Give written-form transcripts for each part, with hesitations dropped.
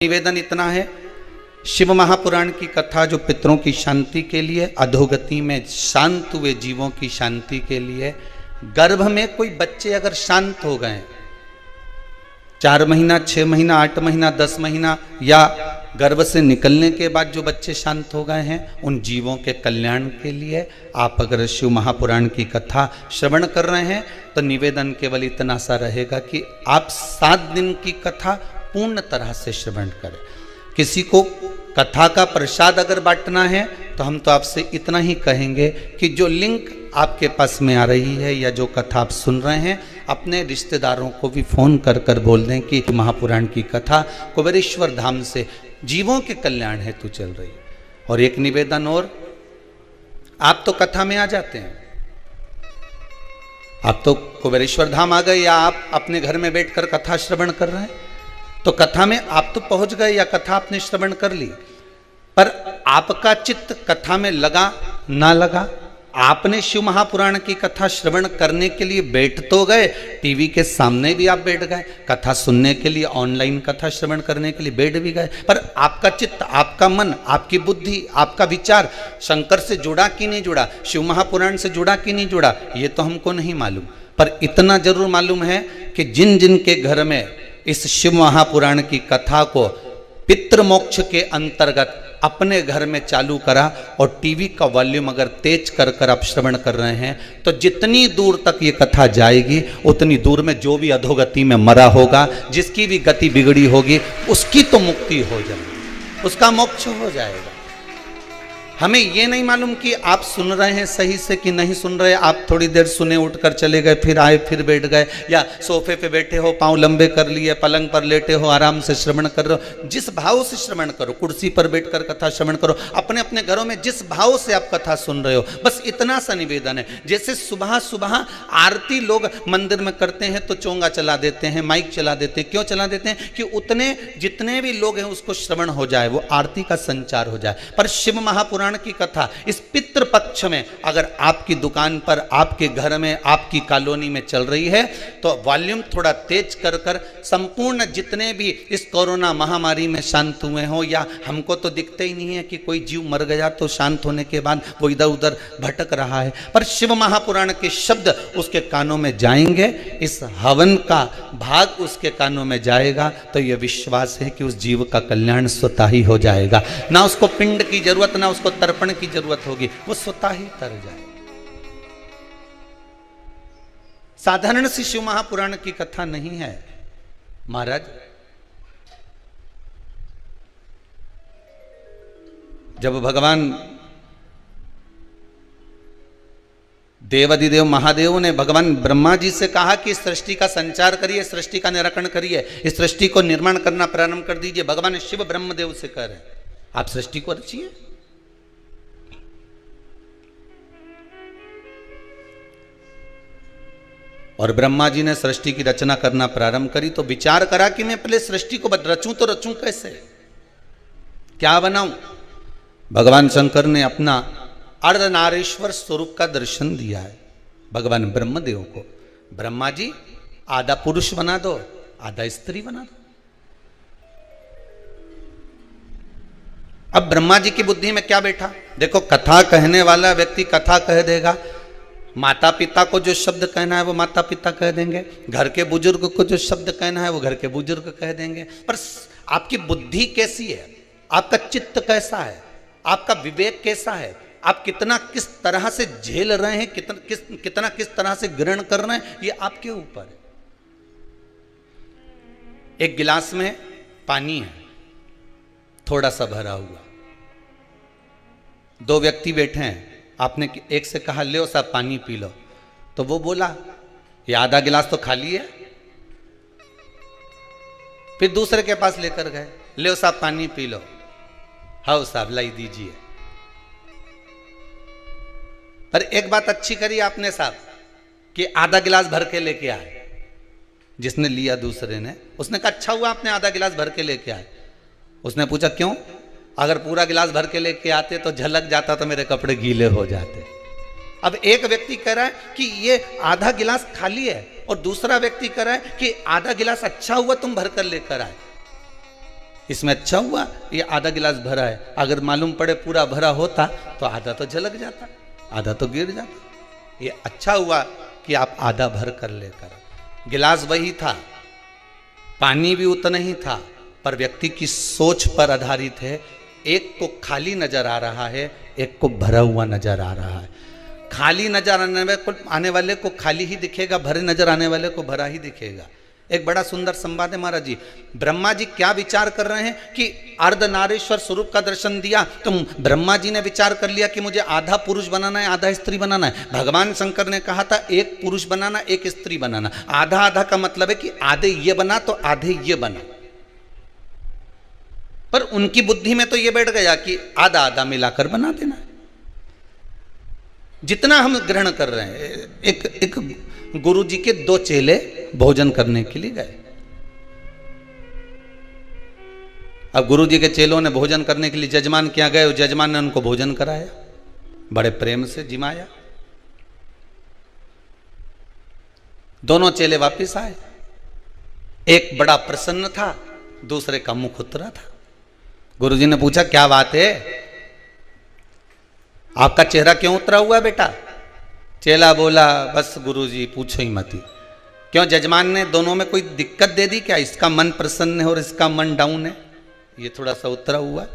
निवेदन इतना है, शिव महापुराण की कथा जो पितरों की शांति के लिए, अधोगति में शांत हुए जीवों की शांति के लिए, गर्भ में कोई बच्चे अगर शांत हो गए 4 महीना 6 महीना 8 महीना 10 महीना या गर्भ से निकलने के बाद जो बच्चे शांत हो गए हैं, उन जीवों के कल्याण के लिए आप अगर शिव महापुराण की कथा श्रवण कर रहे हैं तो निवेदन केवल इतना सा रहेगा कि आप 7 दिन की कथा पूर्ण तरह से श्रवण करें। किसी को कथा का प्रसाद अगर बांटना है तो हम तो आपसे इतना ही कहेंगे कि जो लिंक आपके पास में आ रही है या जो कथा आप सुन रहे हैं, अपने रिश्तेदारों को भी फोन कर कर बोल दें कि महापुराण की कथा कुबेरेश्वर धाम से जीवों के कल्याण हेतु चल रही है। और एक निवेदन और, आप तो कथा में आ जाते हैं, आप तो कुबेरेश्वर धाम आ गए या आप अपने घर में बैठकर कथा श्रवण कर रहे हैं, तो कथा में आप तो पहुंच गए या कथा आपने श्रवण कर ली, पर आपका चित्त कथा में लगा ना लगा। आपने शिव महापुराण की कथा श्रवण करने के लिए बैठ तो गए, टीवी के सामने भी आप बैठ गए, कथा सुनने के लिए ऑनलाइन कथा श्रवण करने के लिए बैठ भी गए, पर आपका चित्त, आपका मन, आपकी बुद्धि, आपका विचार शंकर से जुड़ा कि नहीं जुड़ा, शिव महापुराण से जुड़ा कि नहीं जुड़ा, ये तो हमको नहीं मालूम। पर इतना जरूर मालूम है कि जिन जिन के घर में इस शिव महापुराण की कथा को पितृमोक्ष के अंतर्गत अपने घर में चालू करा और टीवी का वॉल्यूम अगर तेज कर कर आप श्रवण कर रहे हैं, तो जितनी दूर तक ये कथा जाएगी उतनी दूर में जो भी अधोगति में मरा होगा, जिसकी भी गति बिगड़ी होगी, उसकी तो मुक्ति हो जाएगी, उसका मोक्ष हो जाएगा। हमें ये नहीं मालूम कि आप सुन रहे हैं सही से कि नहीं सुन रहे। आप थोड़ी देर सुने, उठकर चले गए, फिर आए, फिर बैठ गए, या सोफे पे बैठे हो, पांव लंबे कर लिए, पलंग पर लेटे हो, आराम से श्रवण कर रहे हो। जिस भाव से श्रवण करो, कुर्सी पर बैठकर कथा श्रवण करो, अपने अपने घरों में जिस भाव से आप कथा सुन रहे हो, बस इतना सा निवेदन है। जैसे सुबह सुबह आरती लोग मंदिर में करते हैं तो चोंगा चला देते हैं, माइक चला देते हैं। क्यों चला देते हैं? कि उतने जितने भी लोग हैं उसको श्रवण हो जाए, वो आरती का संचार हो जाए। पर शिव महापुराण की कथा इस पितृ पक्ष में अगर आपकी दुकान पर, आपके घर में, आपकी कॉलोनी में चल रही है, तो वॉल्यूम थोड़ा तेज कर कर संपूर्ण जितने भी इस कोरोना महामारी में शांत हुए हो, या हमको तो दिखते ही नहीं है कि कोई जीव मर गया तो शांत होने के बाद वो इधर उधर भटक रहा है, पर शिव महापुराण के शब्द उसके कानों में जाएंगे, इस हवन का भाग उसके कानों में जाएगा, तो यह विश्वास है कि उस जीव का कल्याण स्वतः ही हो जाएगा। ना उसको पिंड की जरूरत, ना उसको तर्पण की जरूरत होगी, वो स्वतः ही तर जाए। साधारण सी शिव महापुराण की कथा नहीं है महाराज। जब भगवान देवाधिदेव महादेव ने भगवान ब्रह्मा जी से कहा कि सृष्टि का संचार करिए, सृष्टि का निराकरण करिए, इस सृष्टि को निर्माण करना प्रारंभ कर दीजिए, भगवान शिव ब्रह्मदेव से कह रहे हैं आप सृष्टि को रचिए। और ब्रह्मा जी ने सृष्टि की रचना करना प्रारंभ करी तो विचार करा कि मैं पहले सृष्टि को रचूं तो रचूं कैसे, क्या बनाऊं। भगवान शंकर ने अपना अर्धनारीश्वर स्वरूप का दर्शन दिया है भगवान ब्रह्मदेव को। ब्रह्मा जी आधा पुरुष बना दो, आधा स्त्री बना दो। अब ब्रह्मा जी की बुद्धि में क्या बैठा? देखो, कथा कहने वाला व्यक्ति कथा कह देगा, माता पिता को जो शब्द कहना है वो माता पिता कह देंगे, घर के बुजुर्ग को जो शब्द कहना है वो घर के बुजुर्ग कह देंगे। पर आपकी बुद्धि कैसी है, आपका चित्त कैसा है, आपका विवेक कैसा है, आप कितना किस तरह से झेल रहे हैं, कितना किस तरह से ग्रहण कर रहे हैं, ये आपके ऊपर है। एक गिलास में पानी है, थोड़ा सा भरा हुआ, 2 व्यक्ति बैठे हैं, आपने एक से कहा ले साहब पानी पी लो, तो वो बोला ये आधा गिलास तो खाली है। फिर दूसरे के पास लेकर गए, ले साहब पानी पी लो, हाँ साहब लाई दीजिए। पर एक बात अच्छी करी आपने साहब कि आधा गिलास भर के लेके आए। जिसने लिया दूसरे ने, उसने कहा अच्छा हुआ आपने आधा गिलास भर के लेके आए। उसने पूछा क्यों? अगर पूरा गिलास भर के लेके आते तो झलक जाता तो मेरे कपड़े गीले हो जाते। अब एक व्यक्ति कह रहा है कि ये आधा गिलास खाली है और दूसरा व्यक्ति कह रहा है कि आधा गिलास अच्छा हुआ तुम भर कर लेकर आए। इसमें अच्छा हुआ ये आधा गिलास भरा है, अगर मालूम पड़े पूरा भरा होता तो आधा तो झलक जाता, आधा तो गिर जाता। ये अच्छा हुआ कि आप आधा भर कर लेकर, गिलास वही था, पानी भी उतना ही था, पर व्यक्ति की सोच पर आधारित है। एक को खाली नजर आ रहा है, एक को भरा हुआ नजर आ रहा है। खाली नजर आने वाले को खाली ही दिखेगा, भरे नजर आने वाले को भरा ही दिखेगा। एक बड़ा सुंदर संवाद है महाराज जी। ब्रह्मा जी क्या विचार कर रहे हैं कि अर्धनारीश्वर स्वरूप का दर्शन दिया, तो ब्रह्मा जी ने विचार कर लिया कि मुझे आधा पुरुष बनाना है, आधा स्त्री बनाना है। भगवान शंकर ने कहा था एक पुरुष बनाना, एक स्त्री बनाना। आधा आधा का मतलब है कि आधे ये बना तो आधे ये बना, पर उनकी बुद्धि में तो ये बैठ गया कि आधा आधा मिलाकर बना देना है। जितना हम ग्रहण कर रहे हैं, एक गुरु जी के 2 चेले भोजन करने के लिए गए। अब गुरु जी के चेलों ने भोजन करने के लिए जजमान क्या गए, जजमान ने उनको भोजन कराया, बड़े प्रेम से जिमाया। दोनों चेले वापस आए, एक बड़ा प्रसन्न था, दूसरे का मुख उतरा था। गुरु जी ने पूछा क्या बात है, आपका चेहरा क्यों उतरा हुआ है बेटा? चेला बोला बस गुरुजी पूछो ही मत। क्यों, जजमान ने दोनों में कोई दिक्कत दे दी क्या? इसका मन प्रसन्न है और इसका मन डाउन है, ये थोड़ा सा उतरा हुआ है।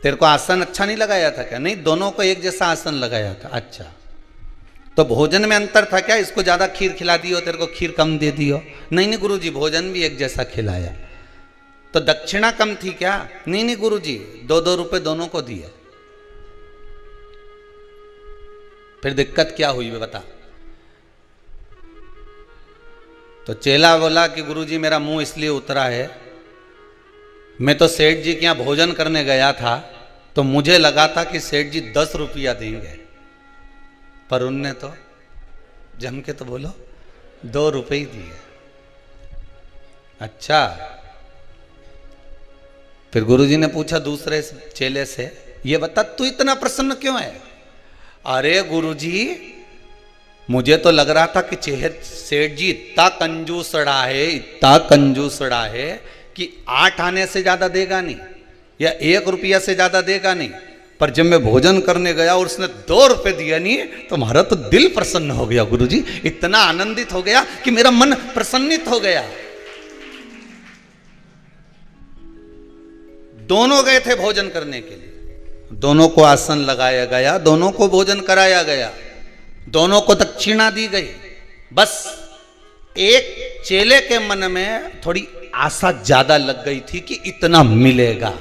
तेरे को आसन अच्छा नहीं लगाया था क्या? नहीं, दोनों को एक जैसा आसन लगाया था। अच्छा, तो भोजन में अंतर था क्या? इसको ज्यादा खीर खिला दी हो, तेरे को खीर कम दे दी हो? नहीं नहीं गुरुजी, भोजन भी एक जैसा खिलाया। तो दक्षिणा कम थी क्या? नहीं नहीं गुरुजी, 2-2 रुपए दोनों को दिए। फिर दिक्कत क्या हुई वे बता? तो चेला बोला कि गुरुजी मेरा मुंह इसलिए उतरा है, मैं तो सेठ जी के यहां भोजन करने गया था, तो मुझे लगा था कि सेठ जी 10 रुपया देंगे, पर उनने तो जम के तो बोलो 2 रुपए ही दिए। अच्छा, फिर गुरुजी ने पूछा दूसरे चेले से, ये बता तू इतना प्रसन्न क्यों है? अरे गुरुजी, मुझे तो लग रहा था कि सेठ जी इतना कंजूसड़ा है, इतना कंजूसड़ा है कि 8 आने से ज्यादा देगा नहीं या 1 रुपया से ज्यादा देगा नहीं, पर जब मैं भोजन करने गया और उसने 2 रुपए दिया नहीं, तो हमारा तो दिल प्रसन्न हो गया गुरुजी, इतना आनंदित हो गया कि मेरा मन प्रसन्नित हो गया। दोनों गए थे भोजन करने के लिए, दोनों को आसन लगाया गया, दोनों को भोजन कराया गया, दोनों को दक्षिणा दी गई। बस एक चेले के मन में थोड़ी आशा ज्यादा लग गई थी कि इतना मिलेगा,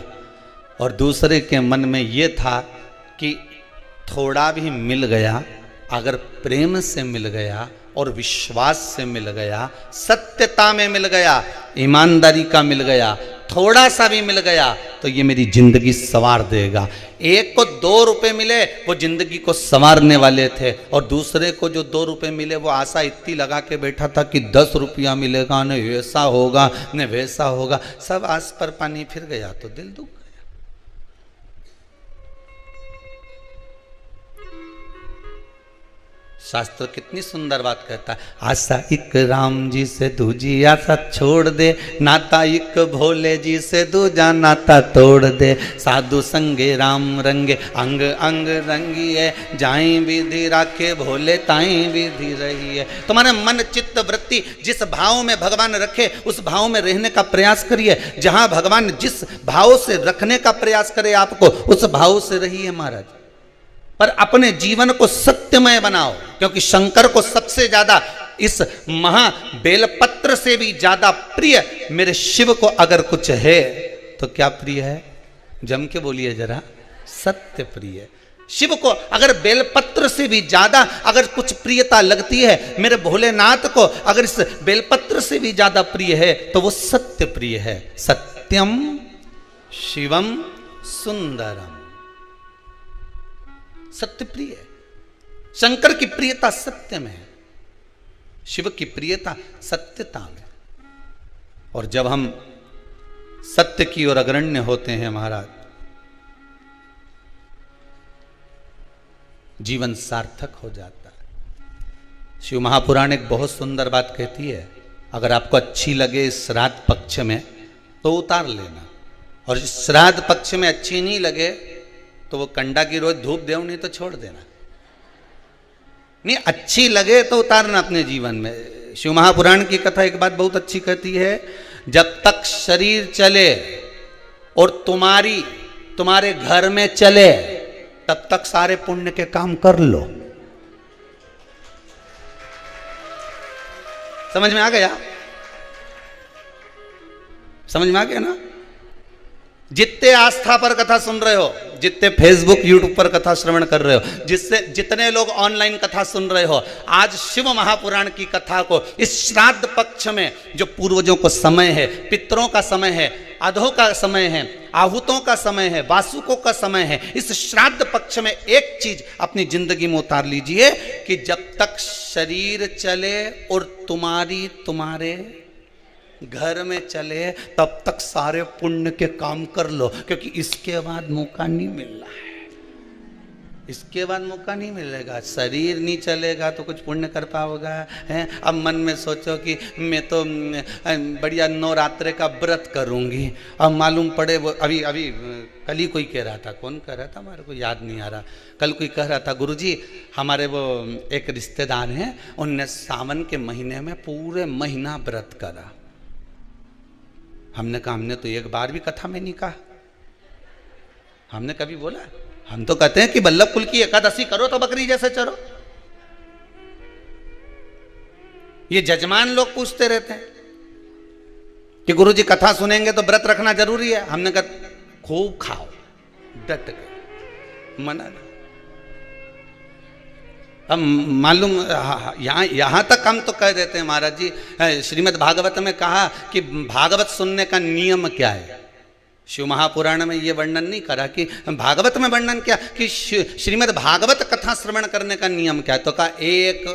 और दूसरे के मन में यह था कि थोड़ा भी मिल गया, अगर प्रेम से मिल गया और विश्वास से मिल गया, सत्यता में मिल गया, ईमानदारी का मिल गया, थोड़ा सा भी मिल गया, तो ये मेरी जिंदगी संवार देगा। एक को 2 रुपए मिले, वो जिंदगी को संवारने वाले थे, और दूसरे को जो 2 रुपए मिले, वो आशा इतनी लगा के बैठा था कि 10 रुपया मिलेगा, न ऐसा होगा न वैसा होगा। सब आस पर पानी फिर गया तो दिल दुख गया। शास्त्र कितनी सुंदर बात कहता है, आशा एक राम जी से दूजी आशा छोड़ दे, नाता एक भोले जी से दूजा नाता तोड़ दे, साधु संगे राम रंगे अंग अंग रंगिए, जाई विधि राखे भोले ताई विधि रही है। तुम्हारे मन चित्त वृत्ति जिस भाव में भगवान रखे, उस भाव में रहने का प्रयास करिए। जहां भगवान जिस भाव से रखने का प्रयास करे आपको, उस भाव से रहिए महाराज। पर अपने जीवन को सत्यमय बनाओ, क्योंकि शंकर को सबसे ज्यादा, इस महा बेलपत्र से भी ज्यादा प्रिय मेरे शिव को अगर कुछ है तो क्या प्रिय है? जम के बोलिए जरा, सत्य प्रिय। शिव को अगर बेलपत्र से भी ज्यादा अगर कुछ प्रियता लगती है, मेरे भोलेनाथ को अगर इस बेलपत्र से भी ज्यादा प्रिय है, तो वो सत्य प्रिय है। सत्यम शिवम सुंदरम, सत्य प्रिय है। शंकर की प्रियता सत्य में है, शिव की प्रियता सत्यता में। और जब हम सत्य की ओर अग्रण्य होते हैं महाराज, जीवन सार्थक हो जाता है। शिव महापुराण एक बहुत सुंदर बात कहती है, अगर आपको अच्छी लगे इस रात पक्ष में तो उतार लेना, और श्राद्ध पक्ष में अच्छी नहीं लगे तो वो कंडा की रोज धूप देव, नहीं तो छोड़ देना। नहीं अच्छी लगे तो उतारना अपने जीवन में। शिव महापुराण की कथा एक बात बहुत अच्छी कहती है, जब तक शरीर चले और तुम्हारे घर में चले तब तक सारे पुण्य के काम कर लो। समझ में आ गया? समझ में आ गया ना? जितने आस्था पर कथा सुन रहे हो, जितने फेसबुक यूट्यूब पर कथा श्रवण कर रहे हो, जितने लोग ऑनलाइन कथा सुन रहे हो, आज शिव महापुराण की कथा को इस श्राद्ध पक्ष में जो पूर्वजों को समय है, पितरों का समय है, अधों का समय है, आहूतों का समय है, वासुकों का समय है, इस श्राद्ध पक्ष में एक चीज अपनी जिंदगी में उतार लीजिए कि जब तक शरीर चले और तुम्हारे घर में चले तब तक सारे पुण्य के काम कर लो, क्योंकि इसके बाद मौका नहीं मिल रहा है। इसके बाद मौका नहीं मिलेगा। शरीर नहीं चलेगा तो कुछ पुण्य कर पाओगा है? अब मन में सोचो कि मैं तो बढ़िया नवरात्रे का व्रत करूंगी, अब मालूम पड़े वो अभी कल ही कोई कह रहा था, कौन कह रहा था हमारे को याद नहीं आ रहा, कल कोई कह रहा था गुरुजी हमारे वो एक रिश्तेदार हैं, उनने सावन के महीने में पूरे महीना व्रत करा। हमने कहा हमने तो एक बार भी कथा में नहीं कहा, हमने कभी बोला? हम तो कहते हैं कि बल्लभ कुल की एकादशी करो तो बकरी जैसे चरो। ये जजमान लोग पूछते रहते हैं कि गुरुजी कथा सुनेंगे तो व्रत रखना जरूरी है। हमने कहा खूब खाओ, डट के, मना नहीं। अब मालूम यहाँ तक हम तो कह देते हैं महाराज जी, श्रीमद् भागवत में कहा कि भागवत सुनने का नियम क्या है। शिव महापुराण में ये वर्णन नहीं करा कि भागवत में वर्णन क्या कि श्रीमद् भागवत कथा श्रवण करने का नियम क्या है। तो कहा एक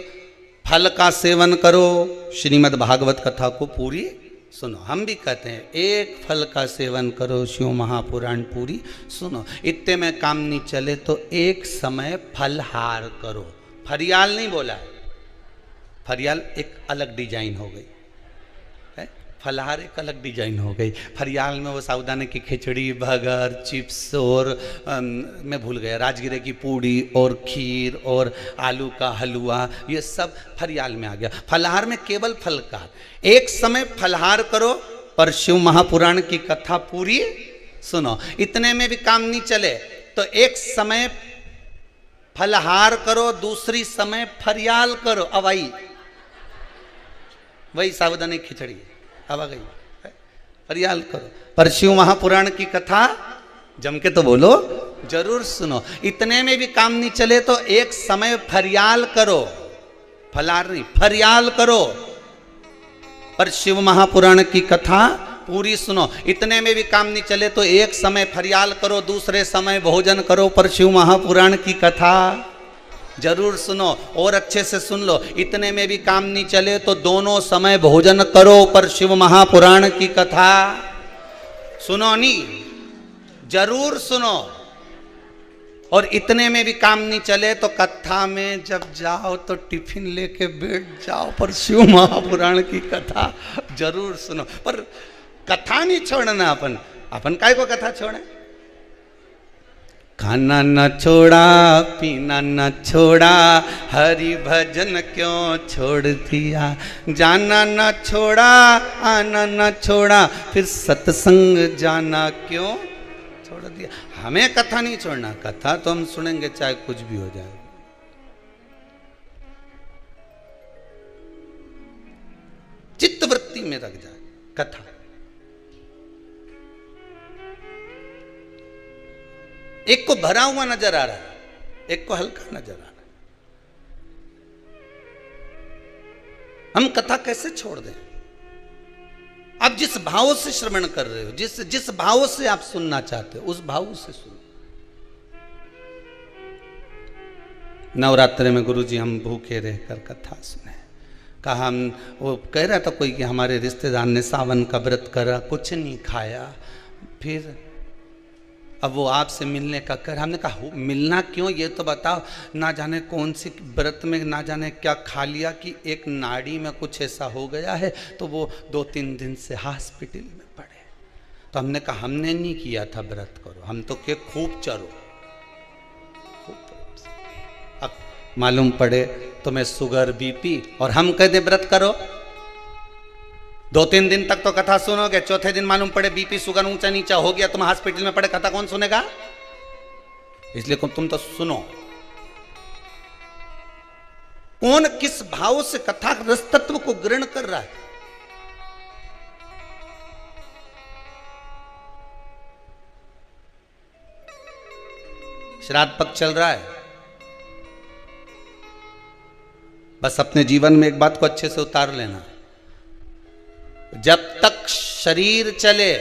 फल का सेवन करो, श्रीमद् भागवत कथा को पूरी सुनो। हम भी कहते हैं एक फल का सेवन करो, शिव महापुराण पूरी सुनो। इतने में काम नहीं चले तो एक समय फलहार करो। फरियाल नहीं बोला है, फरियाल एक अलग डिजाइन हो गई है, फलहार एक अलग डिजाइन हो गई। फरियाल में वो साबूदाने की खिचड़ी, बर्गर, चिप्स और मैं भूल गया, राजगिरे की पूड़ी और खीर और आलू का हलवा, ये सब फरियाल में आ गया। फलहार में केवल फल का एक समय फलहार करो, पर शिव महापुराण की कथा पूरी सुनो। इतने में भी काम नहीं चले तो एक समय फलहार करो, दूसरी समय फरियाल करो। अब आई वही साबूदाने की खिचड़ी, अब आ गई फरियाल करो, पर शिव महापुराण की कथा जम के तो बोलो, जरूर सुनो। इतने में भी काम नहीं चले तो एक समय फरियाल करो, फलार नहीं, फरियाल करो, पर शिव महापुराण की कथा पूरी सुनो। इतने में भी काम नहीं चले तो एक समय फरियाल करो, दूसरे समय भोजन करो, पर शिव महापुराण की कथा जरूर सुनो। और अच्छे से सुन लो, इतने में भी काम नहीं चले तो दोनों समय भोजन करो, पर शिव महापुराण की कथा सुनो नहीं, जरूर सुनो। और इतने में भी काम नहीं चले तो कथा में जब जाओ तो टिफिन लेके बैठ जाओ, पर शिव महापुराण की कथा जरूर सुनो। पर कथा नहीं छोड़ना, अपन काय को कथा छोड़े? खाना न छोड़ा, पीना न छोड़ा, हरि भजन क्यों छोड़ दिया, जाना न छोड़ा, आना न छोड़ा, फिर सत्संग जाना क्यों छोड़ दिया। हमें कथा नहीं छोड़ना, कथा तो हम सुनेंगे चाहे कुछ भी हो जाए। चित्त वृत्ति में रख जाए कथा। एक को भरा हुआ नजर आ रहा है, एक को हल्का नजर आ रहा है। हम कथा कैसे छोड़ दें? आप जिस भाव से श्रवण कर रहे हो, जिस भाव से आप सुनना चाहते हो, उस भाव से सुनो। नवरात्रि में गुरुजी हम भूखे रहकर कथा सुने। कहा हम, वो कह रहा था कोई कि हमारे रिश्तेदार ने सावन का व्रत करा, कुछ नहीं खाया, फिर अब वो आपसे मिलने का कर। हमने कहा मिलना क्यों, ये तो बताओ। ना जाने कौन सी व्रत में ना जाने क्या खा लिया कि एक नाड़ी में कुछ ऐसा हो गया है, तो वो 2-3 दिन से हॉस्पिटल में पड़े। तो हमने कहा हमने नहीं किया था व्रत करो, हम तो के खूब चरो। अब मालूम पड़े तुम्हें शुगर बीपी और हम कह दे व्रत करो। 2-3 दिन तक तो कथा सुनोगे, चौथे दिन मालूम पड़े बीपी शुगर ऊंचा नीचा हो गया, तुम हॉस्पिटल में पड़े, कथा कौन सुनेगा? इसलिए तुम तो सुनो। कौन किस भाव से कथा रस तत्व को ग्रहण कर रहा है। श्राद्ध पक्ष चल रहा है, बस अपने जीवन में एक बात को अच्छे से उतार लेना, जब तक शरीर चले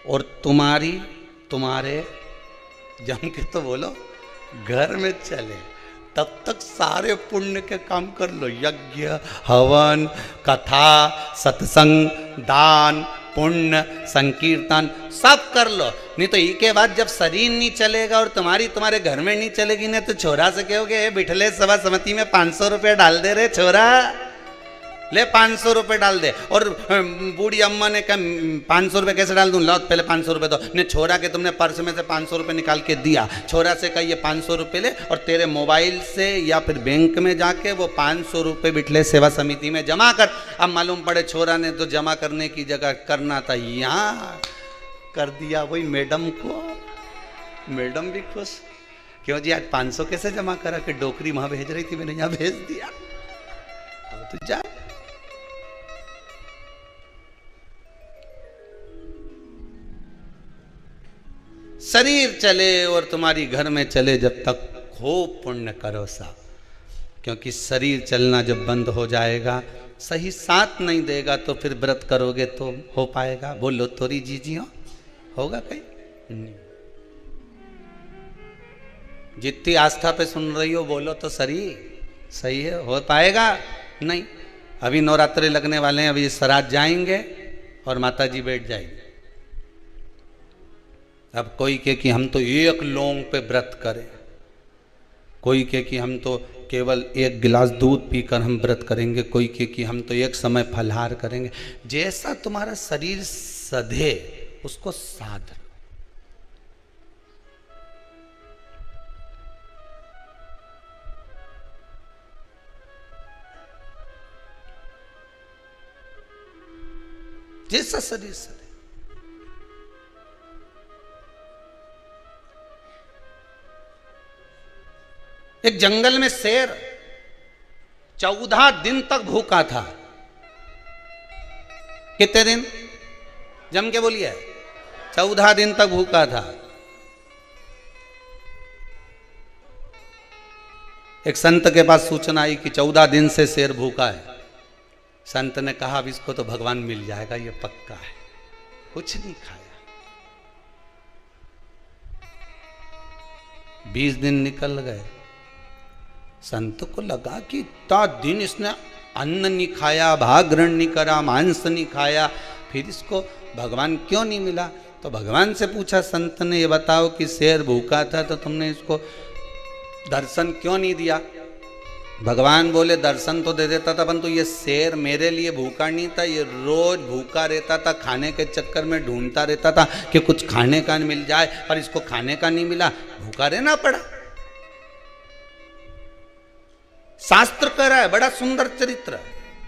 और तुम्हारे जम के तो बोलो घर में चले, तब तक सारे पुण्य के काम कर लो। यज्ञ, हवन, कथा, सत्संग, दान, पुण्य, संकीर्तन सब कर लो। नहीं तो इसके बाद जब शरीर नहीं चलेगा और तुम्हारे घर में नहीं चलेगी ना, तो छोरा से कहोगे बिठले सभा समिति में 500 रुपये डाल दे रे छोरा, ले 500 रुपये डाल दे। और बूढ़ी अम्मा ने कहा 500 रुपये कैसे डाल दूं, लो पहले 500 रुपये दो। ने छोरा के तुमने पर्स में से 500 रुपये निकाल के दिया, छोरा से कहा ये 500 रुपये ले और तेरे मोबाइल से या फिर बैंक में जाके वो 500 रुपये बिठले सेवा समिति में जमा कर। अब मालूम पड़े छोरा ने तो जमा करने की जगह करना था यहाँ कर दिया वही मैडम को। मैडम भी खुश, क्यों जी आज 500 कैसे जमा करा कि डोकरी वहां भेज रही थी, मैंने यहाँ भेज दिया। अब तो जा शरीर चले और तुम्हारी घर में चले, जब तक खूब पुण्य करो सा, क्योंकि शरीर चलना जब बंद हो जाएगा, सही साथ नहीं देगा, तो फिर व्रत करोगे तो हो पाएगा? बोलो तोरी जीजियो, होगा कहीं नहीं। जितनी आस्था पे सुन रही हो बोलो तो सही है, हो पाएगा नहीं। अभी नवरात्रे लगने वाले हैं, अभी श्राद्ध जाएंगे और माता जी बैठ जाएंगे। अब कोई कहे कि हम तो एक लौंग पे व्रत करें, कोई कहे कि हम तो केवल 1 गिलास दूध पीकर हम व्रत करेंगे, कोई कहे कि हम तो एक समय फलाहार करेंगे। जैसा तुम्हारा शरीर सधे उसको साध लो। जैसा शरीर सधे। एक जंगल में शेर 14 दिन तक भूखा था। कितने दिन? जम के बोलिए। 14 दिन तक भूखा था। एक संत के पास सूचना आई कि 14 दिन से शेर भूखा है। संत ने कहा अब इसको तो भगवान मिल जाएगा, ये पक्का है। कुछ नहीं खाया। 20 दिन निकल गए। संत को लगा कि इतना दिन इसने अन्न नहीं खाया, भाग्रण नहीं करा, मांस नहीं खाया, फिर इसको भगवान क्यों नहीं मिला? तो भगवान से पूछा संत ने, ये बताओ कि शेर भूखा था तो तुमने इसको दर्शन क्यों नहीं दिया? भगवान बोले दर्शन तो दे देता था, परंतु ये शेर मेरे लिए भूखा नहीं था, ये रोज भूखा रहता था, खाने के चक्कर में ढूंढता रहता था कि कुछ खाने का मिल जाए, पर इसको खाने का नहीं मिला, भूखा रहना पड़ा। शास्त्र कह रहा है, बड़ा सुंदर चरित्र।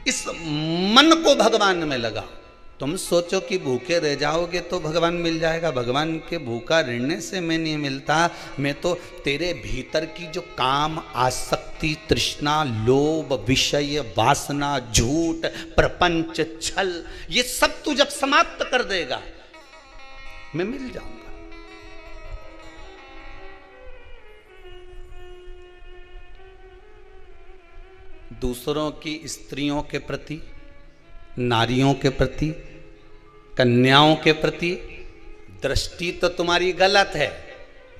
इस मन को भगवान में लगा। तुम सोचो कि भूखे रह जाओगे तो भगवान मिल जाएगा। भगवान के भूखा रहने से मैं नहीं मिलता, मैं तो तेरे भीतर की जो काम, आसक्ति, तृष्णा, लोभ, विषय, वासना, झूठ, प्रपंच, छल, ये सब तू जब समाप्त कर देगा मैं मिल जाऊंगा। दूसरों की स्त्रियों के प्रति, नारियों के प्रति, कन्याओं के प्रति दृष्टि तो तुम्हारी गलत है,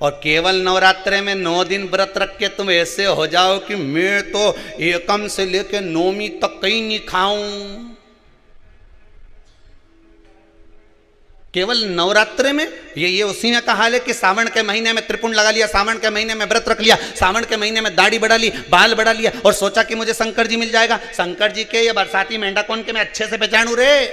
और केवल नवरात्रे में 9 दिन व्रत रख के तुम ऐसे हो जाओ कि मैं तो एकम से लेके 9वीं तक कहीं नहीं खाऊं। केवल नवरात्रे में ये उसी में कहा है कि सावन के महीने में त्रिपुंड लगा लिया, सावन के महीने में व्रत रख लिया, सावन के महीने में दाढ़ी बढ़ा ली, बाल बढ़ा लिया और सोचा कि मुझे शंकर जी मिल जाएगा। शंकर जी के या बरसाती मेंढा कौन के मैं अच्छे से पहचानू रे?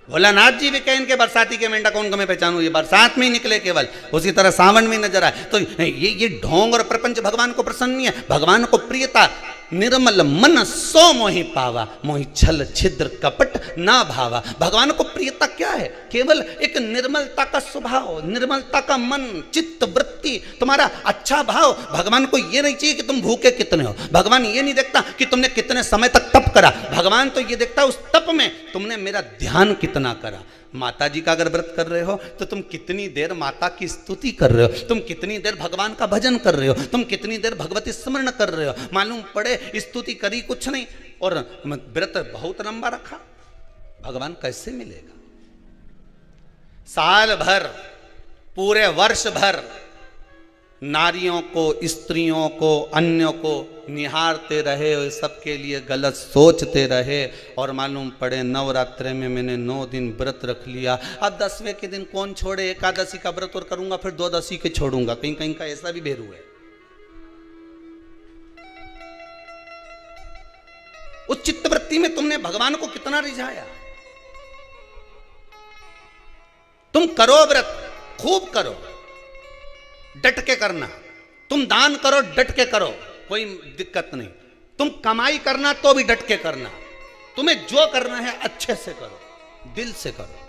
भोलानाथ जी भी कहें इनके बरसाती के मेंढा कौन को मैं पहचानूं, ये बरसात में ही निकले केवल, उसी तरह सावन में नजर आए। तो ये ढोंग और प्रपंच भगवान को प्रसन्न नहीं है। भगवान को प्रियता निर्मल मन सो मोहि पावा, मोहि छल छिद्र कपट ना भावा। भगवान को प्रियता क्या है? केवल एक निर्मलता का स्वभाव, निर्मलता का मन, चित्त, वृत्ति, तुम्हारा अच्छा भाव। भगवान को ये नहीं चाहिए कि तुम भूखे कितने हो, भगवान ये नहीं देखता कि तुमने कितने समय तक तप करा, भगवान तो ये देखता उस तप में तुमने मेरा ध्यान कितना करा। माता जी का अगर व्रत कर रहे हो तो तुम कितनी देर माता की स्तुति कर रहे हो, तुम कितनी देर भगवान का भजन कर रहे हो, तुम कितनी देर भगवती स्मरण कर रहे हो। मालूम पड़े स्तुति करी कुछ नहीं और व्रत बहुत लंबा रखा, भगवान कैसे मिलेगा? साल भर, पूरे वर्ष भर नारियों को, स्त्रियों को, अन्यों को निहारते रहे, सबके लिए गलत सोचते रहे और मालूम पड़े नवरात्रे में मैंने 9 दिन व्रत रख लिया, अब 10वें के दिन कौन छोड़े, एकादशी का व्रत और करूंगा फिर द्वादशी के छोड़ूंगा। कहीं कहीं का ऐसा भी भेरू है। उस चित्तवृत्ति में तुमने भगवान को कितना रिझाया। तुम करो व्रत, खूब करो, डट के करना। तुम दान करो, डट के करो, कोई दिक्कत नहीं। तुम कमाई करना तो भी डट के करना। तुम्हें जो करना है अच्छे से करो, दिल से करो।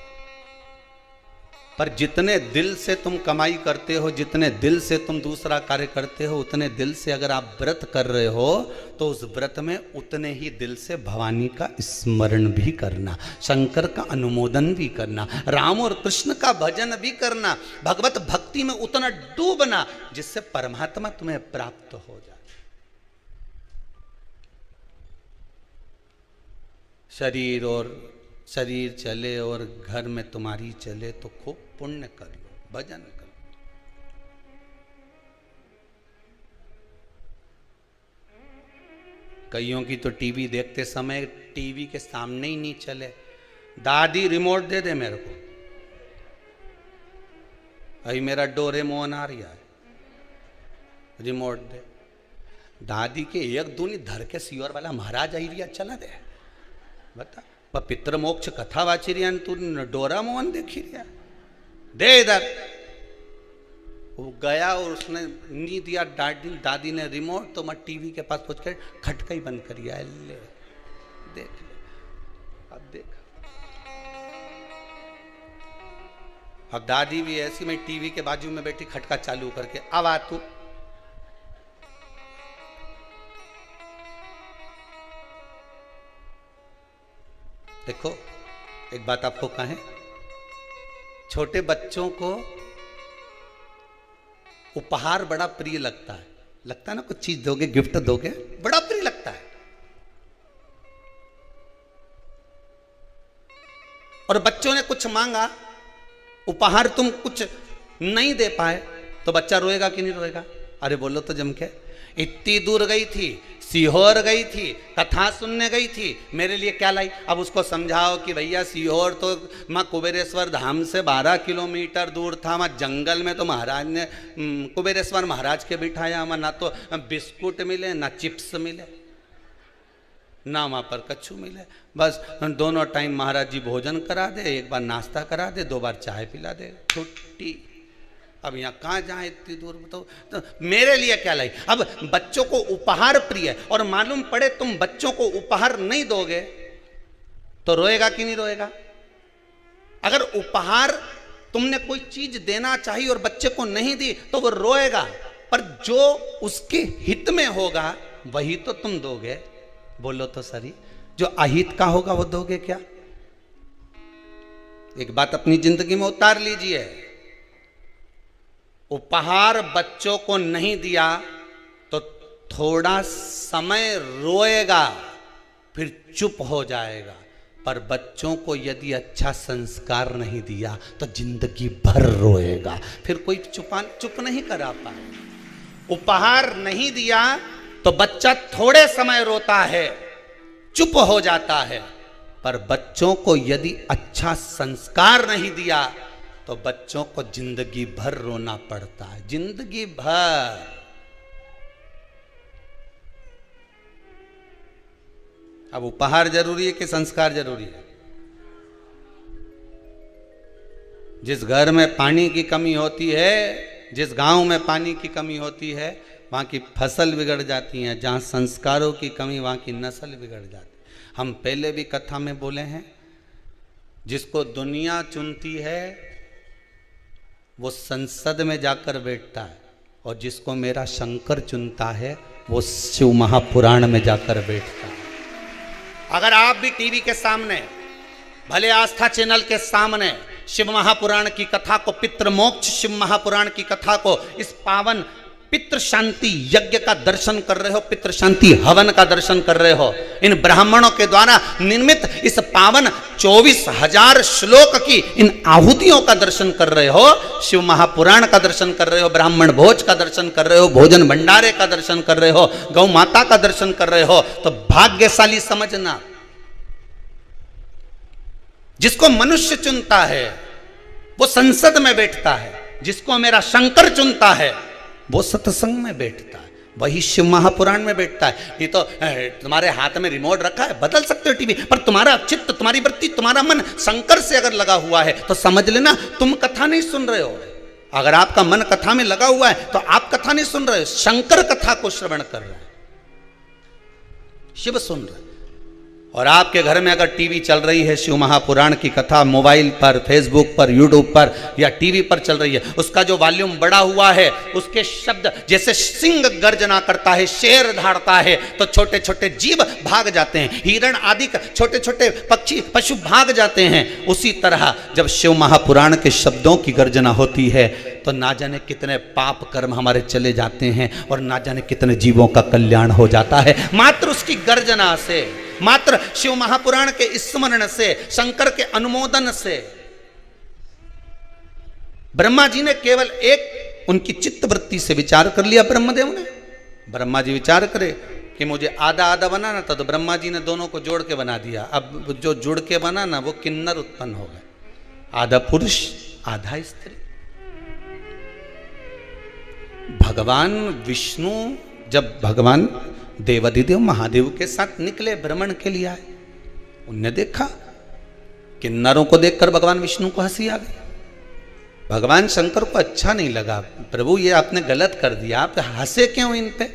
पर जितने दिल से तुम कमाई करते हो, जितने दिल से तुम दूसरा कार्य करते हो, उतने दिल से अगर आप व्रत कर रहे हो तो उस व्रत में उतने ही दिल से भवानी का स्मरण भी करना, शंकर का अनुमोदन भी करना, राम और कृष्ण का भजन भी करना, भगवत भक्ति में उतना डूबना जिससे परमात्मा तुम्हें प्राप्त हो जाए। शरीर चले और घर में तुम्हारी चले तो खूब पुण्य कर लो, भजन करो। कईयों की तो टीवी देखते समय टीवी के सामने ही नहीं चले, दादी रिमोट दे दे मेरे को, अभी मेरा डोरेमोन आ रहा है, रिमोट दे। दादी के एक दूनी धर के सियोर वाला महाराज आई रिया, चला दे बता, पितृ मोक्ष कथा वाची रिया, तू डोरा मोहन देखी रिया, दे इधर। वो गया और उसने नहीं दिया, दादी ने रिमोट, तो मैं टीवी के पास पहुंच कर खटका ही बंद कर दिया, ले देख ले, अब देख। अब दादी भी ऐसी, मैं टीवी के बाजू में बैठी खटका चालू करके, अब आ तू। देखो एक बात आपको कहें, छोटे बच्चों को उपहार बड़ा प्रिय लगता है, लगता है ना, कुछ चीज दोगे, गिफ्ट दोगे, बड़ा प्रिय लगता है। और बच्चों ने कुछ मांगा, उपहार तुम कुछ नहीं दे पाए तो बच्चा रोएगा कि नहीं रोएगा? अरे बोलो तो जम के, इतनी दूर गई थी, सीहोर गई थी, कथा सुनने गई थी, मेरे लिए क्या लाई? अब उसको समझाओ कि भैया सीहोर तो माँ कुबेरेश्वर धाम से 12 किलोमीटर दूर था, वहाँ जंगल में तो महाराज ने कुबेरेश्वर महाराज के बिठाया, वहाँ ना तो बिस्कुट मिले, ना चिप्स मिले, ना वहाँ पर कच्छू मिले, बस दोनों टाइम महाराज जी भोजन करा दे, एक बार नाश्ता करा दे, 2 बार चाय पिला दे, छुट्टी। अब यहाँ कहाँ जाए इतनी दूर, बताओ तो मेरे लिए क्या लाई? अब बच्चों को उपहार प्रिय है और मालूम पड़े तुम बच्चों को उपहार नहीं दोगे तो रोएगा कि नहीं रोएगा? अगर उपहार तुमने कोई चीज देना चाहिए और बच्चे को नहीं दी तो वो रोएगा, पर जो उसके हित में होगा वही तो तुम दोगे। बोलो तो सही, जो अहित का होगा वो दोगे क्या? एक बात अपनी जिंदगी में उतार लीजिए, उपहार बच्चों को नहीं दिया तो थोड़ा समय रोएगा, फिर चुप हो जाएगा, पर बच्चों को यदि अच्छा संस्कार नहीं दिया तो जिंदगी भर रोएगा, फिर कोई चुप नहीं करा पाए। उपहार नहीं दिया तो बच्चा थोड़े समय रोता है, चुप हो जाता है, पर बच्चों को यदि अच्छा संस्कार नहीं दिया तो बच्चों को जिंदगी भर रोना पड़ता है, जिंदगी भर। अब उपहार जरूरी है कि संस्कार जरूरी है? जिस घर में पानी की कमी होती है, जिस गांव में पानी की कमी होती है, वहाँ की फसल बिगड़ जाती है। जहाँ संस्कारों की कमी, वहाँ की नस्ल बिगड़ जाती है। हम पहले भी कथा में बोले हैं, जिसको दुनिया चुनती है वो संसद में जाकर बैठता है, और जिसको मेरा शंकर चुनता है वो शिव महापुराण में जाकर बैठता है। अगर आप भी टीवी के सामने, भले आस्था चैनल के सामने शिव महापुराण की कथा को, पितृमोक्ष शिव महापुराण की कथा को, इस पावन पितृ शांति यज्ञ का दर्शन कर रहे हो, पितृ शांति हवन का दर्शन कर रहे हो, इन ब्राह्मणों के द्वारा निर्मित इस पावन 24,000 श्लोक की इन आहुतियों का दर्शन कर रहे हो, शिव महापुराण का दर्शन कर रहे हो, ब्राह्मण भोज का दर्शन कर रहे हो, भोजन भंडारे का दर्शन कर रहे हो, गौ माता का दर्शन कर रहे हो, तो भाग्यशाली समझना। जिसको मनुष्य चुनता है वो संसद में बैठता है, जिसको मेरा शंकर चुनता है वो सत्संग में बैठता है, वही शिव महापुराण में बैठता है। ये तो तुम्हारे हाथ में रिमोट रखा है, बदल सकते हो टीवी, पर तुम्हारा चित्त, तुम्हारी वृत्ति, तुम्हारा मन शंकर से अगर लगा हुआ है तो समझ लेना तुम कथा नहीं सुन रहे हो। अगर आपका मन कथा में लगा हुआ है तो आप कथा नहीं सुन रहे हो, शंकर कथा को श्रवण कर रहे हैं, शिव सुन रहे हैं। और आपके घर में अगर टीवी चल रही है, शिव महापुराण की कथा मोबाइल पर, फेसबुक पर, यूट्यूब पर या टीवी पर चल रही है, उसका जो वॉल्यूम बढ़ा हुआ है, उसके शब्द जैसे सिंह गर्जना करता है, शेर धाड़ता है, तो छोटे छोटे जीव भाग जाते हैं, हिरण आदि छोटे छोटे पक्षी पशु भाग जाते हैं। उसी तरह जब शिव महापुराण के शब्दों की गर्जना होती है तो ना जाने कितने पाप कर्म हमारे चले जाते हैं और ना जाने कितने जीवों का कल्याण हो जाता है मात्र उसकी गर्जना से, मात्र शिव महापुराण के स्मरण से, शंकर के अनुमोदन से। ब्रह्मा जी ने केवल एक उनकी चित्तवृत्ति से विचार कर लिया, ब्रह्मदेव ने। ब्रह्मा जी विचार करे कि मुझे आधा आधा बनाना था, तो ब्रह्मा जी ने दोनों को जोड़ के बना दिया। अब जो जुड़ के बना ना वो किन्नर उत्पन्न हो गए, आधा पुरुष आधा स्त्री। भगवान विष्णु जब भगवान देवाधिदेव महादेव के साथ निकले भ्रमण के लिए आए, उनने देखा, किन्नरों को देखकर भगवान विष्णु को हंसी आ गई। भगवान शंकर को अच्छा नहीं लगा, प्रभु ये आपने गलत कर दिया, आप हंसे क्यों इन पे?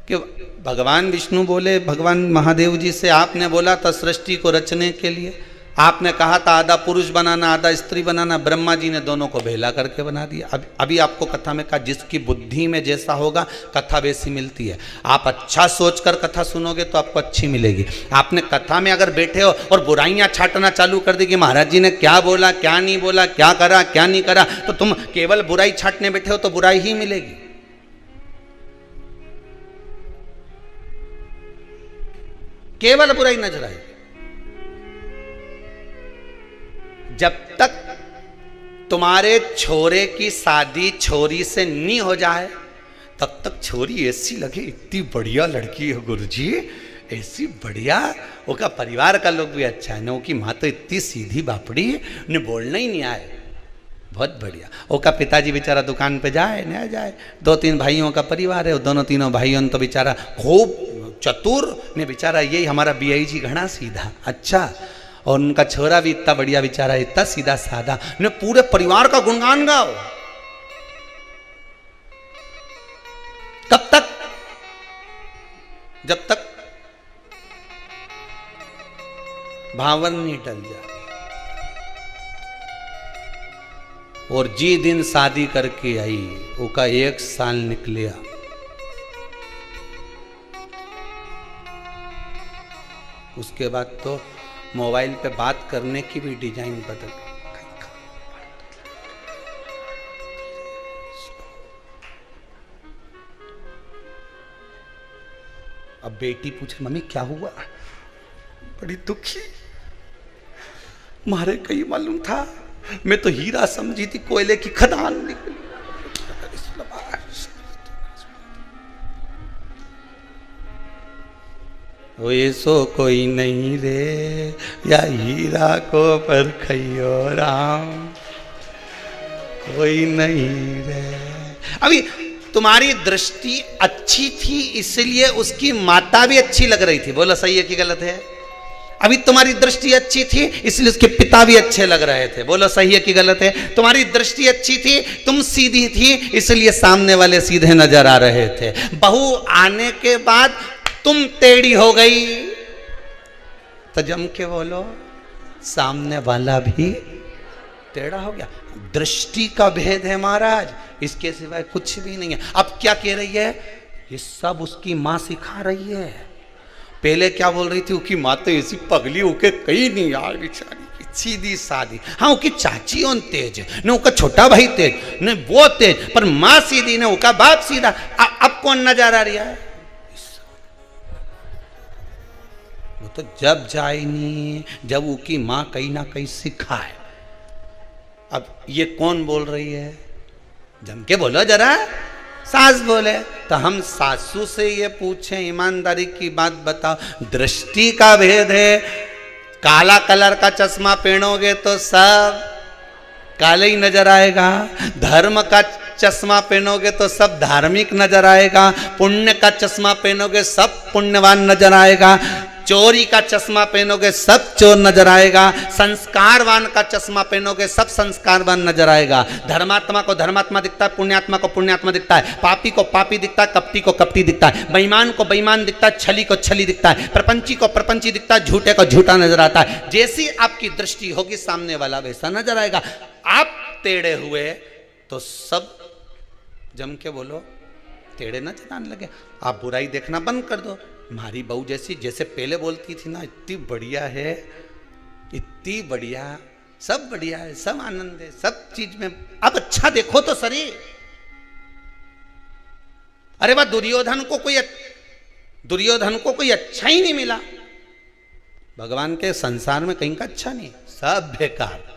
कि भगवान विष्णु बोले भगवान महादेव जी से, आपने बोला था सृष्टि को रचने के लिए, आपने कहा था आधा पुरुष बनाना आधा स्त्री बनाना, ब्रह्मा जी ने दोनों को भेला करके बना दिया। अभी आपको कथा में कहा जिसकी बुद्धि में जैसा होगा कथा वैसी मिलती है। आप अच्छा सोचकर कथा सुनोगे तो आपको अच्छी मिलेगी। आपने कथा में अगर बैठे हो और बुराइयां छाटना चालू कर दी कि महाराज जी ने क्या बोला क्या नहीं बोला, क्या करा क्या नहीं करा, तो तुम केवल बुराई छाटने बैठे हो तो बुराई ही मिलेगी। केवल बुराई नजर आएगी। जब तक तुम्हारे छोरे की शादी छोरी से नहीं हो जाए तब तक छोरी ऐसी लगे इतनी बढ़िया लड़की है गुरुजी, ऐसी बढ़िया, उसका परिवार का लोग भी अच्छा है, उसकी माँ तो इतनी सीधी बापड़ी, उन्हें बोलना ही नहीं आए, बहुत बढ़िया। उसका पिताजी बेचारा दुकान पे जाए न जाए, 2-3 भाइयों का परिवार है, दोनों तीनों भाइयों तो बेचारा खूब चतुर ने, बेचारा यही हमारा BI जी घना सीधा अच्छा, और उनका छोरा भी इतना बढ़िया बेचारा, इतना सीधा साधा, ने पूरे परिवार का गुणगान गाओ। कब तक? जब तक भावन नहीं टल जाए। और जी दिन शादी करके आई, उसका 1 साल निकलिया, उसके बाद तो मोबाइल पे बात करने की भी डिजाइन बदल। अब बेटी पूछे मम्मी क्या हुआ, बड़ी दुखी, मारे कहीं मालूम था, मैं तो हीरा समझी थी, कोयले की खदान निकली। वो ऐसो कोई नहीं रे, या हीरा को परखियो राम, कोई नहीं रे। अभी तुम्हारी दृष्टि अच्छी थी इसलिए उसकी माता भी अच्छी लग रही थी। बोलो सही है कि गलत है? अभी तुम्हारी दृष्टि अच्छी थी इसलिए उसके पिता भी अच्छे लग रहे थे। बोलो सही है कि गलत है? तुम्हारी दृष्टि अच्छी थी, तुम सीधी थी, इसलिए सामने वाले सीधे नजर आ रहे थे। बहू आने के बाद तुम टेढ़ी हो गई तो जम के बोलो सामने वाला भी टेढ़ा हो गया। दृष्टि का भेद है महाराज, इसके सिवाय कुछ भी नहीं है। अब क्या कह रही है? ये सब उसकी माँ सिखा रही है। पहले क्या बोल रही थी? उसकी माँ तो ऐसी पगली होके कहीं नहीं यार, बेचारी सीधी सादी। हाँ उसकी चाची उन तेज न, उसका छोटा भाई तेज न, वो तेज, पर माँ सीधी न, उसका बाप सीधा। अब कौन नजर आ रहा है? वो तो जब जाए नहीं जब उसकी माँ कहीं ना कहीं सिखाए। अब ये कौन बोल रही है? जम के बोलो जरा। सास बोले तो हम सासू से ये पूछें, ईमानदारी की बात बताओ, दृष्टि का भेद है। काला कलर का चश्मा पहनोगे तो सब काले ही नजर आएगा, धर्म का चश्मा पहनोगे तो सब धार्मिक नजर आएगा, पुण्य का चश्मा पहनोगे सब पुण्यवान नजर आएगा, चोरी का चश्मा पहनोगे सब चोर नजर आएगा, संस्कारवान का चश्मा पहनोगे सब संस्कारवान नजर आएगा। धर्मात्मा को धर्मात्मा दिखता है, पुण्यात्मा को पुण्यात्मा दिखता है, पापी को पापी दिखता है, कपटी को कपटी दिखता है, बेईमान को बेईमान दिखता है, छली को छली दिखता है, प्रपंची को प्रपंची दिखता है, झूठे को झूठा नजर आता है। जैसी आपकी दृष्टि होगी सामने वाला वैसा नजर आएगा। आप टेढ़े हुए तो सब जम के बोलो टेढ़े नजर आने लगे। आप बुराई देखना बंद कर दो। हमारी बहू जैसे पहले बोलती थी ना, इतनी बढ़िया है, इतनी बढ़िया, सब बढ़िया है, सब आनंद है, सब चीज में। अब अच्छा देखो तो सरी। अरे वाह, दुर्योधन को कोई अच्छा ही नहीं मिला। भगवान के संसार में कहीं का अच्छा नहीं, सब बेकार।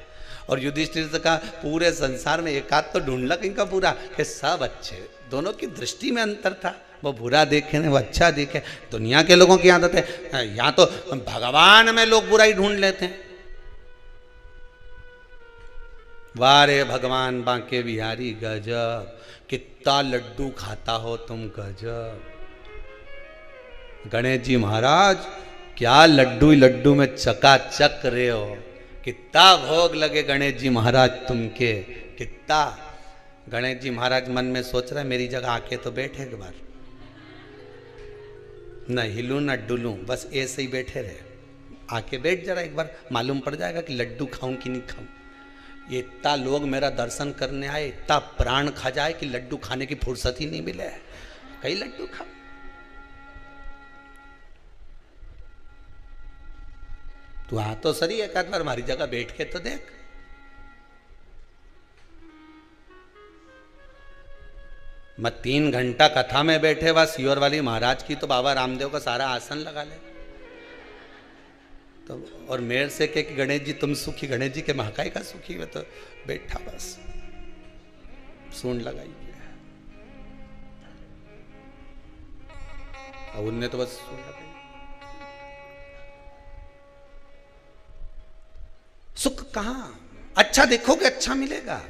और युधिष्ठिर से कहा पूरे संसार में एक आध तो ढूंढ ला कहीं का पूरा, कि सब अच्छे। दोनों की दृष्टि में अंतर था, वो बुरा देखे नहीं वो अच्छा देखे। दुनिया के लोगों की आदत है, यहाँ तो भगवान में लोग बुराई ढूंढ लेते हैं। वारे भगवान बांके बिहारी गजब, कितना लड्डू खाता हो तुम गजब। गणेश जी महाराज क्या लड्डू में चकाचक रहे हो, कितना भोग लगे गणेश जी महाराज तुमके, कितना। गणेश जी महाराज मन में सोच रहे मेरी जगह आके तो बैठे एक बार, न हिलूं न डुलूं, बस ऐसे ही बैठे रहे। आके बैठ जरा एक बार, मालूम पड़ जाएगा कि लड्डू खाऊं कि नहीं खाऊं। ये इतना लोग मेरा दर्शन करने आए, इतना प्राण खा जाए कि लड्डू खाने की फुर्सत ही नहीं मिले। कई लड्डू खाओ। तू आ तो सही एक आध बार हमारी जगह बैठ के तो देख। मैं 3 घंटा कथा में बैठे हुआ सियोर वाली महाराज की तो बाबा रामदेव का सारा आसन लगा ले तो, और मेरे से कहे कि गणेश जी तुम सुखी, गणेश जी के महाकाय का सुखी हुए, तो बैठा बस सूंड लगाई और उनने तो बस सूंड लगाई। सुख कहां? अच्छा देखोगे अच्छा मिलेगा।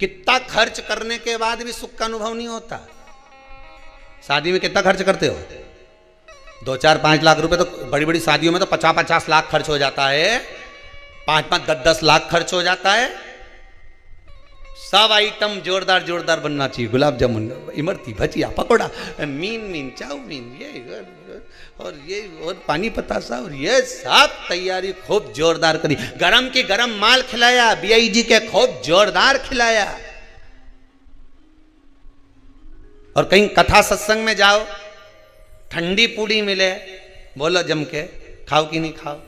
कितना खर्च करने के बाद भी सुख का अनुभव नहीं होता। शादी में कितना खर्च करते हो? 2-4-5 लाख रुपए तो बड़ी बड़ी शादियों में तो 50-50 लाख खर्च हो जाता है, 5-5, 10-10 लाख खर्च हो जाता है। सब आइटम जोरदार जोरदार बनना चाहिए, गुलाब जामुन, इमरती, भजिया, पकोड़ा, मीन चाउमीन, ये और पानी पतासा, और ये सब तैयारी खूब जोरदार करी। गरम की गरम माल खिलाया, बीआईजी के खूब जोरदार खिलाया। और कहीं कथा सत्संग में जाओ, ठंडी पूड़ी मिले, बोलो जम के खाओ कि नहीं खाओ,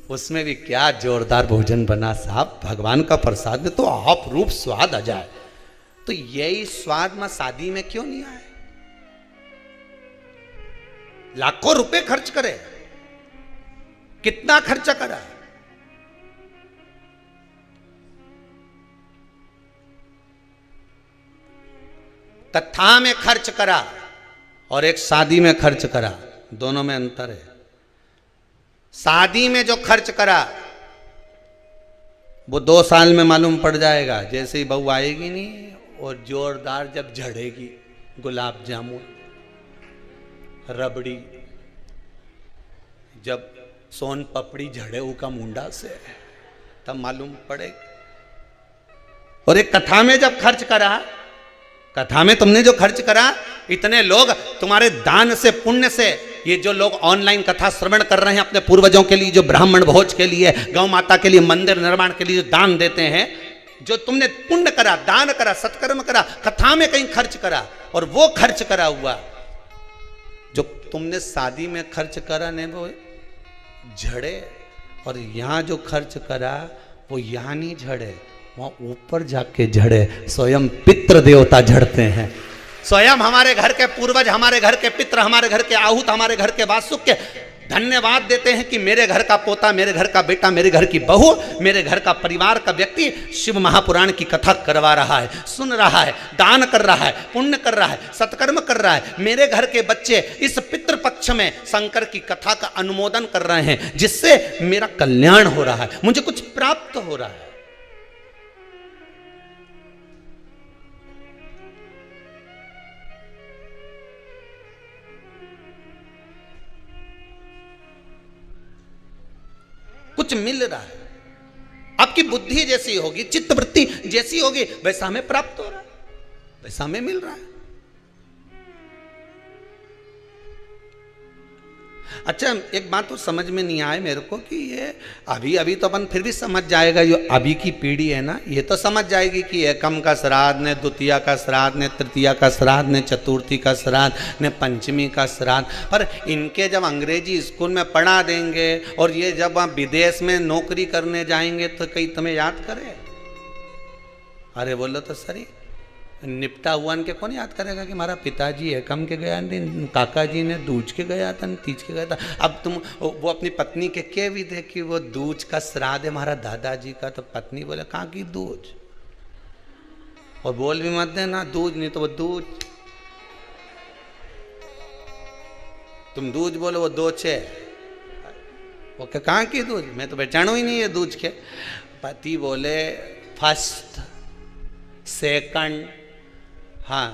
उसमें भी क्या जोरदार भोजन बना साहब। भगवान का प्रसाद में तो आप रूप स्वाद आ जाए। तो यही स्वाद में शादी में क्यों नहीं आए? लाखों रुपए खर्च करे, कितना खर्चा करा। कथा में खर्च करा और एक शादी में खर्च करा, दोनों में अंतर है। शादी में जो खर्च करा वो 2 साल में मालूम पड़ जाएगा। जैसे ही बहू आएगी नहीं और जोरदार जब झड़ेगी गुलाब जामुन, रबड़ी, जब सोन पपड़ी झड़े का मुंडा से, तब मालूम पड़ेगा। और एक कथा में जब खर्च करा, कथा में तुमने जो खर्च करा, इतने लोग तुम्हारे दान से, पुण्य से, ये जो लोग ऑनलाइन कथा श्रवण कर रहे हैं अपने पूर्वजों के लिए, जो ब्राह्मण भोज के लिए, गौ माता के लिए, मंदिर निर्माण के लिए जो दान देते हैं, जो तुमने पुण्य करा, दान करा, सत्कर्म करा, कथा में कहीं खर्च करा, और वो खर्च करा हुआ जो तुमने शादी में खर्च करा ने वो झड़े, और यहां जो खर्च करा वो यहां नहीं झड़े, वहां ऊपर जाके झड़े। स्वयं पितृ देवता झड़ते हैं, स्वयं हमारे घर के पूर्वज, हमारे घर के पितृ, हमारे घर के आहूत, हमारे घर के वासुक के धन्यवाद देते हैं कि मेरे घर का पोता, मेरे घर का बेटा, मेरे घर की बहू, मेरे घर का परिवार का व्यक्ति शिव महापुराण की कथा करवा रहा है, सुन रहा है, दान कर रहा है, पुण्य कर रहा है, सत्कर्म कर रहा है। मेरे घर के बच्चे इस पितृपक्ष में शंकर की कथा का अनुमोदन कर रहे हैं, जिससे मेरा कल्याण हो रहा है, मुझे कुछ प्राप्त हो रहा है। कुछ मिल रहा है। आपकी बुद्धि जैसी होगी, चित्तवृत्ति जैसी होगी, वैसा हमें प्राप्त हो रहा है, वैसा हमें मिल रहा है। अच्छा, एक बात तो समझ में नहीं आए मेरे को कि ये अभी तो अपन फिर भी समझ जाएगा, जो अभी की पीढ़ी है ना, ये तो समझ जाएगी कि एकम का श्राद्ध, ने द्वितीया का श्राद्ध, ने तृतीया का श्राद्ध, ने चतुर्थी का श्राद्ध, ने पंचमी का श्राद्ध। पर इनके जब अंग्रेजी स्कूल में पढ़ा देंगे और ये जब वहाँ विदेश में नौकरी करने जाएंगे तो कहीं तुम्हें याद करे? अरे बोलो तो सही, निपटा हुआ के कौन याद करेगा कि हमारा पिताजी एकम के गया, काका जी ने दूज के गया था, तीज के गया था। अब तुम वो अपनी पत्नी के भी थे कि वो दूज का श्राद्ध है हमारा दादाजी का, तो पत्नी बोले कहाँ की दूज, और बोल भी मत देना दूज, नहीं तो वो दूज, तुम दूज बोलो वो दोचे, वो कहाँ की दूज, मैं तो पहचानू ही नहीं है दूज के। पति बोले फर्स्ट, सेकंड, हाँ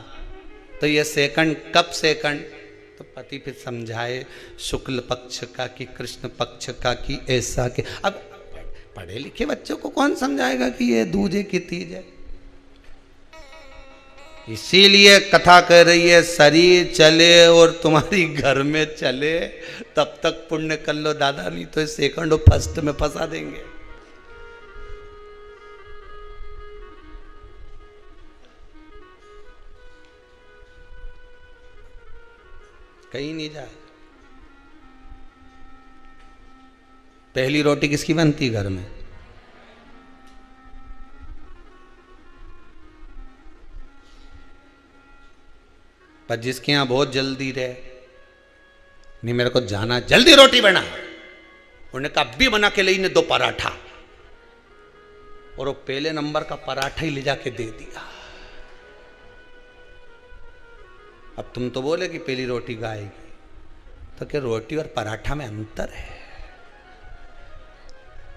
तो ये सेकंड कब सेकंड, तो पति फिर समझाए शुक्ल पक्ष का कि कृष्ण पक्ष का कि ऐसा के। अब पढ़े लिखे बच्चों को कौन समझाएगा कि ये दूज है कि तीज है। इसीलिए कथा कह रही है शरीर चले और तुम्हारी घर में चले तब तक पुण्य कर लो दादा, नहीं तो सेकंड और फर्स्ट में फंसा देंगे। कहीं नहीं जाए। पहली रोटी किसकी बनती घर में? पर जिसके यहां बहुत जल्दी रहे, नहीं मेरे को जाना, जल्दी रोटी बना, उन्होंने कहा अभी बना के ले ने 2 पराठा, और वो पहले नंबर का पराठा ही ले जाके दे दिया। अब तुम तो बोले कि पहली रोटी गाय की, तो क्या रोटी और पराठा में अंतर है?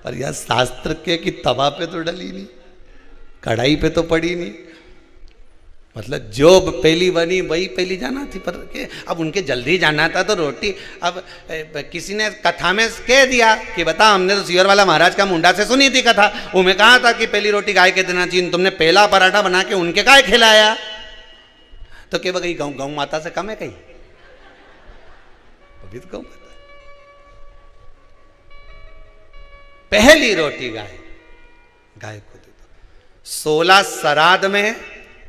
पर यह शास्त्र के कि तवा पे तो डली नहीं, कढ़ाई पे तो पड़ी नहीं, मतलब जो पहली बनी वही पहली जाना थी। पर के अब उनके जल्दी जाना था तो रोटी, अब किसी ने कथा में कह दिया कि बता हमने तो सियर वाला महाराज का मुंडा से सुनी थी कथा, वो में कहा था कि पहली रोटी गाय के देना चाहिए, तुमने पहला पराठा बना के उनके गाय खिलाया, तो क्या कहीं गौ माता से कम है? कहीं पवित्र गौ माता। पहली रोटी गाय को दे दो। 16 श्राद्ध में,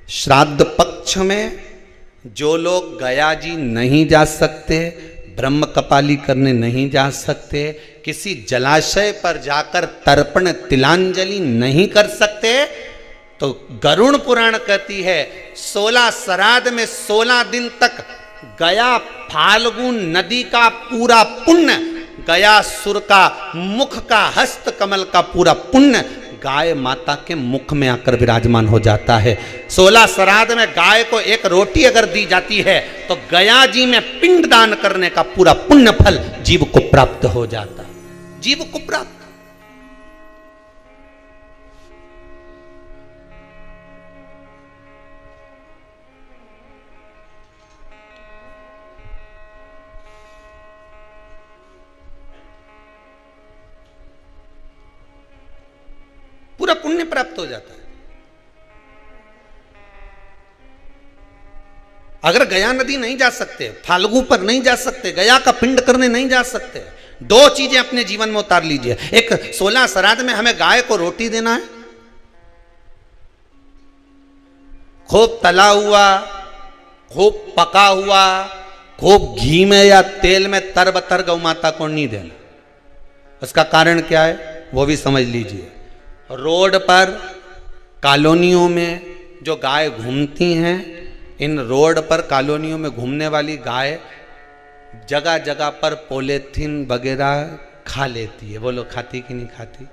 श्राद्ध पक्ष में जो लोग गया जी नहीं जा सकते, ब्रह्म कपाली करने नहीं जा सकते, किसी जलाशय पर जाकर तर्पण तिलांजलि नहीं कर सकते, तो गरुड़ पुराण कहती है 16 श्राद्ध में 16 दिन तक गया फाल्गुन नदी का पूरा पुण्य, गया सुर का मुख का हस्त कमल का पूरा पुण्य गाय माता के मुख में आकर विराजमान हो जाता है। 16 श्राद्ध में गाय को एक रोटी अगर दी जाती है तो गया जी में पिंड दान करने का पूरा पुण्य फल जीव को प्राप्त हो जाता है, जीव को प्राप्त। पूरा पुण्य प्राप्त हो जाता है। अगर गया नदी नहीं जा सकते, फाल्गु पर नहीं जा सकते, गया का पिंड करने नहीं जा सकते, दो चीजें अपने जीवन में उतार लीजिए। एक 16 श्राद्ध में हमें गाय को रोटी देना है, खूब तला हुआ, खूब पका हुआ, खूब घी में या तेल में तरबतर गौ माता को नहीं देना। उसका कारण क्या है वो भी समझ लीजिए। रोड पर कॉलोनियों में जो गाय घूमती हैं, इन रोड पर कॉलोनियों में घूमने वाली गाय जगह जगह पर पॉलीथीन वगैरह खा लेती है। वो लोग खाती कि नहीं खाती?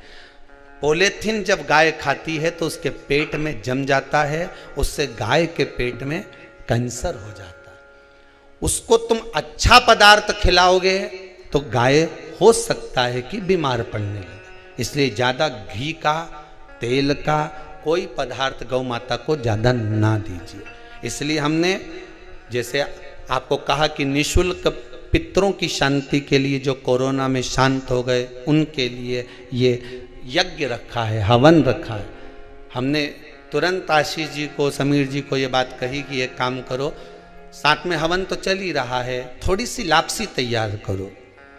पॉलीथीन जब गाय खाती है तो उसके पेट में जम जाता है, उससे गाय के पेट में कैंसर हो जाता है। उसको तुम अच्छा पदार्थ खिलाओगे तो गाय हो सकता है कि बीमार पड़ने लगे। इसलिए ज़्यादा घी का, तेल का कोई पदार्थ गौ माता को ज़्यादा ना दीजिए। इसलिए हमने जैसे आपको कहा कि निःशुल्क पितरों की शांति के लिए जो कोरोना में शांत हो गए उनके लिए ये यज्ञ रखा है, हवन रखा है। हमने तुरंत आशीष जी को, समीर जी को ये बात कही कि एक काम करो, साथ में हवन तो चल ही रहा है, थोड़ी सी लापसी तैयार करो।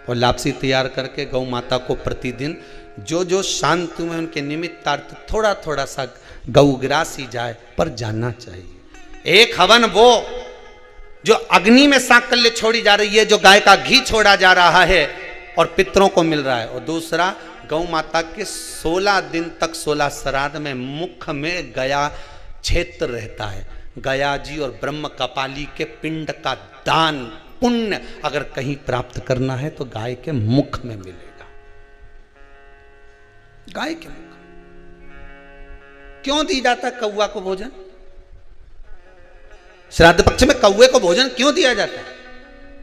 और लापसी तैयार करके गौ माता को प्रतिदिन जो जो शांति में उनके निमित्तार्थ थोड़ा थोड़ा सा गौग्रासी जाए पर जाना चाहिए। एक हवन वो जो अग्नि में साकल्य छोड़ी जा रही है, जो गाय का घी छोड़ा जा रहा है और पितरों को मिल रहा है, और दूसरा गौ माता के 16 दिन तक 16 श्राद्ध में मुख में गया क्षेत्र रहता है। गया जी और ब्रह्म कपाली के पिंड का दान पुण्य अगर कहीं प्राप्त करना है तो गाय के मुख में मिलेगा। गाय के मुख क्यों दी जाता है कौवा को भोजन? श्राद्ध पक्ष में कौवे को भोजन क्यों दिया जाता है?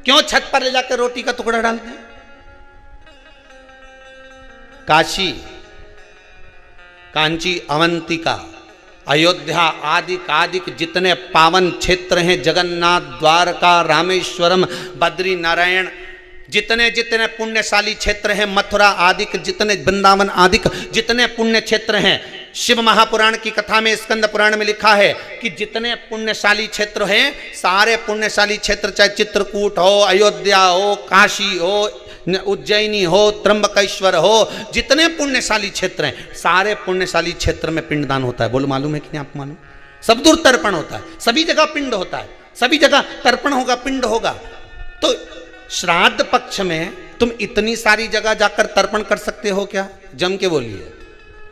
क्यों छत पर ले जाकर रोटी का टुकड़ा डालते हैं? काशी, कांची, अवंतिका, अयोध्या आदि जितने पावन क्षेत्र हैं, जगन्नाथ, द्वारका, रामेश्वरम, बद्री नारायण, जितने जितने पुण्यशाली क्षेत्र हैं, मथुरा आदि जितने, वृंदावन आदि जितने पुण्य क्षेत्र हैं, शिव महापुराण की कथा में, स्कंद पुराण में लिखा है कि जितने पुण्यशाली क्षेत्र हैं, सारे पुण्यशाली क्षेत्र, चाहे चित्रकूट हो, अयोध्या हो, काशी हो, उज्जैनी हो, त्र्यंबकेश्वर हो, जितने पुण्यशाली क्षेत्र हैं, सारे पुण्यशाली क्षेत्र में पिंडदान होता है। बोलो मालूम है कि नहीं आपको? मालूम? सब दूर तर्पण होता है, सभी जगह पिंड होता है, सभी जगह तर्पण होगा, पिंड होगा। तो श्राद्ध पक्ष में तुम इतनी सारी जगह जाकर तर्पण कर सकते हो क्या? जम के बोलिए,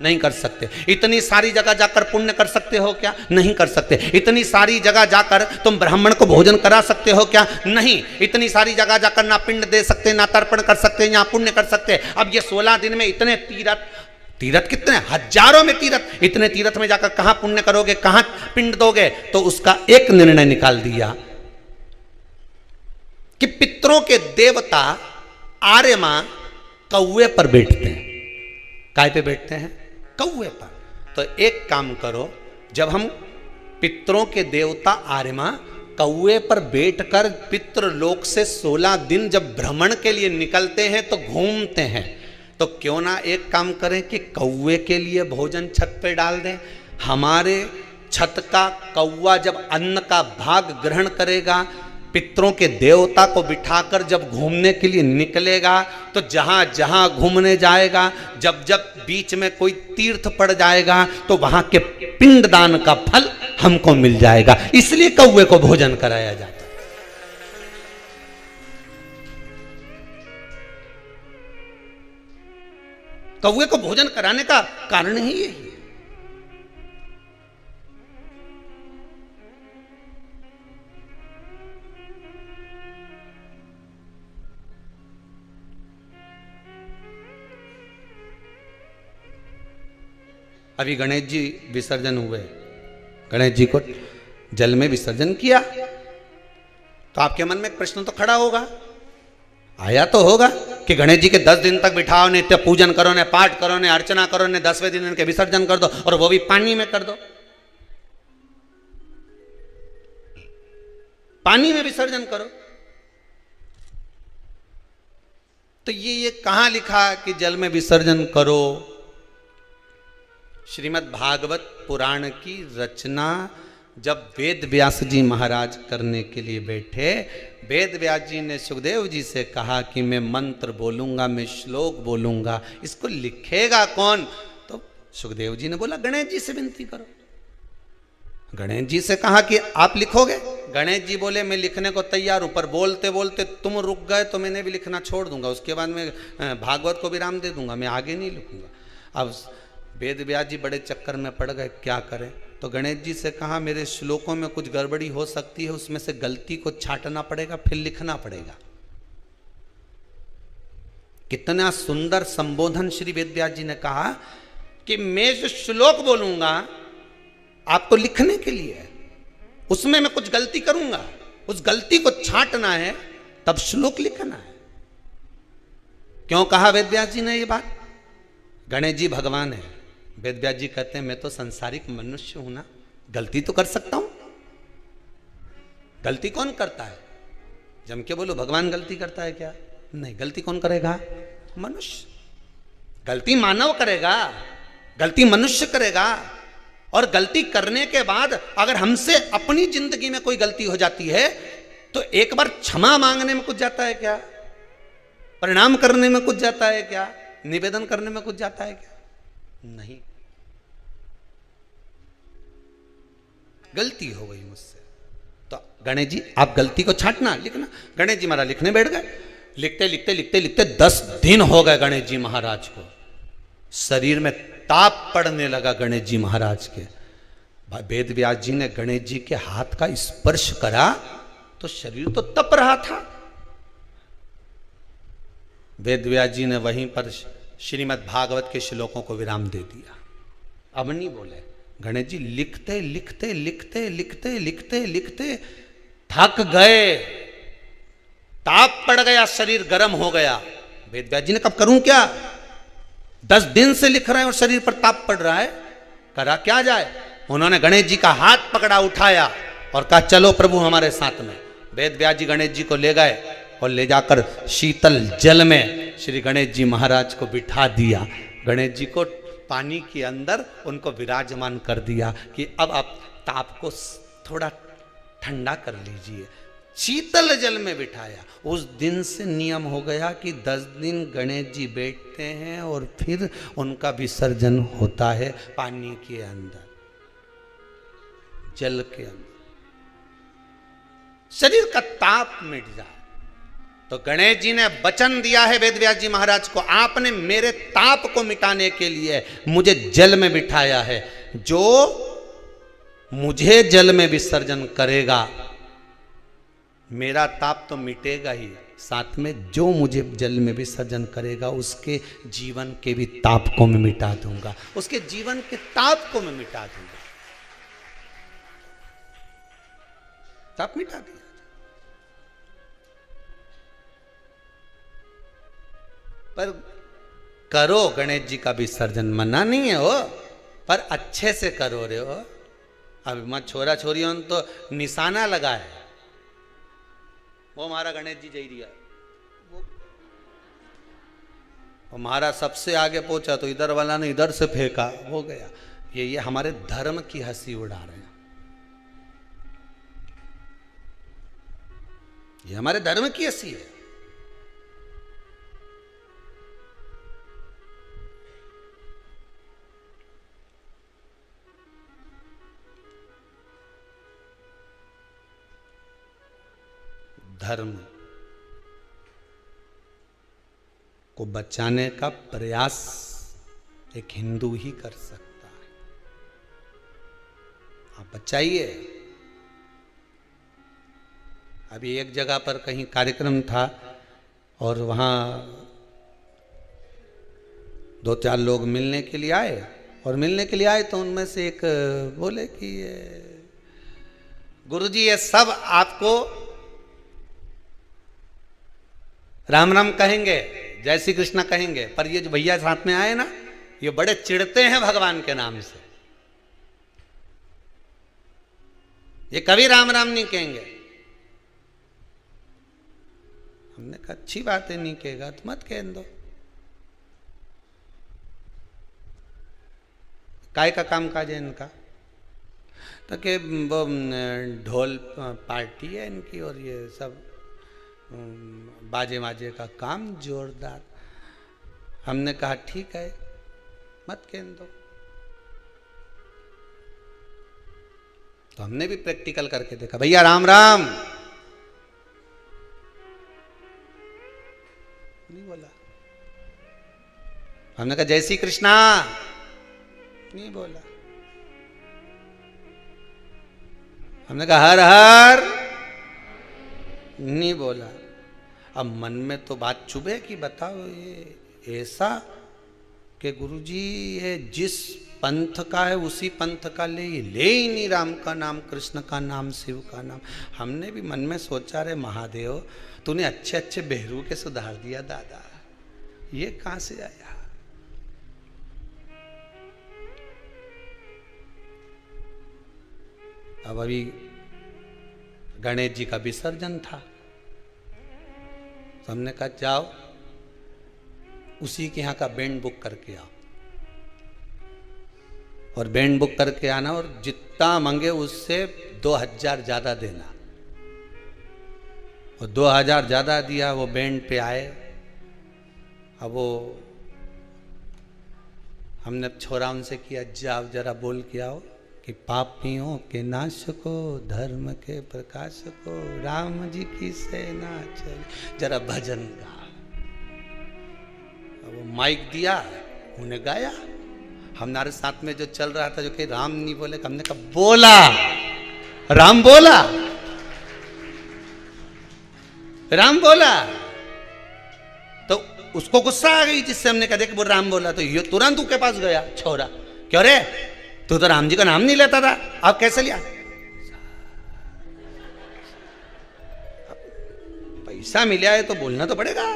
नहीं कर सकते। इतनी सारी जगह जाकर पुण्य कर सकते हो क्या? नहीं कर सकते। इतनी सारी जगह जाकर तुम ब्राह्मण को भोजन करा सकते हो क्या? नहीं। इतनी सारी जगह जाकर ना पिंड दे सकते, ना तर्पण कर सकते, या पुण्य कर सकते। अब ये 16 दिन में इतने तीर्थ कितने हजारों में तीर्थ, इतने तीर्थ में जाकर कहां पुण्य करोगे, कहां पिंड दोगे? तो उसका एक निर्णय निकाल दिया कि पितरों के देवता आर्यमा कौवे पर बैठते हैं। काय पे बैठते हैं? कौवे पर। तो एक काम करो, जब हम पितरों के देवता आर्यमा कौवे पर बैठकर पितृलोक से 16 दिन जब भ्रमण के लिए निकलते हैं तो घूमते हैं, तो क्यों ना एक काम करें कि कौवे के लिए भोजन छत पे डाल दें। हमारे छत का कौवा जब अन्न का भाग ग्रहण करेगा, पितरों के देवता को बिठाकर जब घूमने के लिए निकलेगा, तो जहां जहां घूमने जाएगा, जब जब बीच में कोई तीर्थ पड़ जाएगा, तो वहां के पिंडदान का फल हमको मिल जाएगा। इसलिए कौवे को भोजन कराया जाता है। कौवे को भोजन कराने का कारण ही यही है। अभी गणेश जी विसर्जन हुए, गणेश जी को जल में विसर्जन किया, तो आपके मन में एक प्रश्न तो खड़ा होगा, आया तो होगा कि गणेश जी के 10 दिन तक बिठाओ, नित्य पूजन करो, ने पाठ करो, ने अर्चना करो, ने 10वें दिन इनके विसर्जन कर दो, और वो भी पानी में कर दो। पानी में विसर्जन करो। तो ये कहां लिखा कि जल में विसर्जन करो? श्रीमद् भागवत पुराण की रचना जब वेद व्यास जी महाराज करने के लिए बैठे, वेद व्यास जी ने सुखदेव जी से कहा कि मैं मंत्र बोलूंगा, मैं श्लोक बोलूंगा, इसको लिखेगा कौन? तो सुखदेव जी ने बोला गणेश जी से विनती करो। गणेश जी से कहा कि आप लिखोगे? गणेश जी बोले मैं लिखने को तैयार हूं, पर बोलते बोलते तुम रुक गए तो मैंने भी लिखना छोड़ दूंगा, उसके बाद मैं भागवत को विराम दे दूंगा, मैं आगे नहीं लिखूंगा। अब वेद व्यास जी बड़े चक्कर में पड़ गए, क्या करें? तो गणेश जी से कहा मेरे श्लोकों में कुछ गड़बड़ी हो सकती है, उसमें से गलती को छांटना पड़ेगा, फिर लिखना पड़ेगा। कितना सुंदर संबोधन श्री वेद व्यास जी ने कहा कि मैं जो श्लोक बोलूंगा आपको लिखने के लिए, उसमें मैं कुछ गलती करूंगा, उस गलती को छांटना है, तब श्लोक लिखना है। क्यों कहा वेद व्यास जी ने ये बात? गणेश जी भगवान है, वेद व्यास जी कहते हैं मैं तो संसारिक मनुष्य हूं ना, गलती तो कर सकता हूं। गलती कौन करता है? जम के बोलो भगवान गलती करता है क्या? नहीं, गलती कौन करेगा? मनुष्य। गलती मानव करेगा, गलती मनुष्य करेगा। और गलती करने के बाद अगर हमसे अपनी जिंदगी में कोई गलती हो जाती है तो एक बार क्षमा मांगने में कुछ जाता है क्या? प्रणाम करने में कुछ जाता है क्या? निवेदन करने में कुछ जाता है क्या? नहीं। गलती हो गई मुझसे, तो गणेश जी आप गलती को छांटना, लिखना। गणेश जी महाराज लिखने बैठ गए। लिखते लिखते लिखते लिखते 10 दिन हो गए गणेश जी महाराज को। शरीर में ताप पड़ने लगा गणेश जी महाराज के। वेद व्यास जी ने गणेश जी के हाथ का स्पर्श करा तो शरीर तो तप रहा था। वेद व्यास जी ने वहीं पर श्रीमद् भागवत के श्लोकों को विराम दे दिया। अब नहीं बोले। गणेश जी लिखते लिखते लिखते लिखते लिखते लिखते थक गए, ताप पड़ गया, शरीर गर्म हो गया। वेद व्यास जी ने कब करूं क्या? 10 दिन से लिख रहे हैं और शरीर पर ताप पड़ रहा है, करा क्या जाए? उन्होंने गणेश जी का हाथ पकड़ा, उठाया और कहा चलो प्रभु हमारे साथ में। वेद व्यास जी गणेश जी को ले गए और ले जाकर शीतल जल में श्री गणेश जी महाराज को बिठा दिया। गणेश जी को पानी के अंदर उनको विराजमान कर दिया कि अब आप ताप को थोड़ा ठंडा कर लीजिए। शीतल जल में बिठाया। उस दिन से नियम हो गया कि 10 दिन गणेश जी बैठते हैं और फिर उनका विसर्जन होता है पानी के अंदर, जल के अंदर, शरीर का ताप मिट जाए। तो गणेश जी ने वचन दिया है वेद व्यास जी महाराज को, आपने मेरे ताप को मिटाने के लिए मुझे जल में बिठाया है। जो मुझे जल में विसर्जन करेगा मेरा ताप तो मिटेगा ही, साथ में जो मुझे जल में विसर्जन करेगा उसके जीवन के भी ताप को मैं मिटा दूंगा, उसके जीवन के ताप को मैं मिटा दूंगा। ताप मिटा दिया। पर करो गणेश जी का विसर्जन, मना नहीं है हो, पर अच्छे से करो रे हो। अब मैं छोरा छोरियों तो निशाना लगा है, वो हमारा गणेश जी जई रिया, वो हमारा सबसे आगे पहुंचा तो इधर वाला ने इधर से फेंका, हो गया। ये हमारे धर्म की हंसी उड़ा रहे हैं, ये हमारे धर्म की हंसी है। धर्म को बचाने का प्रयास एक हिंदू ही कर सकता है। आप बचाइए। अभी एक जगह पर कहीं कार्यक्रम था और वहाँ 2-4 लोग मिलने के लिए आए, और मिलने के लिए आए तो उनमें से एक बोले कि गुरुजी ये सब आपको राम राम कहेंगे, जय श्री कृष्णा कहेंगे, पर ये जो भैया साथ में आए ना, ये बड़े चिढ़ते हैं भगवान के नाम से, ये कभी राम राम नहीं कहेंगे। हमने कहा अच्छी बात है, नहीं कहेगा तो मत कह दो। काय का काम काज है इनका? तो कि वो ढोल पार्टी है इनकी और ये सब बाजे माजे का काम जोरदार। हमने कहा ठीक है, मत कहने दो। तो हमने भी प्रैक्टिकल करके देखा, भैया राम राम नहीं बोला। हमने कहा जय श्री कृष्णा नहीं बोला। हमने कहा हर हर नहीं बोला। अब मन में तो बात चुभे कि बताओ ये ऐसा कि गुरुजी ये जिस पंथ का है उसी पंथ का ले ही नहीं राम का नाम, कृष्ण का नाम, शिव का नाम। हमने भी मन में सोचा, रे महादेव तूने अच्छे अच्छे बहरू के सुधार दिया दादा, ये कहां से आया? अब अभी गणेश जी का विसर्जन था, तो हमने कहा जाओ उसी के यहाँ का बैंड बुक करके आओ और बैंड बुक करके आना और जितना मांगे उससे 2000 ज्यादा देना। और 2000 ज्यादा दिया, वो बैंड पे आए। अब वो हमने छोरा उनसे किया, जाओ जरा बोल के आओ कि पापियों के नाश को, धर्म के प्रकाश को, राम जी की सेना चली, जरा भजन गा। वो माइक दिया, उन्हें गाया। हमारे साथ में जो चल रहा था जो कि राम नहीं बोले, हमने कहा बोला राम बोला, राम बोला। तो उसको गुस्सा आ गई, जिससे हमने कहा देख वो राम बोला। तो ये तुरंत उसके पास गया छोरा, क्यों रे तू तो राम जी का नाम नहीं लेता था, आप कैसे लिया? पैसा मिला है तो बोलना तो पड़ेगा।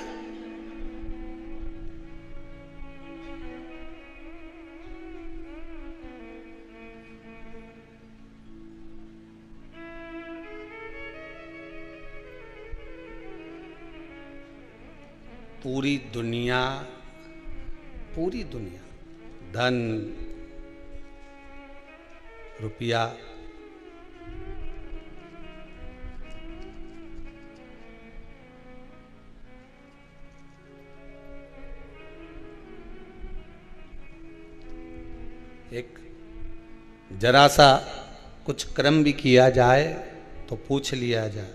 पूरी दुनिया धन रुपया एक जरा सा कुछ कर्म भी किया जाए तो पूछ लिया जाए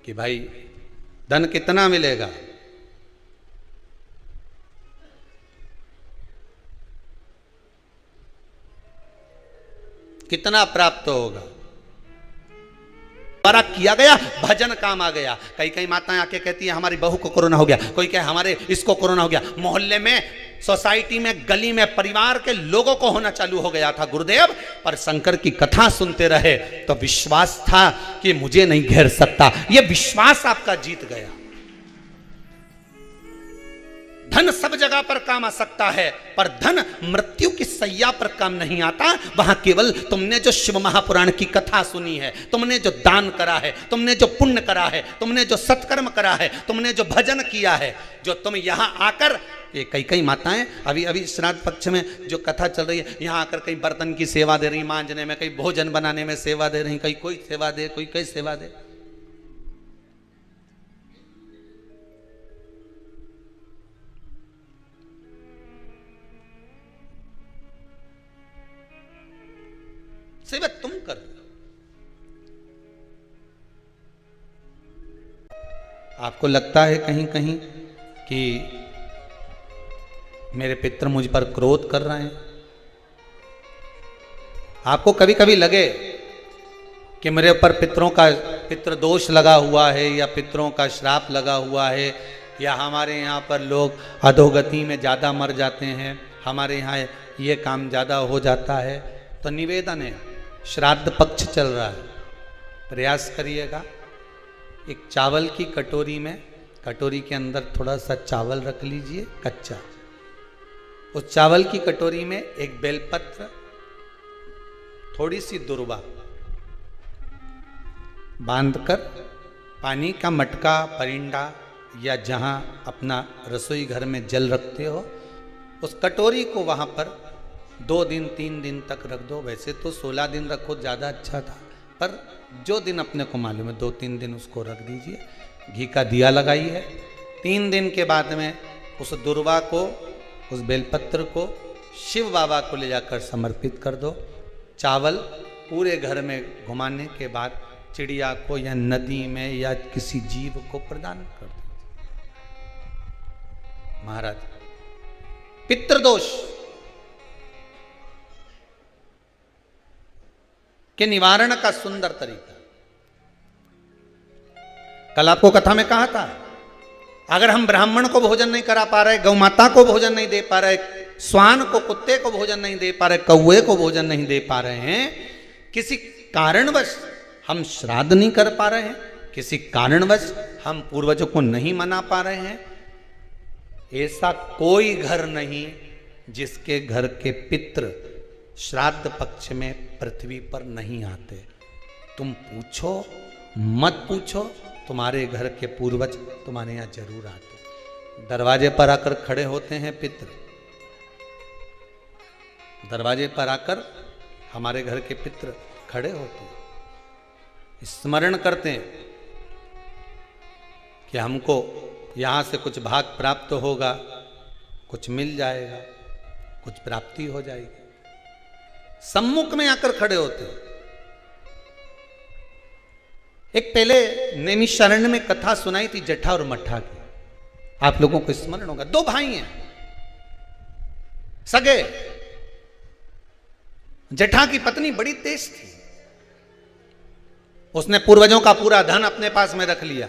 कि भाई धन कितना मिलेगा। कितना प्राप्त होगा। द्वारा किया गया भजन काम आ गया। कई माताएं आके कहती है हमारी बहू को कोरोना हो गया, कोई कहे हमारे इसको कोरोना हो गया। मोहल्ले में, सोसाइटी में, गली में, परिवार के लोगों को होना चालू हो गया था गुरुदेव। पर शंकर की कथा सुनते रहे तो विश्वास था कि मुझे नहीं घेर सकता। यह विश्वास आपका जीत गया। धन सब जगह पर काम आ सकता है, पर धन मृत्यु की सैया पर काम नहीं आता। वहां केवल तुमने जो शिव महापुराण की कथा सुनी है, तुमने जो दान करा है, तुमने जो पुण्य करा है, तुमने जो सत्कर्म करा है, तुमने जो भजन किया है, जो तुम यहां आकर, ये कई माताएं अभी श्राद्ध पक्ष में जो कथा चल रही है, यहां आकर कई बर्तन की सेवा दे रही, मांजने में, कई भोजन बनाने में सेवा दे रही, कई कोई सेवा दे, कोई कई सेवा दे। सेवा तुम कर रहे हो। आपको लगता है कहीं कहीं कि मेरे पितर मुझ पर क्रोध कर रहे हैं। आपको कभी कभी लगे कि मेरे ऊपर पितृ दोष लगा हुआ है, या पितरों का श्राप लगा हुआ है, या हमारे यहाँ पर लोग अधोगति में ज़्यादा मर जाते हैं, हमारे यहाँ ये काम ज़्यादा हो जाता है। तो निवेदन है, श्राद्ध पक्ष चल रहा है, प्रयास करिएगा एक चावल की कटोरी में, कटोरी के अंदर थोड़ा सा चावल रख लीजिए कच्चा। उस चावल की कटोरी में एक बेलपत्र, थोड़ी सी दुर्वा बांधकर पानी का मटका, परिंदा या जहां अपना रसोई घर में जल रखते हो, उस कटोरी को वहां पर 2 दिन 3 दिन तक रख दो। वैसे तो 16 दिन रखो ज़्यादा अच्छा था, पर जो दिन अपने को मालूम है 2-3 दिन उसको रख दीजिए। घी का दिया लगाइए। 3 दिन के बाद में उस दुर्वा को, उस बेलपत्र को शिव बाबा को ले जाकर समर्पित कर दो। चावल पूरे घर में घुमाने के बाद चिड़िया को या नदी में या किसी जीव को प्रदान कर दो। महाराज, पितृदोष के निवारण का सुंदर तरीका। कल आपको कथा में कहा था, अगर हम ब्राह्मण को भोजन नहीं करा पा रहे, गौ माता को भोजन नहीं दे पा रहे, श्वान को, कुत्ते को भोजन नहीं दे पा रहे, कौवे को भोजन नहीं दे पा रहे हैं, किसी कारणवश हम श्राद्ध नहीं कर पा रहे हैं, किसी कारणवश हम पूर्वजों को नहीं मना पा रहे हैं, ऐसा कोई घर नहीं जिसके घर के पितृ श्राद्ध पक्ष में पृथ्वी पर नहीं आते। तुम पूछो मत पूछो, तुम्हारे घर के पूर्वज तुम्हारे यहां जरूर आते। दरवाजे पर आकर खड़े होते हैं पितृ, दरवाजे पर आकर हमारे घर के पितृ खड़े होते हैं, स्मरण करते हैं कि हमको यहां से कुछ भाग प्राप्त होगा, कुछ मिल जाएगा, कुछ प्राप्ति हो जाएगी। सम्मुख में आकर खड़े होते हैं। एक पहले नैमिषारण्य में कथा सुनाई थी जटा और मठा की, आप लोगों को स्मरण होगा। 2 भाई हैं सगे। जटा की पत्नी बड़ी तेज थी, उसने पूर्वजों का पूरा धन अपने पास में रख लिया।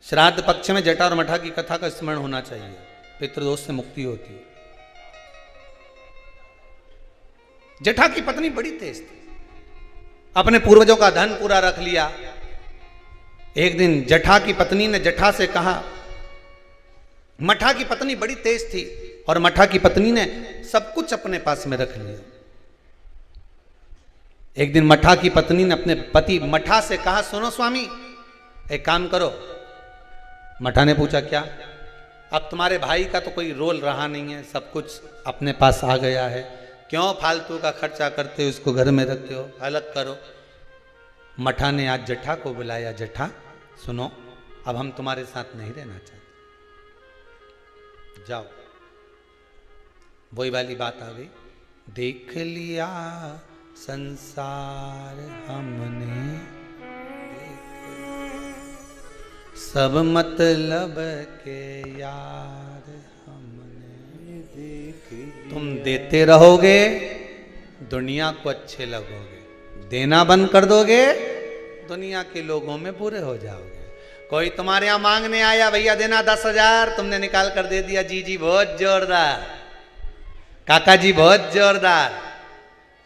श्राद्ध पक्ष में जटा और मठा की कथा का स्मरण होना चाहिए, पितृदोष से मुक्ति होती है। जटा की पत्नी बड़ी तेज थी, अपने पूर्वजों का धन पूरा रख लिया। एक दिन जटा की पत्नी ने जटा से कहा, मठा की पत्नी बड़ी तेज थी और मठा की पत्नी ने सब कुछ अपने पास में रख लिया। एक दिन मठा की पत्नी ने अपने पति मठा से कहा, सुनो स्वामी, एक काम करो। मठा ने पूछा, क्या? अब तुम्हारे भाई का तो कोई रोल रहा नहीं है, सब कुछ अपने पास आ गया है, क्यों फालतू का खर्चा करते हो, उसको घर में रखते हो, अलग करो। मठा ने आज जटा को बुलाया, जटा सुनो, अब हम तुम्हारे साथ नहीं रहना चाहते, जाओ। वही वाली बात आ गई, देख लिया संसार हमने, सब मतलब के यार हमने देख। तुम देते रहोगे, दुनिया को अच्छे लगोगे, देना बंद कर दोगे, दुनिया के लोगों में बुरे हो जाओगे। कोई तुम्हारे यहां मांगने आया, भैया देना 10,000, तुमने निकाल कर दे दिया, जी जी बहुत जोरदार, काका जी बहुत जोरदार।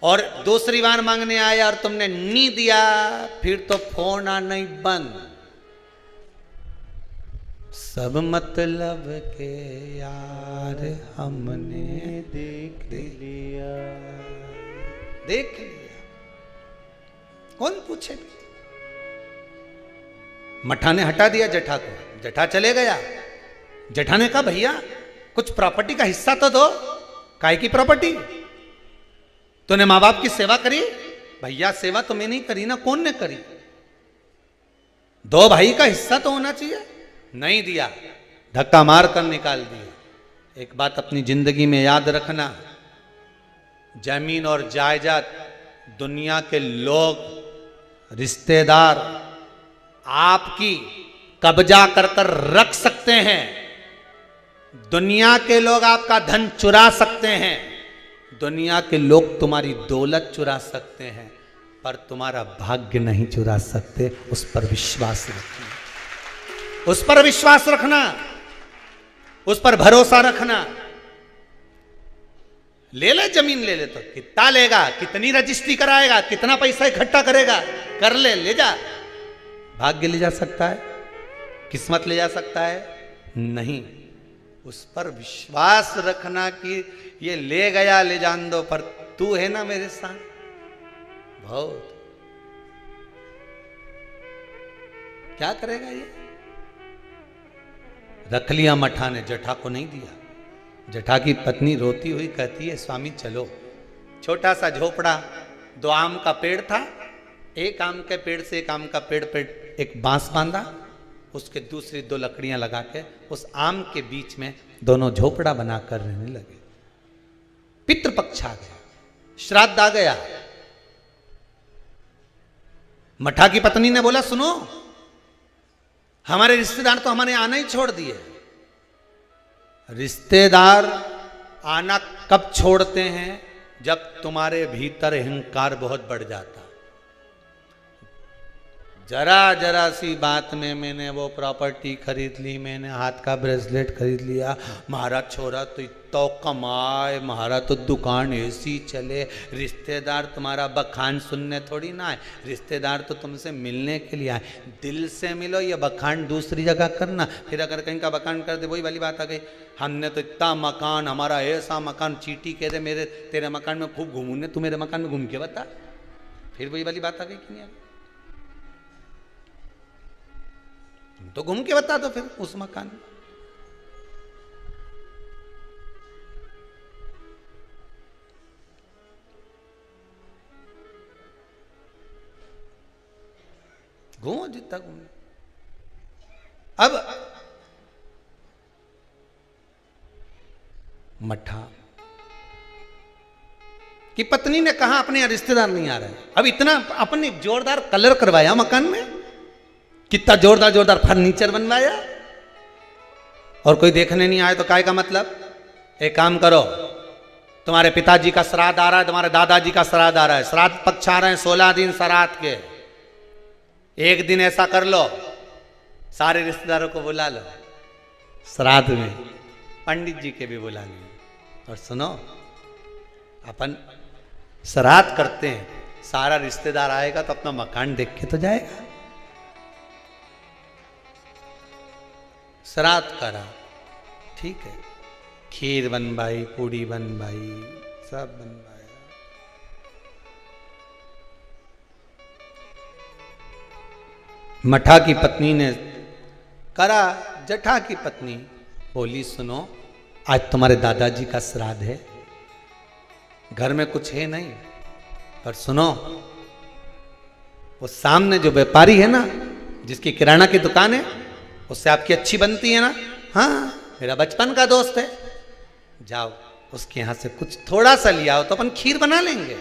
और दूसरी बार मांगने आया और तुमने नहीं दिया, फिर तो फोन आना ही बंद। सब मतलब के यार हमने देख लिया, देख लिया, कौन पूछे। मठा ने हटा दिया जटा को, जटा चले गया। जटा ने कहा, भैया कुछ प्रॉपर्टी का हिस्सा तो दो। काय की प्रॉपर्टी? तूने माँ बाप की सेवा करी? भैया सेवा तो मैंने नहीं करी ना, कौन ने करी? 2 भाई का हिस्सा तो होना चाहिए। नहीं दिया, धक्का मार कर निकाल दिया। एक बात अपनी जिंदगी में याद रखना, जमीन और जायदाद दुनिया के लोग, रिश्तेदार आपकी कब्जा कर कर रख सकते हैं। दुनिया के लोग आपका धन चुरा सकते हैं, दुनिया के लोग तुम्हारी दौलत चुरा सकते हैं, पर तुम्हारा भाग्य नहीं चुरा सकते। उस पर विश्वास रखना, उस पर विश्वास रखना, उस पर भरोसा रखना। ले ले जमीन, ले ले तो कितना लेगा, कितनी रजिस्ट्री कराएगा, कितना पैसा इकट्ठा करेगा, कर ले, ले जा। भाग्य ले जा सकता है, किस्मत ले जा सकता है? नहीं। उस पर विश्वास रखना कि ये ले गया, ले जान दो, पर तू है ना मेरे साथ। बहुत क्या करेगा ये? रख लिया मठा ने, जटा को नहीं दिया। जटा की पत्नी रोती हुई कहती है, स्वामी चलो। छोटा सा झोपड़ा, 2 आम का पेड़ था, एक आम के पेड़ से एक आम का पेड़ पे एक बांस बांधा, उसके दूसरी 2 लकड़ियां लगा के उस आम के बीच में दोनों झोपड़ा बनाकर रहने लगे। पितृपक्ष आ गया, श्राद्ध आ गया। मठा की पत्नी ने बोला, सुनो, हमारे रिश्तेदार तो हमारे आना ही छोड़ दिए। रिश्तेदार आना कब छोड़ते हैं? जब तुम्हारे भीतर अहंकार बहुत बढ़ जाता। जरा जरा सी बात में मैंने वो प्रॉपर्टी खरीद ली, मैंने हाथ का ब्रेसलेट खरीद लिया, महाराज छोरा तो कमाए, महाराज तो दुकान ऐसी चले। रिश्तेदार तुम्हारा बखान सुनने थोड़ी ना आए, रिश्तेदार तो तुमसे मिलने के लिए आए। दिल से मिलो, ये बखान दूसरी जगह करना। फिर अगर कहीं का बखान कर दे, वही वाली बात आ गई, हमने तो इतना मकान, हमारा ऐसा मकान, चीटी कह दे मेरे तेरे मकान में खूब घूमूने, तू मेरे मकान में घूम के बता। फिर वही वाली बात आ गई कि नहीं? तो घूम के बता दो फिर उस मकान में। घूमो जितना घूमो। अब मठा की पत्नी ने कहा अपने रिश्तेदार नहीं आ रहे। अब इतना अपने जोरदार कलर करवाया मकान में, कितना जोरदार जोरदार फर्नीचर बनवाया, और कोई देखने नहीं आए तो काय का मतलब? एक काम करो, तुम्हारे पिताजी का श्राद्ध आ रहा है, तुम्हारे दादाजी का श्राद्ध आ रहा है, श्राद्ध पक्ष आ रहे हैं 16 दिन श्राद्ध के। एक दिन ऐसा कर लो, सारे रिश्तेदारों को बुला लो श्राद्ध में, पंडित जी के भी बुला लो। और सुनो, अपन श्राद्ध करते हैं, सारा रिश्तेदार आएगा तो अपना मकान देख के तो जाएगा। श्राद्ध करा, ठीक है, खीर बनवाई, पूड़ी बनवाई, सब बनवाया। मठा की पत्नी ने करा। जटा की पत्नी बोली, सुनो, आज तुम्हारे दादाजी का श्राद्ध है, घर में कुछ है नहीं, पर सुनो, वो सामने जो व्यापारी है ना, जिसकी किराना की दुकान है, उससे आपकी अच्छी बनती है ना? हाँ, मेरा बचपन का दोस्त है, जाओ उसके यहां से कुछ थोड़ा सा लिया हो तो अपन खीर बना लेंगे,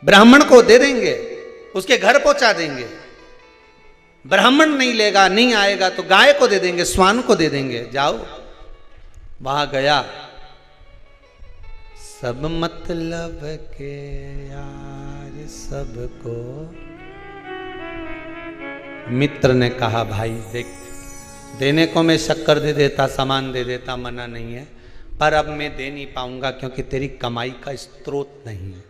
ब्राह्मण को दे देंगे, उसके घर पहुंचा देंगे। ब्राह्मण नहीं लेगा, नहीं आएगा तो गाय को दे देंगे, स्वान को दे देंगे। जाओ। वहां गया, सब मतलब के यार सबको। मित्र ने कहा, भाई देख, देने को मैं शक्कर दे देता, सामान दे देता, मना नहीं है, पर अब मैं दे नहीं पाऊंगा क्योंकि तेरी कमाई का स्रोत नहीं है।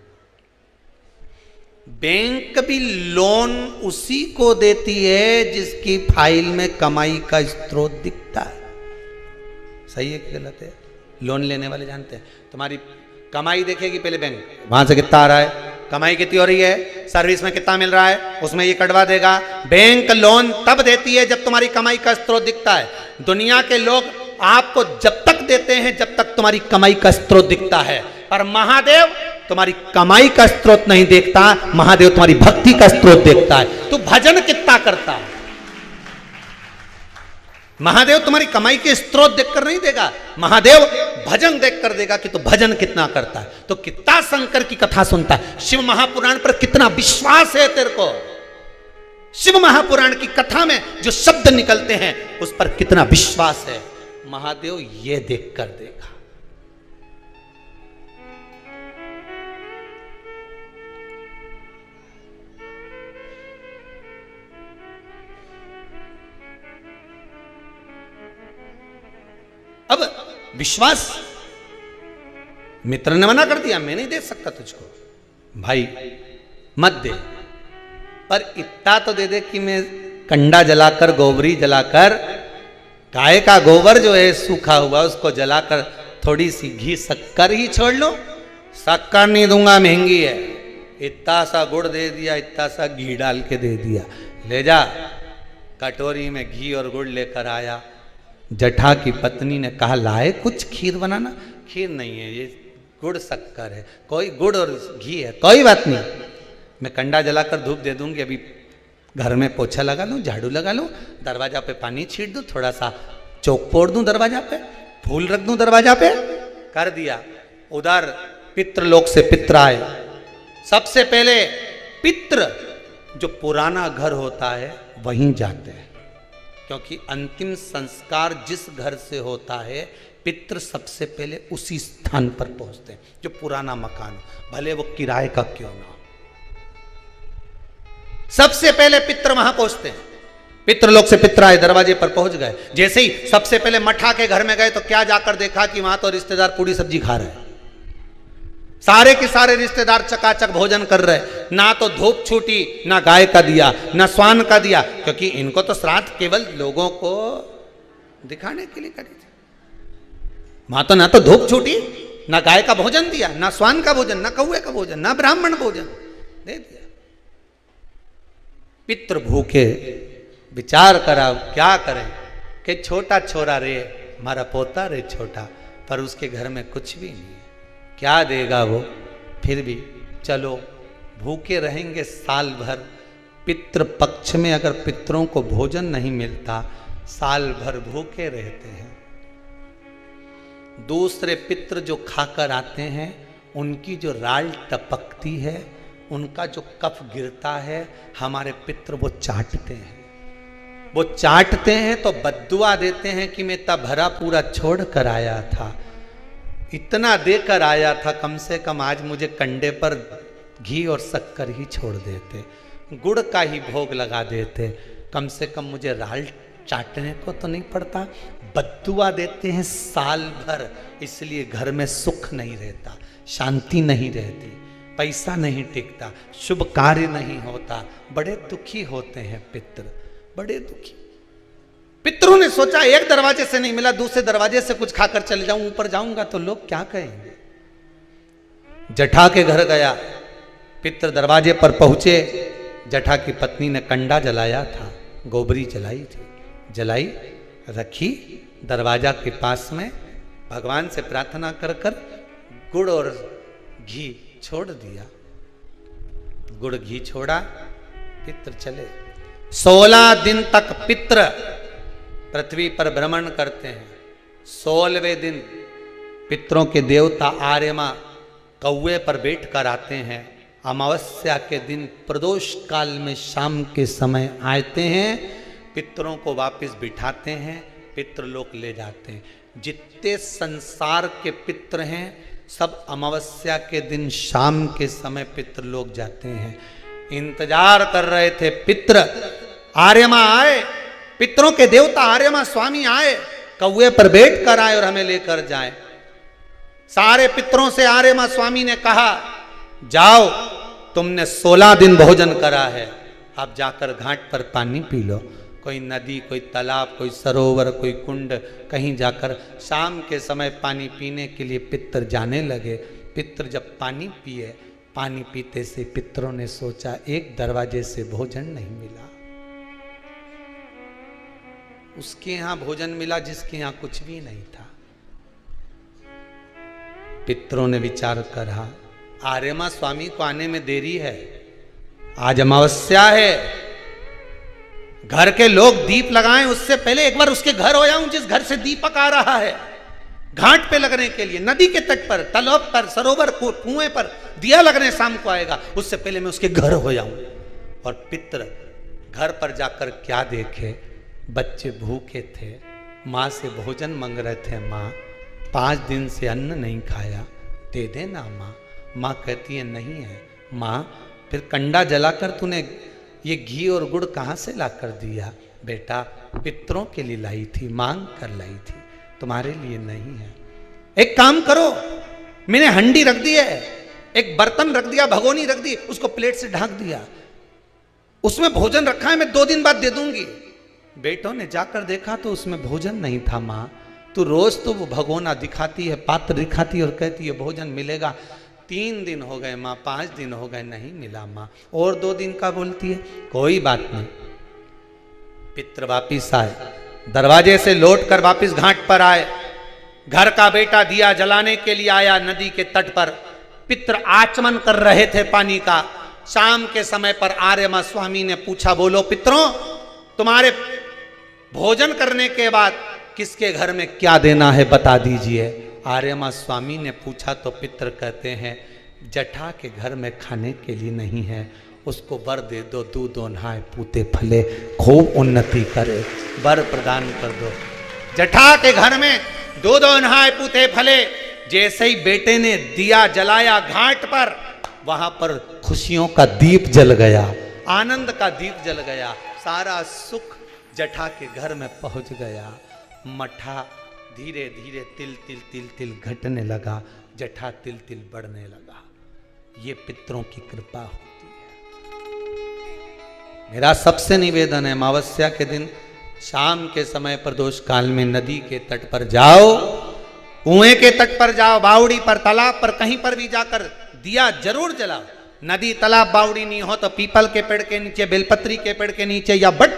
बैंक भी लोन उसी को देती है जिसकी फाइल में कमाई का स्रोत दिखता है। सही है कि गलत है? लोन लेने वाले जानते हैं, तुम्हारी कमाई देखेगी पहले बैंक, वहां से कितना आ रहा है, कमाई कितनी हो रही है, सर्विस में कितना मिल रहा है, उसमें ये कटवा देगा। बैंक लोन तब देती है जब तुम्हारी कमाई का स्रोत दिखता है। दुनिया के लोग आपको जब तक देते हैं जब तक तुम्हारी कमाई का स्रोत दिखता है, पर महादेव तुम्हारी कमाई का स्रोत नहीं देखता, महादेव तुम्हारी भक्ति का स्रोत देखता है। तू भजन कितना करता है, महादेव तुम्हारी कमाई के स्रोत देखकर नहीं देगा, महादेव भजन देखकर देगा कि तू भजन कितना करता है, तो कितना शंकर की कथा सुनता है, शिव महापुराण पर कितना विश्वास है तेरे को, शिव महापुराण की कथा में जो शब्द निकलते हैं उस पर कितना विश्वास है, महादेव ये देखकर देगा। अब विश्वास, मित्र ने मना कर दिया, मैं नहीं दे सकता तुझको, भाई मत दे, पर इतना तो दे दे कि मैं कंडा जलाकर, गोबरी जलाकर, गाय का गोबर जो है सूखा हुआ उसको जलाकर थोड़ी सी घी शक्कर ही छोड़ लो। शक्कर नहीं दूंगा, महंगी है, इतना सा गुड़ दे दिया, इतना सा घी डाल के दे दिया, ले जा। कटोरी में घी और गुड़ लेकर आया, जटा की पत्नी ने कहा लाए कुछ खीर बनाना। खीर नहीं है, ये गुड़ शक्कर है, कोई गुड़ और घी है, कोई बात नहीं, मैं कंडा जलाकर धूप दे दूंगी, अभी घर में पोछा लगा लूँ, झाड़ू लगा लूँ, दरवाजा पे पानी छीट दूँ, थोड़ा सा चौक पोड़ दूँ दरवाजा पे, फूल रख दूँ दरवाजा पे। कर दिया। उधर पितृलोक से पित्र आए। सबसे पहले पितृ जो पुराना घर होता है वहीं जाते हैं, क्योंकि अंतिम संस्कार जिस घर से होता है पितृ सबसे पहले उसी स्थान पर पहुंचते हैं जो पुराना मकान, भले वो किराए का क्यों ना हो। सबसे पहले पितृ वहां पहुंचते हैं। पितृलोक से पित्र आए, दरवाजे पर पहुंच गए। जैसे ही सबसे पहले मठा के घर में गए तो क्या जाकर देखा कि वहां तो रिश्तेदार पूरी सब्जी खा रहे हैं। सारे के सारे रिश्तेदार चकाचक भोजन कर रहे, ना तो धूप छूटी, ना गाय का दिया, ना स्वान का दिया, क्योंकि इनको तो श्राद्ध केवल लोगों को दिखाने के लिए करी थी। वहां तो ना तो धूप छूटी, ना गाय का भोजन दिया, ना स्वान का भोजन, ना कौए का भोजन, ना ब्राह्मण भोजन दे दिया। पितृ भूखे, विचार करा क्या करें कि छोटा छोरा रे, हमारा पोता रे छोटा, पर उसके घर में कुछ भी नहीं है, क्या देगा वो। फिर भी चलो भूखे रहेंगे साल भर। पितृ पक्ष में अगर पितरों को भोजन नहीं मिलता, साल भर भूखे रहते हैं। दूसरे पितृ जो खाकर आते हैं उनकी जो राल टपकती है, उनका जो कफ गिरता है, हमारे पितृ वो चाटते हैं। वो चाटते हैं तो बद्दुआ देते हैं कि मैं तब भरा पूरा छोड़ कर आया था, इतना देकर आया था, कम से कम आज मुझे कंडे पर घी और शक्कर ही छोड़ देते, गुड़ का ही भोग लगा देते, कम से कम मुझे राल चाटने को तो नहीं पड़ता। बद्दुआ देते हैं साल भर, इसलिए घर में सुख नहीं रहता, शांति नहीं रहती, पैसा नहीं टिकता, शुभ कार्य नहीं होता, बड़े दुखी होते हैं पितृ, बड़े दुखी। पितरों ने सोचा एक दरवाजे से नहीं मिला, दूसरे दरवाजे से कुछ खाकर चले जाऊं, ऊपर जाऊंगा तो लोग क्या कहेंगे। जटा के घर गया, पितृ दरवाजे पर पहुंचे, जटा की पत्नी ने कंडा जलाया था, गोबरी जलाई थी, जलाई रखी दरवाजा के पास में, भगवान से प्रार्थना कर कर गुड़ और घी छोड़ दिया। गुड़ घी छोड़ा, पितृ चले। 16 दिन तक पितृ पृथ्वी पर भ्रमण करते हैं। 16वें दिन पितरों के देवता आर्यमा कौए पर बैठ कर आते हैं। अमावस्या के दिन प्रदोष काल में शाम के समय आते हैं, पितरों को वापस बिठाते हैं, पितृलोक ले जाते हैं। जितने संसार के पितृ हैं सब अमावस्या के दिन शाम के समय पितृलोक जाते हैं। इंतजार कर रहे थे पितृ, आर्यमा आए, पितरों के देवता आर्यमा स्वामी आए, कौए पर बैठ कर आए और हमें लेकर जाए। सारे पितरों से आर्यमा स्वामी ने कहा जाओ, तुमने 16 दिन भोजन करा है, अब जाकर घाट पर पानी पी लो। कोई नदी, कोई तालाब, कोई सरोवर, कोई कुंड, कहीं जाकर शाम के समय पानी पीने के लिए पितर जाने लगे। पितर जब पानी पिए, पानी पीते से पितरों ने सोचा एक दरवाजे से भोजन नहीं मिला, उसके यहां भोजन मिला जिसके यहां कुछ भी नहीं था। पितरों ने विचार करा आर्यमा स्वामी को आने में देरी है, आज अमावस्या है, घर के लोग दीप लगाएं उससे पहले एक बार उसके घर हो जाऊं जिस घर से दीपक आ रहा है। घाट पे लगने के लिए, नदी के तट पर, तालाब पर, सरोवर को, कुएं पर दिया लगने शाम को आएगा, उससे पहले मैं उसके घर हो जाऊं। और पितर घर पर जाकर क्या देखे, बच्चे भूखे थे, माँ से भोजन मांग रहे थे, माँ 5 दिन से अन्न नहीं खाया, दे देना माँ। माँ कहती है नहीं है। माँ फिर कंडा जलाकर तूने ये घी और गुड़ कहाँ से ला कर दिया? बेटा पितरों के लिए लाई थी, मांग कर लाई थी, तुम्हारे लिए नहीं है। एक काम करो, मैंने हंडी रख दी है, एक बर्तन रख दिया, भगोनी रख दी, उसको प्लेट से ढक दिया, उसमें भोजन रखा है, मैं 2 दिन बाद दे दूंगी। बेटों ने जाकर देखा तो उसमें भोजन नहीं था। माँ तू रोज तो वो भगोना दिखाती है, पात्र दिखाती है और कहती है भोजन मिलेगा। 3 दिन हो गए माँ, 5 दिन हो गए, नहीं मिला माँ, और 2 दिन का बोलती है। कोई बात नहीं। पितर वापिस आए, दरवाजे से लौटकर वापस घाट पर आए। घर का बेटा दिया जलाने के लिए आया नदी के तट पर। पितर आचमन कर रहे थे पानी का। शाम के समय पर आर्यमा स्वामी ने पूछा, बोलो पितरों, तुम्हारे भोजन करने के बाद किसके घर में क्या देना है बता दीजिए। आर्यमा स्वामी ने पूछा तो पितर कहते हैं, जटा के घर में खाने के लिए नहीं है, उसको वर दे दो, दूध नहाए पूते फले, खूब उन्नति करे, वर प्रदान कर दो। जटा के घर में दूध नहाए पूते फले। जैसे ही बेटे ने दिया जलाया घाट पर, वहां पर खुशियों का दीप जल गया, आनंद का दीप जल गया, सारा सुख जटा के घर में पहुंच गया। मठा धीरे धीरे तिल तिल तिल तिल घटने लगा, जटा तिल तिल बढ़ने लगा। ये पितरों की कृपा होती है। मेरा सबसे निवेदन है, अमावस्या के दिन शाम के समय प्रदोष काल में नदी के तट पर जाओ, कुएं के तट पर जाओ, बावड़ी पर, तालाब पर, कहीं पर भी जाकर दिया जरूर जलाओ। नदी तालाब बावड़ी नहीं हो तो पीपल के पेड़ के नीचे, बेलपत्री के पेड़ के नीचे या बट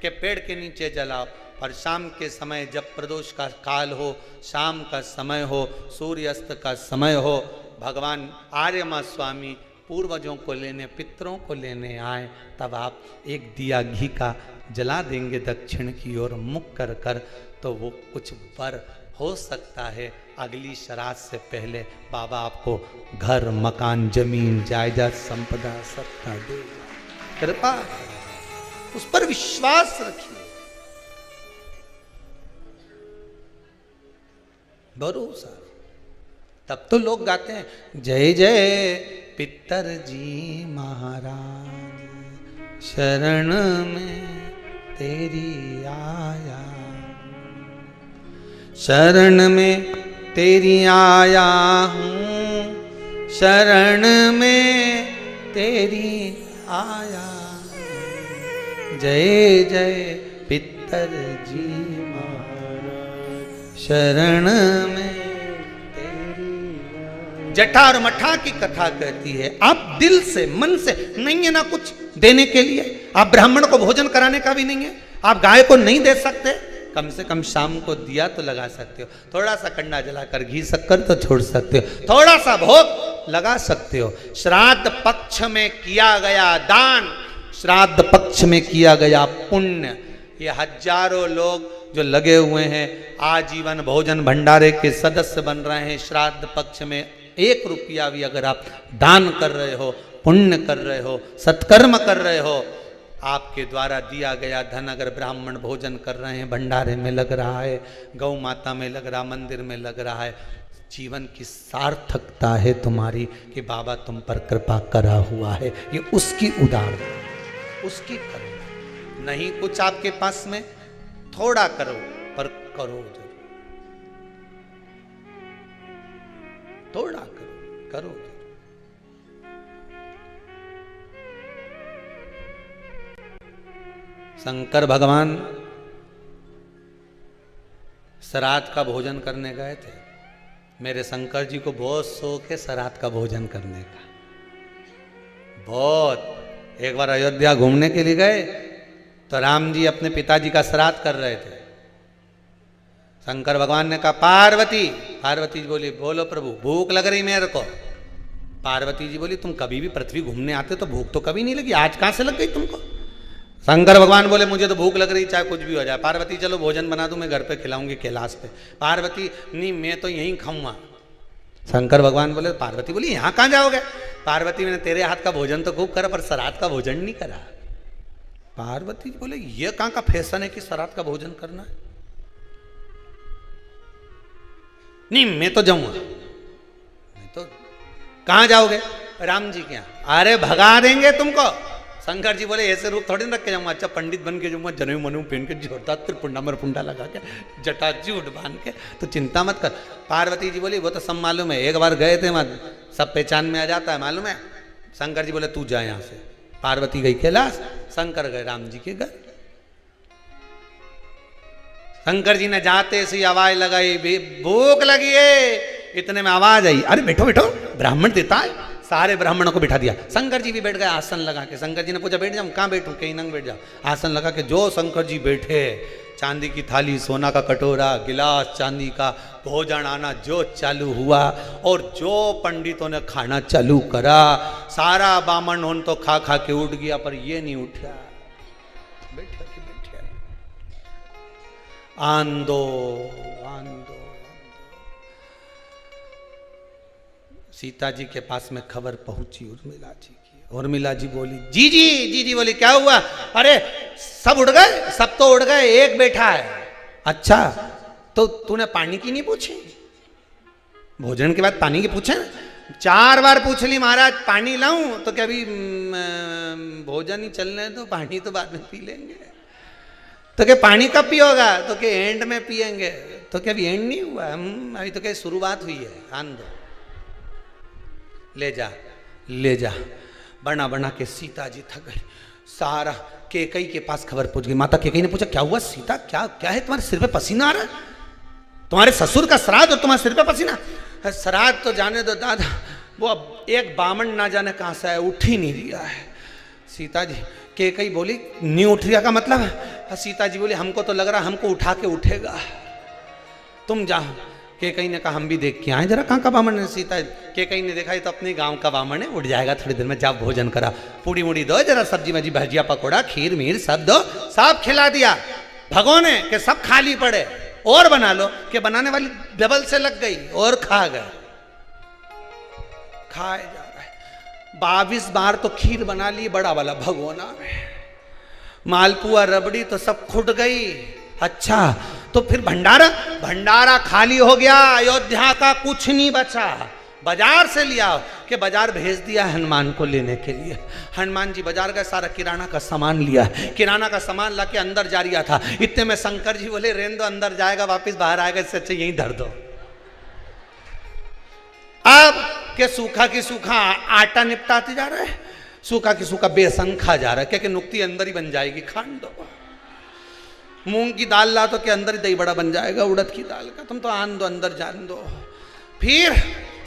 के पेड़ के नीचे जलाओ। और शाम के समय जब प्रदोष का काल हो, शाम का समय हो, सूर्यास्त का समय हो, भगवान आर्यमा स्वामी पूर्वजों को लेने, पितरों को लेने आए, तब आप एक दिया घी का जला देंगे दक्षिण की ओर मुख कर कर, तो वो कुछ वर हो सकता है। अगली श्राद्ध से पहले बाबा आपको घर, मकान, जमीन, जायदाद, संपदा सबका देगा। कृपा, उस पर विश्वास रखिए, भरोसा। तब तो लोग गाते हैं, जय जय पितर जी महाराज, शरण में तेरी आया, शरण में तेरी आया हूँ, शरण में तेरी आया, जय जय पितर जी महाराज, शरण में तेरी। जटा और मठा की कथा कहती है, आप दिल से, मन से, नहीं है ना कुछ देने के लिए, आप ब्राह्मण को भोजन कराने का भी नहीं है, आप गाय को नहीं दे सकते, कम से कम शाम को दिया तो लगा सकते हो, थोड़ा सा कंडा जलाकर घी शक्कर तो छोड़ सकते हो, थोड़ा सा भोग लगा सकते हो। श्राद्ध पक्ष में किया गया दान, श्राद्ध पक्ष में किया गया पुण्य, ये हजारों लोग जो लगे हुए हैं आजीवन भोजन भंडारे के सदस्य बन रहे हैं। श्राद्ध पक्ष में 1 रुपया भी अगर आप दान कर रहे हो, पुण्य कर रहे हो, सत्कर्म कर रहे हो, आपके द्वारा दिया गया धन अगर ब्राह्मण भोजन कर रहे हैं, भंडारे में लग रहा है, गौ माता में लग रहा, मंदिर में लग रहा है, जीवन की सार्थकता है तुम्हारी कि बाबा तुम पर कृपा करा हुआ है। ये उसकी उदारता, उसकी करो। नहीं कुछ आपके पास में, थोड़ा करो पर करो जरूर, थोड़ा करो, करो जरूर। शंकर भगवान श्राद्ध का भोजन करने गए थे। मेरे शंकर जी को बहुत शौक है श्राद्ध का भोजन करने का, बहुत। एक बार अयोध्या घूमने के लिए गए तो राम जी अपने पिताजी का श्राद्ध कर रहे थे। शंकर भगवान ने कहा, पार्वती। पार्वती जी बोली, बोलो प्रभु, भूख लग रही मेरे को। पार्वती जी बोली, तुम कभी भी पृथ्वी घूमने आते तो भूख तो कभी नहीं लगी, आज कहां से लग गई तुमको? शंकर भगवान बोले, मुझे तो भूख लग रही, चाहे कुछ भी हो जाए। पार्वती, चलो भोजन बना दूं, मैं घर पे खिलाऊंगी कैलाश पे। पार्वती, नहीं मैं तो यहीं खाऊंगा। शंकर भगवान बोले, पार्वती बोली, यहाँ कहाँ जाओगे? पार्वती, मैंने तेरे हाथ का भोजन तो खूब करा पर श्राद्ध का भोजन नहीं करा। पार्वती बोले, ये कहाँ का फैशन है कि श्राद्ध का भोजन करना है? नहीं मैं तो जाऊंगा। मैं तो कहाँ जाओगे? राम जी के यहाँ। अरे भगा देंगे तुमको। शंकर जी बोले, ऐसे रूप थोड़ी रख के जाऊंगा, अच्छा पंडित बन के जाऊंगा, जनेऊ मनु पहन के, जोरदार त्रिपुंडा मरपुंडा लगा के, जटा जूट बांध के, तो चिंता मत कर। पार्वती जी बोली, वो तो सब मालूम है, एक बार गए थे वहां, सब पहचान में आ जाता है, मालूम है। शंकर जी बोले, तू जा यहाँ से। पार्वती गई कैलाश, शंकर गए राम जी के घर। शंकर जी ने जाते से आवाज लगाई, भूख लगी है। इतने में आवाज आई, अरे बैठो बैठो, ब्राह्मण देता है। सारे ब्राह्मणों को बिठा दिया। शंकर जी भी बैठ गए आसन लगा के। शंकर जी ने पूछा, बैठ जाऊं? कहाँ बैठूं? कहीं नंग बैठ जाओ। आसन लगा के जो शंकर जी बैठे, चांदी की थाली, सोना का कटोरा, गिलास चांदी का, भोजन आना जो चालू हुआ और जो पंडितों ने खाना चालू करा, सारा बामन होन तो खा खा के उठ गया, पर ये नहीं उठा, बैठा के बैठा। आंदो आंदो। सीता जी के पास में खबर पहुंची उर्मिला जी की। उर्मिला जी बोली, जी बोली क्या हुआ? अरे सब उड़ गए, सब तो उड़ गए, एक बैठा है। अच्छा तो तूने पानी की नहीं पूछी? भोजन के बाद पानी की पूछे? 4 बार पूछ ली महाराज, पानी लाऊं? तो क्या अभी भोजन ही चलने दो, पानी तो बाद में पी लेंगे। तो क्या पानी कब पियोगा? तो क्या एंड में पिएंगे। तो क्या अभी एंड नहीं हुआ, अभी तो क्या शुरुआत हुई है। आन दो, ले जा। बना बना के सीता जी थक गई। सारा केकई के पास खबर पहुंच गई। माता केकई ने पूछा, क्या हुआ सीता, क्या है तुम्हारे सिर पे पसीना आ रहा है? तुम्हारे ससुर का श्राद्ध और तुम्हारे सिर पे पसीना? श्राद्ध तो जाने दो दादा, वो अब एक बामन ना जाने कहां से है, उठ ही नहीं रहा है। सीता जी, केकई बोली, नहीं उठ रहा का मतलब? सीता जी बोली, हमको तो लग रहा हमको उठा के उठेगा, तुम जाओ। केकई ने कहा, हम भी देख के आए जरा कहाँ का बामन है। सीता केकई ने देखा, ये तो अपने गांव का बामन है, उठ जाएगा थोड़ी देर में, जाओ भोजन करा, पूड़ी मुड़ी दो, जरा सब्जी मजी, भजिया पकौड़ा, खीर मीर सब दो। सब खिला दिया भगोने के, सब खाली पड़े, और बना लो। कि बनाने वाली डबल से लग गई और खा गए। खाए जा रहा है। 22 बार तो खीर बना ली बड़ा वाला भगोना में, मालपुआ रबड़ी तो सब खुट गई। अच्छा तो फिर भंडारा खाली हो गया, अयोध्या का कुछ नहीं बचा। बाजार से लिया, कि बाजार भेज दिया हनुमान को लेने के लिए। हनुमान जी बाजार गए, सारा किराना का सामान लिया। किराना का सामान ला के अंदर जा रहा था, इतने में शंकर जी बोले, रेन दो, अंदर जाएगा वापस बाहर आएगा, इससे अच्छा यहीं धर दो। अब के सूखा की सूखा आटा निपटाते जा रहा है, सूखा की सूखा बेसन खा जा रहा है, क्या नुक्ति अंदर ही बन जाएगी, खान दो। मूंग की दाल ला तो के अंदर ही दही बड़ा बन जाएगा, उड़द की दाल का, तुम तो आन दो, अंदर जान दो। फिर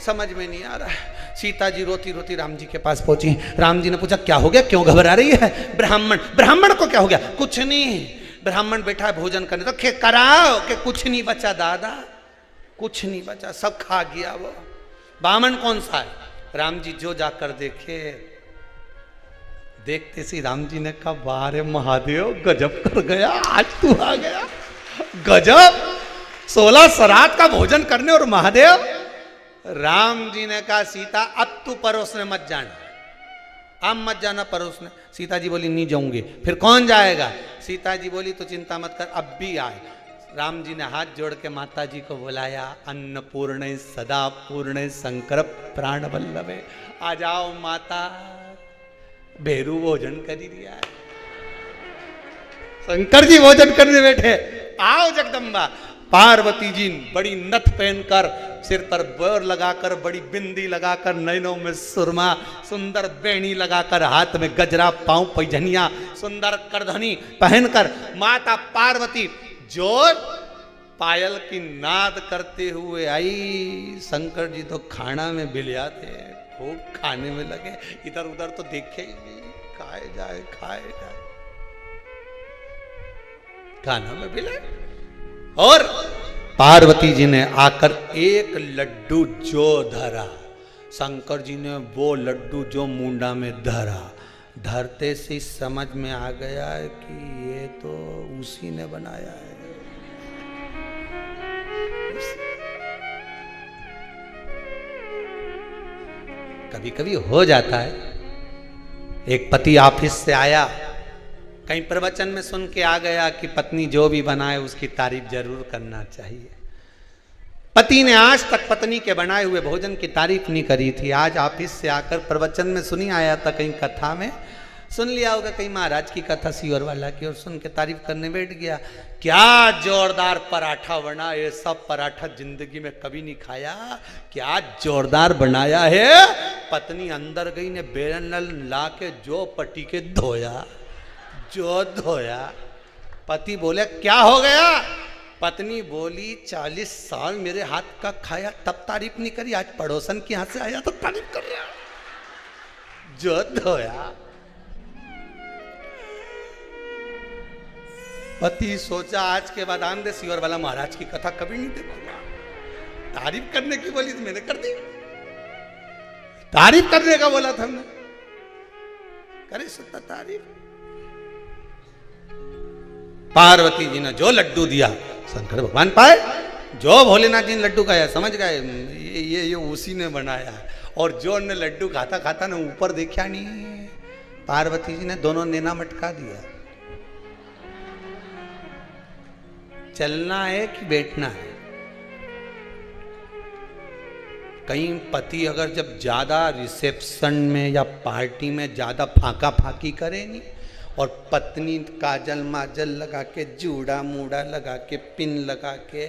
समझ में नहीं आ रहा है। सीता जी रोती रोती राम जी के पास पहुंची। राम जी ने पूछा, क्या हो गया, क्यों घबरा रही है? ब्राह्मण को क्या हो गया? कुछ नहीं, ब्राह्मण बैठा है भोजन करने, तो खे कराओ। कि कुछ नहीं बचा दादा, कुछ नहीं बचा, सब खा गया वो। बामन कौन सा है? राम जी जो जाकर देखे, देखते सी राम जी ने कहा, वारे महादेव, गजब कर गया, आज तू आ गया, गजब। 16 श्राद्ध का भोजन करने और महादेव। राम जी ने कहा, सीता अब तू परोसने मत जाना, अब मत जाना परोसने। सीता जी बोली, नहीं जाऊंगी। फिर कौन जाएगा? सीता जी बोली, तो चिंता मत कर, अब भी आए। राम जी ने हाथ जोड़ के माता जी को बुलाया, अन्नपूर्ण सदा पूर्ण शंकर प्राण वल्लभे, आ जाओ माता, भेरू भोजन कर ही दिया है। शंकर जी भोजन करने बैठे, आओ जगदम्बा। पार्वती जी बड़ी नथ पहनकर, सिर पर बोर लगाकर, बड़ी बिंदी लगाकर, नैनों में सुरमा, सुंदर बेणी लगाकर, हाथ में गजरा, पांव पैजनिया, सुंदर करधनी पहनकर माता पार्वती जोर पायल की नाद करते हुए आई। शंकर जी तो खाना में बिलिया थे, खूब खाने में लगे, इधर उधर तो देखे ही नहीं, खाए जाए खाना में बिले। और पार्वती जी ने आकर एक लड्डू जो धरा, शंकर जी ने वो लड्डू जो मुंडा में धरा, धरते से समझ में आ गया है कि ये तो उसी ने बनाया है। कभी कभी हो जाता है। एक पति ऑफिस से आया, कहीं प्रवचन में सुन के आ गया कि पत्नी जो भी बनाए उसकी तारीफ जरूर करना चाहिए। पति ने आज तक पत्नी के बनाए हुए भोजन की तारीफ नहीं करी थी। आज ऑफिस से आकर प्रवचन में सुनी आया था, कहीं कथा में सुन लिया होगा, कहीं महाराज की कथा सीवर वाला की, और सुन के तारीफ करने बैठ गया। क्या जोरदार पराठा बना, ये सब पराठा जिंदगी में कभी नहीं खाया, क्या जोरदार बनाया है। पत्नी अंदर गई ने बेलन ला के जो पटी के धोया, जो धोया। पति बोले, क्या हो गया? पत्नी बोली, 40 साल मेरे हाथ का खाया तब तारीफ नहीं करी, आज पड़ोसन के हाथ से आया तो तारीफ कर रहा, जो धोया। पति सोचा आज के बाद आन दे सियोर वाला महाराज की कथा कभी नहीं देखूंगा। तारीफ करने की बोली तो मैंने कर दी, तारीफ करने का बोला था हमने, करे सकता तारीफ। पार्वती जी ने जो लड्डू दिया शंकर भगवान पाए, जो भोलेनाथ जी ने लड्डू खाया समझ गए ये उसी ने बनाया है। और जो ने लड्डू खाता खाता ने ऊपर देखा नहीं, पार्वती जी ने दोनों नेना मटका दिया। चलना है कि बैठना है। कहीं पति अगर जब ज्यादा रिसेप्शन में या पार्टी में ज्यादा फाका फाकी करे नहीं, और पत्नी काजल माजल लगा के जूड़ा मूड़ा लगा के पिन लगा के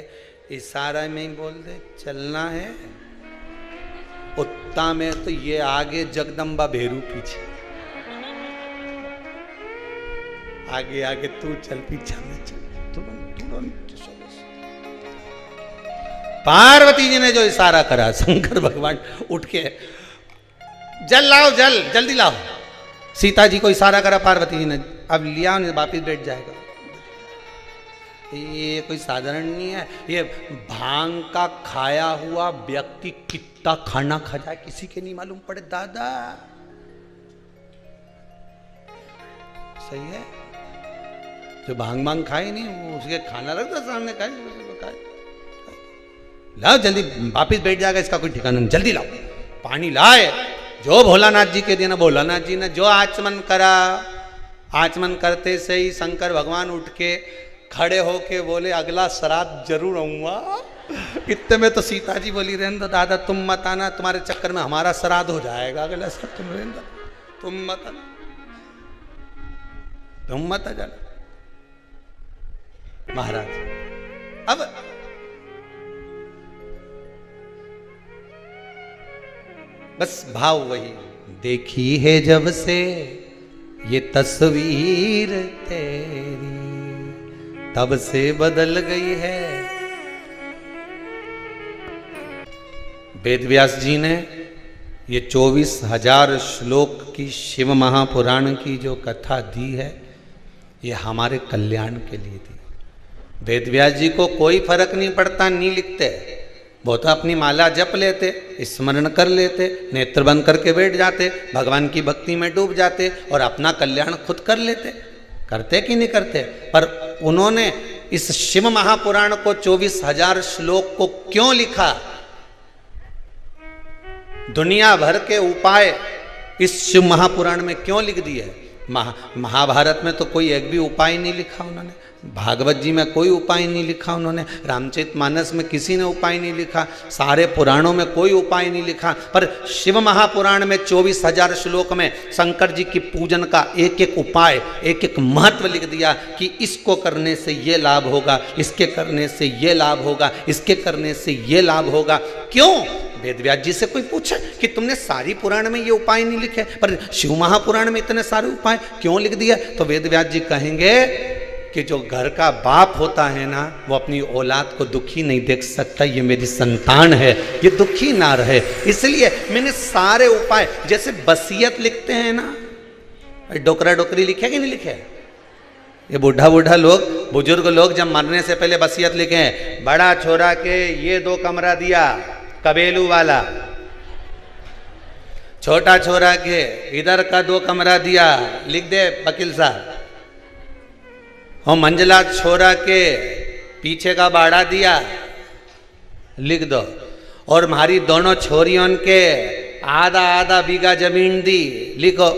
इशारा में ही बोल दे चलना है, उत्ता में तो ये आगे जगदम्बा भेरू पीछे, आगे आगे तू चल पीछा में चल। पार्वती जी ने जो इशारा करा, शंकर भगवान उठ के जल लाओ, जल जल्दी लाओ। सीता जी को इशारा करा पार्वती जी ने, अब लिया नहीं वापिस बैठ जाएगा। ये कोई साधारण नहीं है, ये भांग का खाया हुआ व्यक्ति कितना खाना खा जाए किसी के नहीं मालूम पड़े दादा। सही है, जो भांग भांग खाए नहीं वो उसके खाना रख दो सामने, खाए लाओ जल्दी वापिस बैठ जाएगा, इसका कोई ठिकाना नहीं, जल्दी लाओ। पानी लाए, जो भोलानाथ जी के देना, भोलानाथ जी ने जो आचमन करा, आचमन करते से ही शंकर भगवान उठ के खड़े होके बोले अगला श्राद्ध जरूर आऊंगा। इतने में तो सीता जी बोली रहने दो दादा तुम मत आना, तुम्हारे चक्कर में हमारा श्राद्ध हो जाएगा, अगला श्राद्ध तुम रहने दो, तुम मत आना, तुम मत आ जाना। महाराज अब बस भाव वही, देखी है जब से ये तस्वीर तेरी तब से बदल गई है। वेदव्यास जी ने ये 24,000 श्लोक की शिव महापुराण की जो कथा दी है, ये हमारे कल्याण के लिए दी। वेदव्यास जी को कोई फर्क नहीं पड़ता, नहीं लिखते, वो तो अपनी माला जप लेते, स्मरण कर लेते, नेत्र बंद करके बैठ जाते, भगवान की भक्ति में डूब जाते और अपना कल्याण खुद कर लेते। करते कि नहीं करते? पर उन्होंने इस शिव महापुराण को 24,000 श्लोक को क्यों लिखा? दुनिया भर के उपाय इस शिव महापुराण में क्यों लिख दिए? महाभारत में तो कोई एक भी उपाय नहीं लिखा उन्होंने, भागवत जी में कोई उपाय नहीं लिखा उन्होंने, रामचरितमानस में किसी ने उपाय नहीं लिखा, सारे पुराणों में कोई उपाय नहीं लिखा, पर शिव महापुराण में 24,000 श्लोक में शंकर जी की पूजन का एक एक उपाय, एक एक महत्व लिख दिया कि इसको करने से ये लाभ होगा, इसके करने से ये लाभ होगा, इसके करने से ये लाभ होगा। क्यों? वेदव्यास जी से कोई पूछे कि तुमने सारी पुराण में ये उपाय नहीं लिखे पर शिव महापुराण में इतने सारे उपाय क्यों लिख दिए? तो वेदव्यास जी कहेंगे कि जो घर का बाप होता है ना, वो अपनी औलाद को दुखी नहीं देख सकता, ये मेरी संतान है, ये दुखी ना रहे, इसलिए मैंने सारे उपाय, जैसे वसीयत लिखते हैं ना, डोकरा डोकरी लिखे कि नहीं लिखे? ये बूढ़ा बूढ़ा लोग, बुजुर्ग लोग जब मरने से पहले वसीयत लिखे हैं, बड़ा छोरा के ये 2 कमरा दिया कबेलू वाला, छोटा छोरा के इधर का 2 कमरा दिया, लिख दे वकील साहब, और मंझला छोरा के पीछे का बाड़ा दिया, लिख दो, और हमारी दोनों छोरियों के आधा आधा बीघा जमीन दी, लिखो।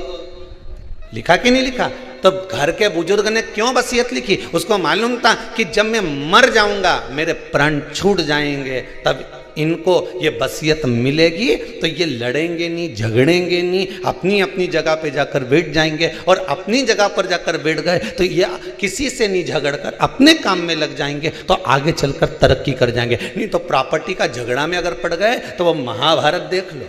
लिखा कि नहीं लिखा? तो घर के बुजुर्ग ने क्यों वसीयत लिखी? उसको मालूम था कि जब मैं मर जाऊंगा मेरे प्राण छूट जाएंगे, तब इनको ये वसीयत मिलेगी, तो ये लड़ेंगे नहीं, झगड़ेंगे नहीं, अपनी अपनी जगह पे जाकर बैठ जाएंगे, और अपनी जगह पर जाकर बैठ गए तो ये किसी से नहीं झगड़कर अपने काम में लग जाएंगे, तो आगे चलकर तरक्की कर जाएंगे। नहीं तो प्रॉपर्टी का झगड़ा में अगर पड़ गए तो वो महाभारत देख लो,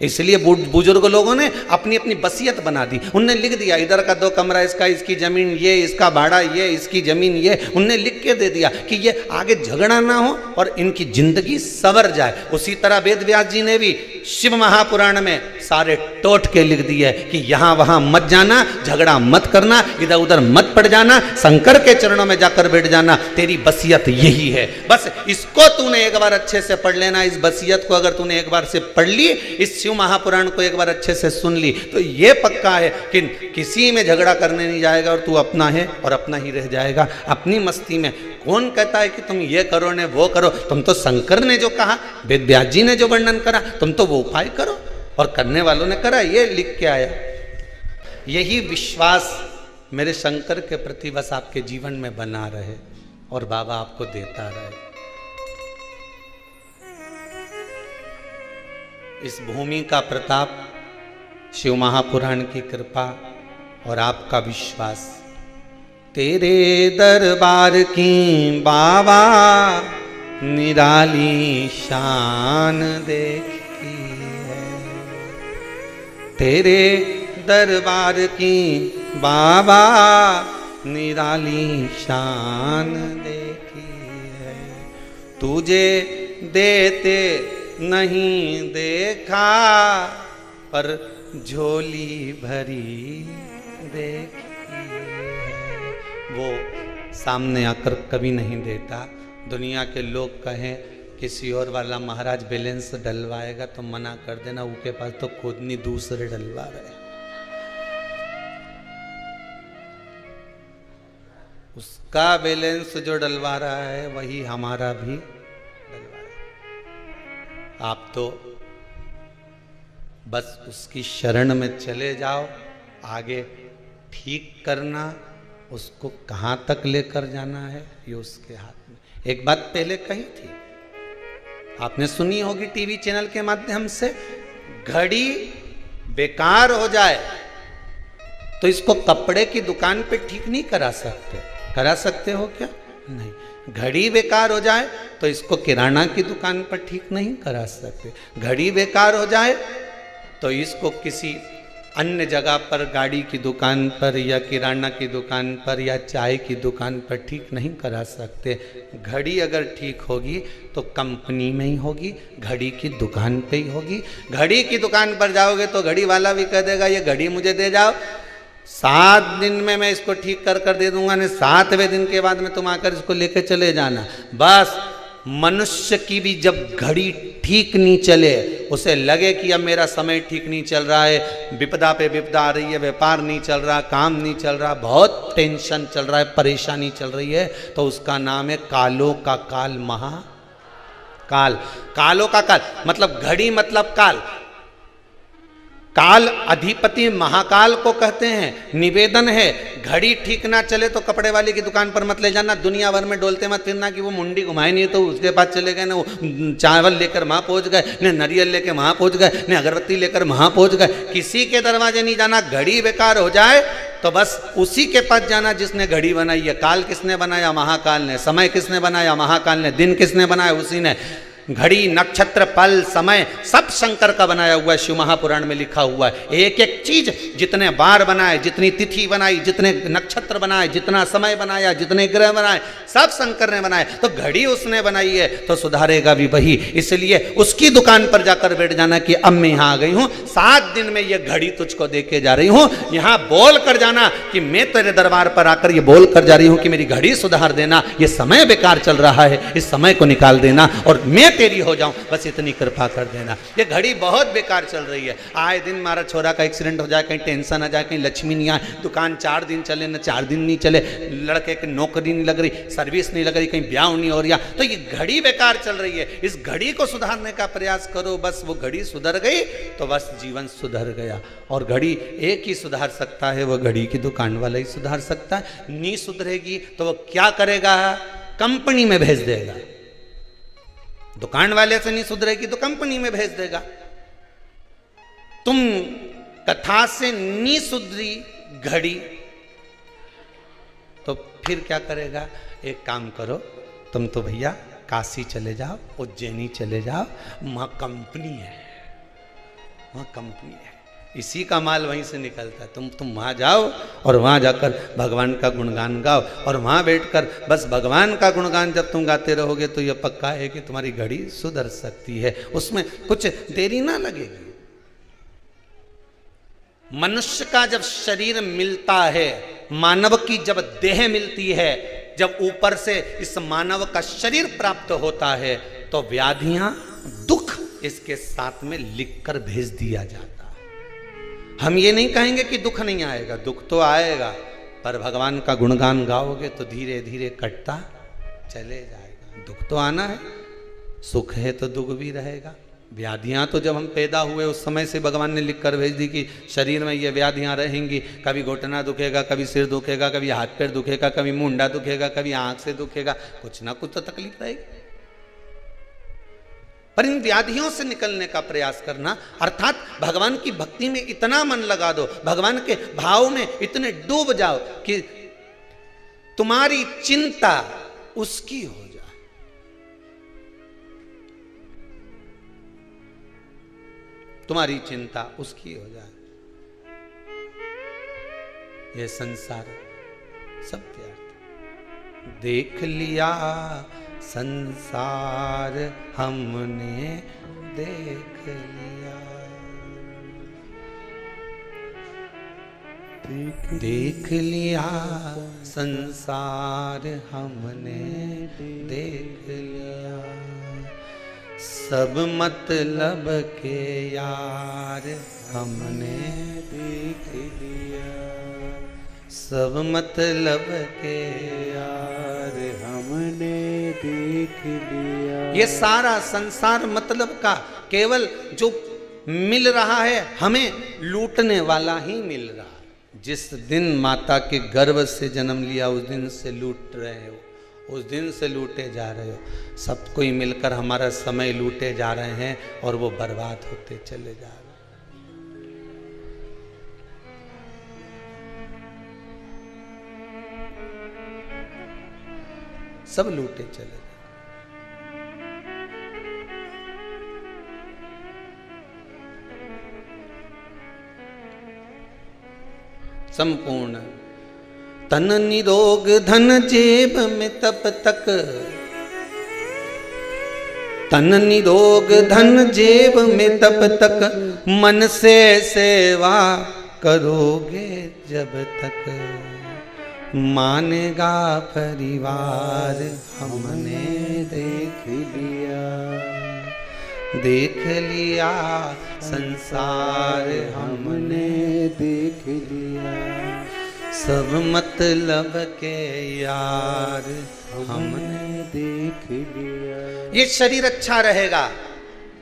इसलिए बुजुर्ग लोगों ने अपनी अपनी बसियत बना दी। उनने लिख दिया इधर का 2 कमरा इसका, इसकी जमीन ये, इसका भाड़ा ये, इसकी जमीन ये, उनने लिख के दे दिया कि ये आगे झगड़ा ना हो और इनकी जिंदगी संवर जाए। उसी तरह वेद व्यास जी ने भी शिव महापुराण में सारे टोट के लिख दिए कि यहां वहां मत जाना, झगड़ा मत करना, इधर उधर मत पड़ जाना, शंकर के चरणों में जाकर बैठ जाना, तेरी बसियत यही है। बस इसको तूने एक बार अच्छे से पढ़ लेना। इस बसियत को अगर तूने एक बार से पढ़ ली, इस शिव महापुराण को एक बार अच्छे से सुन ली, तो ये पक्का है कि किसी में झगड़ा करने नहीं जाएगा और तू अपना है और अपना ही रह जाएगा अपनी मस्ती में। कौन कहता है कि तुम ये करो ने वो करो? तुम तो शंकर ने जो कहा, वेद व्यास जी ने जो वर्णन करा, तुम तो वो उपाय करो। और करने वालों ने करा, ये लिख के आया। यही विश्वास मेरे शंकर के प्रति बस आपके जीवन में बना रहे और बाबा आपको देता रहे। इस भूमि का प्रताप, शिव महापुराण की कृपा और आपका विश्वास। तेरे दरबार की बाबा निराली शान देखी है, तेरे दरबार की बाबा निराली शान देखी है। तुझे देते नहीं देखा पर झोली भरी देखी है। वो सामने आकर कभी नहीं देता। दुनिया के लोग कहें किसी और वाला महाराज बैलेंस डलवाएगा तो मना कर देना, उसके पास तो खुद नहीं दूसरे डलवा रहे। उसका बैलेंस जो डलवा रहा है वही हमारा भी डलवा रहा है। आप तो बस उसकी शरण में चले जाओ, आगे ठीक करना, उसको कहाँ तक लेकर जाना है ये उसके हाथ में। एक बात पहले कही थी, आपने सुनी होगी टीवी चैनल के माध्यम से, घड़ी बेकार हो जाए तो इसको कपड़े की दुकान पे ठीक नहीं करा सकते। करा सकते हो क्या? नहीं। घड़ी बेकार हो जाए तो इसको किराना की दुकान पर ठीक नहीं करा सकते। घड़ी बेकार हो जाए तो इसको किसी अन्य जगह पर, गाड़ी की दुकान पर या किराना की दुकान पर या चाय की दुकान पर ठीक नहीं करा सकते। घड़ी अगर ठीक होगी तो कंपनी में ही होगी, घड़ी की दुकान पे ही होगी। घड़ी की दुकान पर जाओगे तो घड़ी वाला भी कह देगा ये घड़ी मुझे दे जाओ, 7 दिन में मैं इसको ठीक कर दे दूंगा, नहीं 7वें दिन के बाद में तुम आकर इसको लेके चले जाना। बस मनुष्य की भी जब घड़ी ठीक नहीं चले, उसे लगे कि अब मेरा समय ठीक नहीं चल रहा है, विपदा पे विपदा आ रही है, व्यापार नहीं चल रहा, काम नहीं चल रहा, बहुत टेंशन चल रहा है, परेशानी चल रही है, तो उसका नाम है कालों का काल, महाकाल। कालों का काल मतलब घड़ी मतलब काल। काल अधिपति महाकाल को कहते हैं। निवेदन है घड़ी ठीक ना चले तो कपड़े वाले की दुकान पर मत ले जाना, दुनिया भर में डोलते मत फिरना कि वो मुंडी घुमाए नहीं तो उसके पास चले गए ना, वो चावल लेकर वहाँ पहुँच गए, न नारियल लेकर वहाँ पहुँच गए, न अगरबत्ती लेकर वहाँ पहुँच गए। किसी के दरवाजे नहीं जाना। घड़ी बेकार हो जाए तो बस उसी के पास जाना जिसने घड़ी बनाई है। काल किसने बनाया? महाकाल ने। समय किसने बनाया? महाकाल ने। दिन किसने बनाया? उसी ने। घड़ी, नक्षत्र, पल, समय सब शंकर का बनाया हुआ है। शिव महापुराण में लिखा हुआ है। एक एक चीज जितने बार बनाए, जितनी तिथि बनाई, जितने नक्षत्र बनाए, जितना समय बनाया, जितने ग्रह बनाए, सब शंकर ने बनाए। तो घड़ी उसने बनाई है तो सुधारेगा भी वही। इसलिए उसकी दुकान पर जाकर बैठ जाना कि अब मैं यहाँ आ गई हूँ, 7 दिन में ये घड़ी तुझको देके जा रही हूँ। यहाँ बोल कर जाना कि मैं तेरे दरबार पर आकर ये बोल कर जा रही हूँ कि मेरी घड़ी सुधार देना, ये समय बेकार चल रहा है, इस समय को निकाल देना और मैं तेरी हो जाऊं, बस इतनी कृपा कर देना। ये घड़ी बहुत बेकार चल रही है। आए दिन हमारा छोरा का एक्सीडेंट हो जाए, कहीं टेंशन आ जाए, कहीं लक्ष्मी नहीं आए, दुकान 4 दिन चले न 4 दिन नहीं चले, लड़के की नौकरी नहीं लग रही, सर्विस नहीं लग रही, कहीं ब्याह नहीं हो रहा, तो ये घड़ी बेकार चल रही है। इस घड़ी को सुधारने का प्रयास करो। बस वो घड़ी सुधर गई तो बस जीवन सुधर गया। और घड़ी एक ही सुधार सकता है, वो घड़ी की दुकान वाला ही सुधार सकता है। नहीं सुधरेगी तो वो क्या करेगा? कंपनी में भेज देगा। दुकान वाले से नहीं सुधरेगी तो कंपनी में भेज देगा। तुम कथा से नहीं सुधरी घड़ी तो फिर क्या करेगा? एक काम करो, तुम तो भैया काशी चले जाओ, उज्जैनी चले जाओ, वहां कंपनी है, वहाँ कंपनी है, इसी का माल वहीं से निकलता है। तुम वहाँ जाओ और वहाँ जाकर भगवान का गुणगान गाओ, और वहाँ बैठकर बस भगवान का गुणगान जब तुम गाते रहोगे तो यह पक्का है कि तुम्हारी घड़ी सुधर सकती है, उसमें कुछ देरी ना लगेगी। मनुष्य का जब शरीर मिलता है, मानव की जब देह मिलती है, जब ऊपर से इस मानव का शरीर प्राप्त होता है, तो व्याधियां, दुख इसके साथ में लिखकर भेज दिया जाता है। हम ये नहीं कहेंगे कि दुख नहीं आएगा, दुख तो आएगा, पर भगवान का गुणगान गाओगे तो धीरे धीरे कटता चले जाएगा। दुख तो आना है, सुख है तो दुख भी रहेगा। व्याधियां तो जब हम पैदा हुए उस समय से भगवान ने लिख कर भेज दी कि शरीर में ये व्याधियां रहेंगी, कभी घुटना दुखेगा, कभी सिर दुखेगा, कभी हाथ पैर दुखेगा, कभी मुंडा दुखेगा, कभी आंख से दुखेगा, कुछ ना कुछ तो तकलीफ रहेगी। पर इन व्याधियों से निकलने का प्रयास करना, अर्थात भगवान की भक्ति में इतना मन लगा दो, भगवान के भाव में इतने डूब जाओ कि तुम्हारी चिंता उसकी हो जाए। तुम्हारी चिंता उसकी हो जाए। ये संसार सत्य अर्थ देख लिया, संसार हमने देख लिया, देख लिया संसार हमने देख लिया, सब मतलब के यार हमने देख लिया, सब मतलब के यार हमने देख लिया। ये सारा संसार मतलब का केवल जो मिल रहा है, हमें लूटने वाला ही मिल रहा है। जिस दिन माता के गर्भ से जन्म लिया उस दिन से लूट रहे हो, उस दिन से लूटे जा रहे हो। सब कोई मिलकर हमारा समय लूटे जा रहे हैं और वो बर्बाद होते चले जा रहे हैं। सब लूटे चले जा रहे। संपूर्ण तन निरोग धन जेब में तब तक, तन निरोग धन जेब में तब तक, मन से सेवा करोगे जब तक, मानेगा परिवार हमने देख लिया, देख लिया संसार हमने देख लिया, सब मतलब के यार हमने देख लिया। ये शरीर अच्छा रहेगा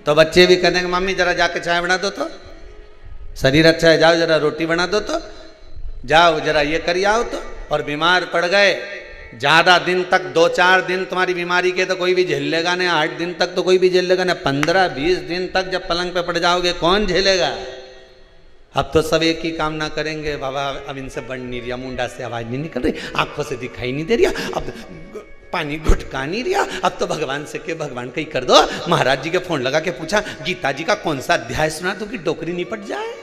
तो बच्चे भी कहते हैं मम्मी जरा जाके चाय बना दो, तो शरीर अच्छा है, जाओ जरा रोटी बना दो, तो जाओ जरा ये कर आओ, तो और बीमार पड़ गए ज्यादा दिन तक, 2-4 दिन तुम्हारी बीमारी के तो कोई भी झेल लेगा नहीं, 8 दिन तक तो कोई भी झेल लेगा ना, 15-20 दिन तक जब पलंग पे पड़ जाओगे कौन झेलेगा। अब तो सब एक ही कामना करेंगे, बाबा अब इनसे बढ़ नहीं रहा, मुंडा से आवाज नहीं निकल रही, आंखों से दिखाई नहीं दे रहा, अब पानी घुटका नहीं रहा, अब तो भगवान से के भगवान कहीं कर दो। महाराज जी के फोन लगा के पूछा गीता जी का कौन सा अध्याय सुना दो कि डोकरी निपट जाए।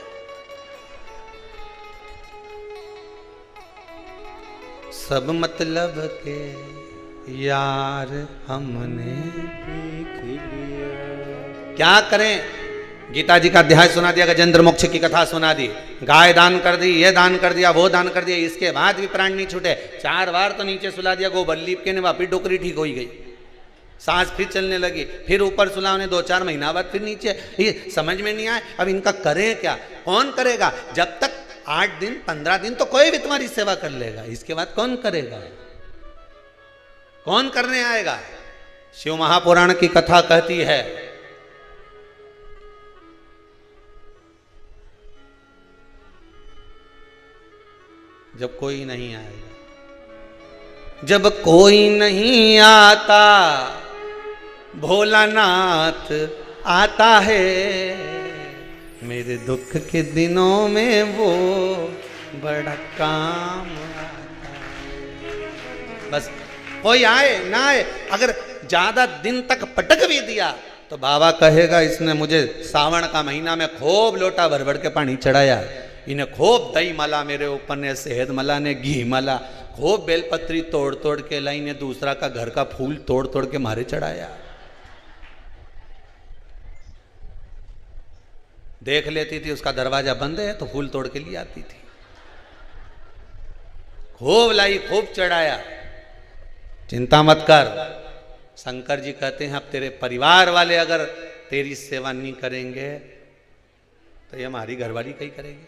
सब मतलब के यार हमने देख लिया। क्या करें, गीता जी का अध्याय सुना दिया, गजेंद्र मोक्ष की कथा सुना दी, गाय दान कर दी, ये दान कर दिया, वो दान कर दिया, इसके बाद भी प्राण नहीं छूटे। 4 बार तो नीचे सुला दिया गोबर लीप के, ने फिर डोकरी ठीक हो गई, सांस फिर चलने लगी, फिर ऊपर सुला उन्हें 2-4 महीना बाद फिर नीचे। ये समझ में नहीं आए अब इनका करें क्या, कौन करेगा। जब तक 8 दिन 15 दिन तो कोई भी तुम्हारी सेवा कर लेगा, इसके बाद कौन करेगा, कौन करने आएगा। शिव महापुराण की कथा कहती है जब कोई नहीं आएगा, जब कोई नहीं आता भोलानाथ आता है, मेरे दुख के दिनों में वो बड़ा काम आता है। बस कोई आए ना आए, अगर ज्यादा दिन तक पटक भी दिया तो तो बाबा कहेगा इसने मुझे सावन का महीना में खूब लोटा भर भर के पानी चढ़ाया, इन्हें खूब दही मला मेरे ऊपर ने, शहद मला ने, घी मला, खूब बेलपत्री तोड़ तोड़ के लाई ने, दूसरा का घर का फूल तोड़ तोड़ के मारे चढ़ाया। देख लेती थी उसका दरवाजा बंद है तो फूल तोड़ के लिए आती थी। खूब लाई, खूब चढ़ाया। चिंता मत कर, शंकर जी कहते हैं अब तेरे परिवार वाले अगर तेरी सेवा नहीं करेंगे तो ये हमारी घरवाली कहीं करेगी,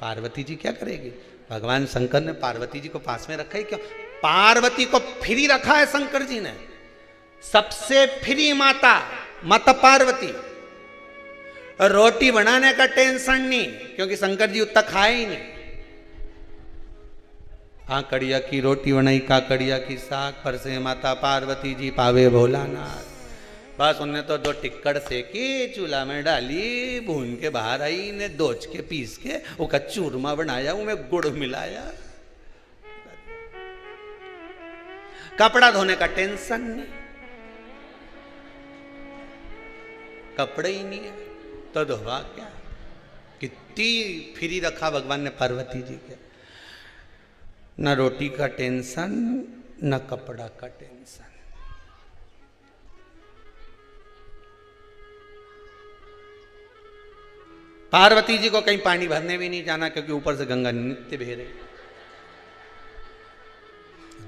पार्वती जी क्या करेगी। भगवान शंकर ने पार्वती जी को पास में रखा है क्यों? पार्वती को फ्री रखा है शंकर जी ने, सबसे फ्री माता, माता पार्वती। रोटी बनाने का टेंशन नहीं, क्योंकि शंकर जी उतना खाए ही नहीं। काकड़िया की रोटी बनाई, काकड़िया की साग, पर से माता पार्वती जी पावे भोलानाथ। बस उन्हें तो 2 टिक्कड़ सेकी, चूल्हा में डाली, भून के बाहर आई ने, दोच के पीस के उसका चूरमा बनाया, उनमें गुड़ मिलाया। कपड़ा धोने का टेंशन नहीं, कपड़े ही नहीं है तो धोवा क्या। कितनी फ्री रखा भगवान ने पार्वती जी के, न रोटी का टेंशन न कपड़ा का टेंशन। पार्वती जी को कहीं पानी भरने भी नहीं जाना, क्योंकि ऊपर से गंगा नित्य बह रही।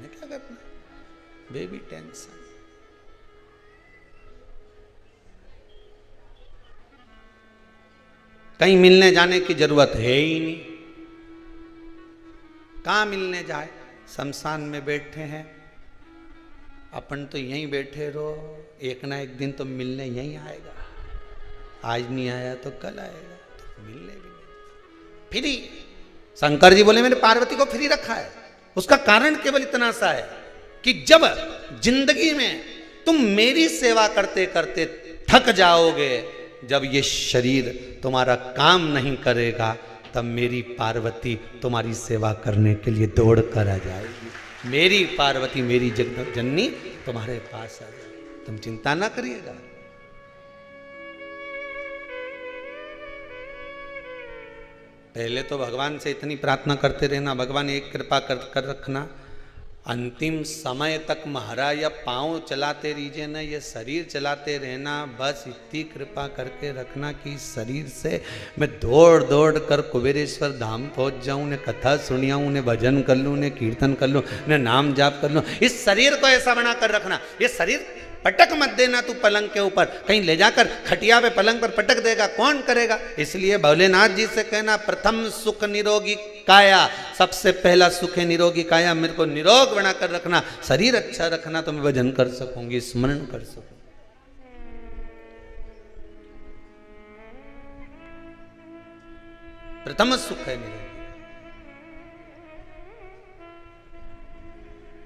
क्या करना, बेबी टेंशन। कहीं मिलने जाने की जरूरत है ही नहीं। कहाँ मिलने जाए, शमशान में बैठे हैं अपन, तो यहीं बैठे रहो, एक ना एक दिन तो मिलने यहीं आएगा। आज नहीं आया तो कल आएगा, तो मिलने भी नहीं। फ्री, शंकर जी बोले मैंने पार्वती को फ्री रखा है। उसका कारण केवल इतना सा है कि जब जिंदगी में तुम मेरी सेवा करते करते थक जाओगे, जब ये शरीर तुम्हारा काम नहीं करेगा, तब मेरी पार्वती तुम्हारी सेवा करने के लिए दौड़ कर आ जाएगी। मेरी पार्वती, मेरी जननी तुम्हारे पास आ जाएगी, तुम चिंता ना करिएगा। पहले तो भगवान से इतनी प्रार्थना करते रहना, भगवान एक कृपा कर रखना, अंतिम समय तक महाराज या पाँव चलाते रहिए ना, ये शरीर चलाते रहना, बस इतनी कृपा करके रखना कि शरीर से मैं दौड़ दौड़ कर कुबेरेश्वर धाम पहुंच जाऊं, उन्हें कथा सुनिया, उन्हें भजन कर लूँ, उन्हें कीर्तन कर लूँ, उन्हें नाम जाप कर लूँ। इस शरीर को ऐसा बना कर रखना, ये शरीर पटक मत देना तू पलंग के ऊपर, कहीं ले जाकर खटिया पे पलंग पर पटक देगा, कौन करेगा। इसलिए भोलेनाथ जी से कहना, प्रथम सुख निरोगी काया, सबसे पहला सुख है निरोगी काया। मेरे को निरोग बनाकर रखना, शरीर अच्छा रखना, तो मैं भजन कर सकूंगी, स्मरण कर सकूंगी। प्रथम सुख है निरोगी।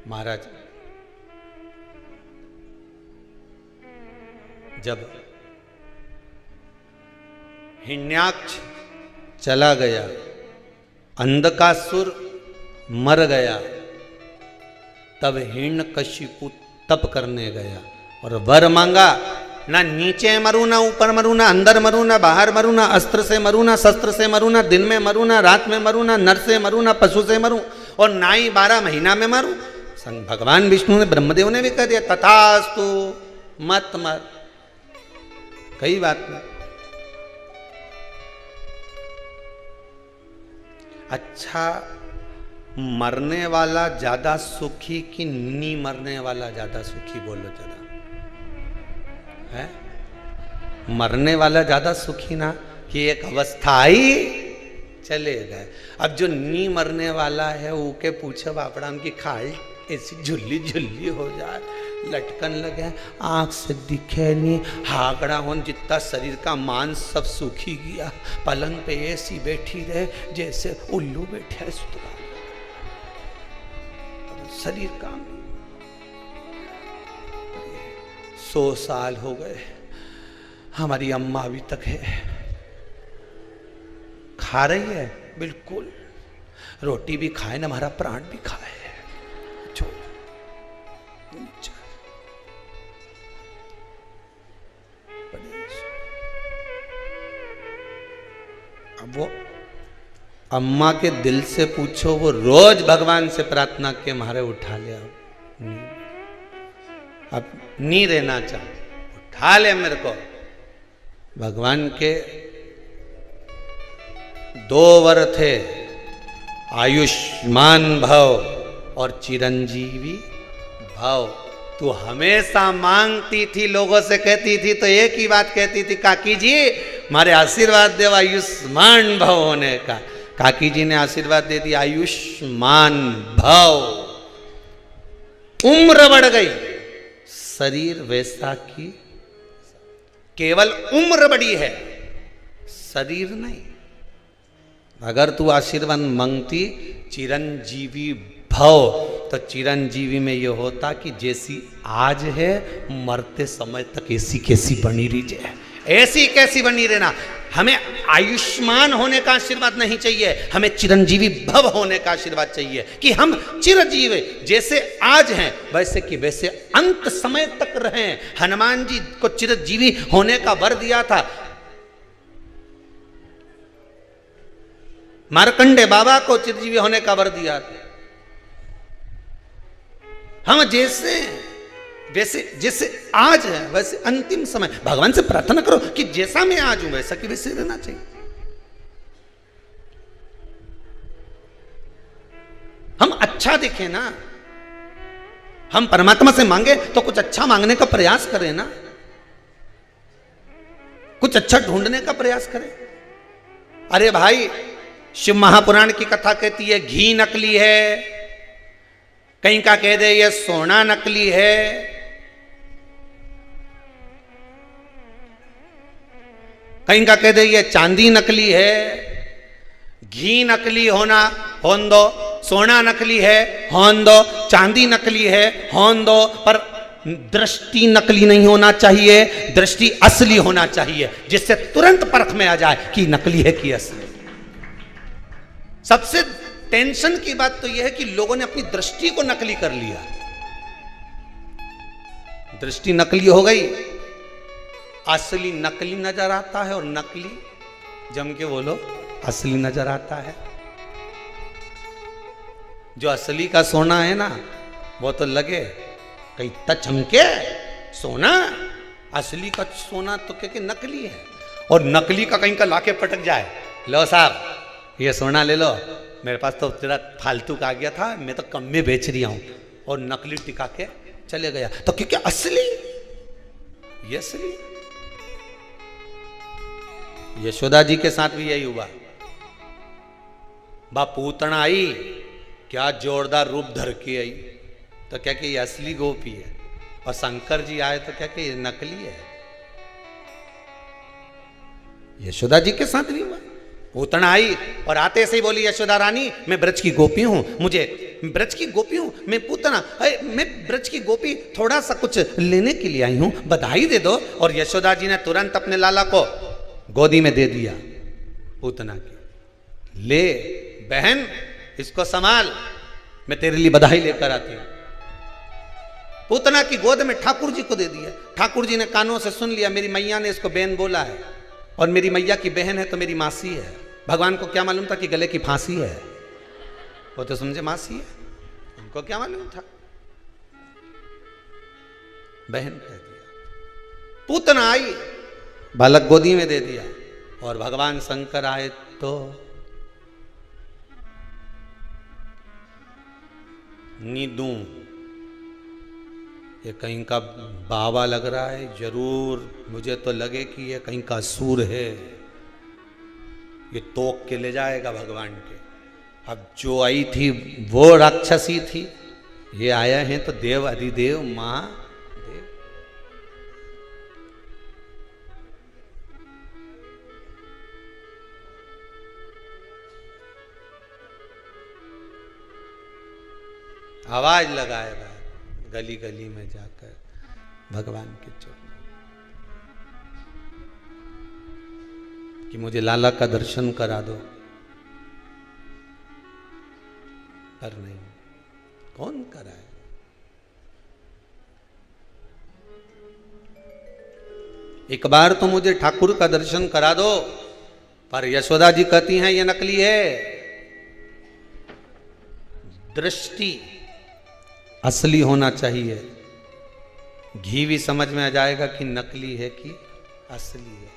महाराज जब हिरण्याक्ष चला गया, अंधकासुर मर गया, तब हिरण्यकशिपु तप करने गया और वर मांगा, ना नीचे मरू, ना ऊपर मरू, ना अंदर मरू, ना बाहर मरू, ना अस्त्र से मरू, ना शस्त्र से मरू, ना दिन में मरू, ना रात में मरू, ना नर से मरू, ना पशु से मरू, और ना ही 12 महीना में मरू। भगवान विष्णु ने, ब्रह्मदेव ने भी कह दिया तथास्तु, मत मर, कई बात नहीं। अच्छा, मरने वाला ज्यादा सुखी कि नी मरने वाला ज्यादा सुखी, बोलो जरा, है? मरने वाला ज्यादा सुखी ना, कि एक अवस्था आई चले गए। अब जो नी मरने वाला है वो के पूछे बापड़ा की खाल ऐसी झुल्ली झुल्ली हो जाए, लटकन लगे, आंख से दिखे नहीं, हागड़ा हो, जितना शरीर का मांस सब सूखी गया, पलंग पे ऐसी बैठी रहे जैसे उल्लू बैठे है, शरीर काम नहीं। 100 साल हो गए, हमारी अम्मा अभी तक है, खा रही है, बिल्कुल रोटी भी खाए ना, हमारा प्राण भी खाए। वो अम्मा के दिल से पूछो, वो रोज भगवान से प्रार्थना के मारे उठा ले, अब नहीं रहना चाहते, उठा ले मेरे को। भगवान के दो वर थे, आयुष्मान भव और चिरंजीवी भव। तू हमेशा मांगती थी, लोगों से कहती थी तो एक ही बात कहती थी, काकी जी हमारे आशीर्वाद दे आयुष्मान भव होने का। काकी जी ने आशीर्वाद दे दिया आयुष्मान भव। उम्र बढ़ गई, शरीर वैसा की, केवल उम्र बढ़ी है, शरीर नहीं। अगर तू आशीर्वाद मांगती चिरंजीवी भव, तो चिरंजीवी में यह होता कि जैसी आज है मरते समय तक ऐसी कैसी बनी रही जाए, ऐसी कैसी बनी रहना। हमें आयुष्मान होने का आशीर्वाद नहीं चाहिए, हमें चिरंजीवी भव होने का आशीर्वाद चाहिए कि हम चिरंजीवी जैसे आज हैं वैसे कि वैसे अंत समय तक रहें। हनुमान जी को चिरंजीवी होने का वर दिया था, मार्कंडे बाबा को चिरंजीवी होने का वर दिया था। हम जैसे वैसे जैसे आज है वैसे अंतिम समय, भगवान से प्रार्थना करो कि जैसा मैं आज हूं वैसा कि वैसे रहना चाहिए। हम अच्छा दिखे ना, हम परमात्मा से मांगे तो कुछ अच्छा मांगने का प्रयास करें ना, कुछ अच्छा ढूंढने का प्रयास करें। अरे भाई, शिव महापुराण की कथा कहती है घी नकली है, कहीं का कह दे ये सोना नकली है, कहीं का कह दे ये चांदी नकली है। घी नकली होना होन दो, सोना नकली है होन दो, चांदी नकली है होन दो, पर दृष्टि नकली नहीं होना चाहिए, दृष्टि असली होना चाहिए, जिससे तुरंत परख में आ जाए कि नकली है कि असली। सबसे टेंशन की बात तो यह है कि लोगों ने अपनी दृष्टि को नकली कर लिया। दृष्टि नकली हो गई, असली नकली नजर आता है और नकली जम के बोलो असली नजर आता है। जो असली का सोना है ना वो तो लगे कहीं चमके सोना, असली का सोना तो क्या नकली है, और नकली का कहीं का लाके पटक जाए, लो साहब ये सोना ले लो, मेरे पास तो तेरा फालतू का आ गया था, मैं तो कम में बेच रही हूं, और नकली टिका के चले गया, तो क्योंकि असली ये असली। यशोदा जी के साथ भी यही हुआ। पूतना आई, क्या जोरदार रूप धर के आई, तो क्या कि ये असली गोपी है, और शंकर जी आए तो क्या कि ये नकली है। यशोदा जी के साथ भी हुआ। पूतना आई और आते से ही बोली यशोदा रानी मैं ब्रज की गोपी हूं, मुझे ब्रज की गोपी हूं, मैं पूतना, मैं ब्रज की गोपी, थोड़ा सा कुछ लेने के लिए आई हूं, बधाई दे दो। और यशोदा जी ने तुरंत अपने लाला को गोदी में दे दिया पूतना की, ले बहन इसको संभाल, मैं तेरे लिए बधाई लेकर आती हूं। पूतना की गोद में ठाकुर जी को दे दिया। ठाकुर जी ने कानों से सुन लिया, मेरी मैया ने इसको बहन बोला है, और मेरी मैया की बहन है तो मेरी मासी है। भगवान को क्या मालूम था कि गले की फांसी है, वो तो समझे मासी है, उनको क्या मालूम था, बहन कह दिया। पूतना आई, बालक गोदी में दे दिया, और भगवान शंकर आए तो नीदू, ये कहीं का बाबा लग रहा है, जरूर मुझे तो लगे कि ये कहीं का असुर है, ये तोक के ले जाएगा भगवान के। अब जो आई थी वो राक्षसी थी, ये आया है तो देव अधिदेव महादेव। आवाज लगाए गली गली में जाकर भगवान के चरणों कि मुझे लाला का दर्शन करा दो, पर नहीं, कौन कराए। एक बार तो मुझे ठाकुर का दर्शन करा दो, पर यशोदा जी कहती हैं ये नकली है। दृष्टि असली होना चाहिए। घी भी समझ में आ जाएगा कि नकली है कि असली है।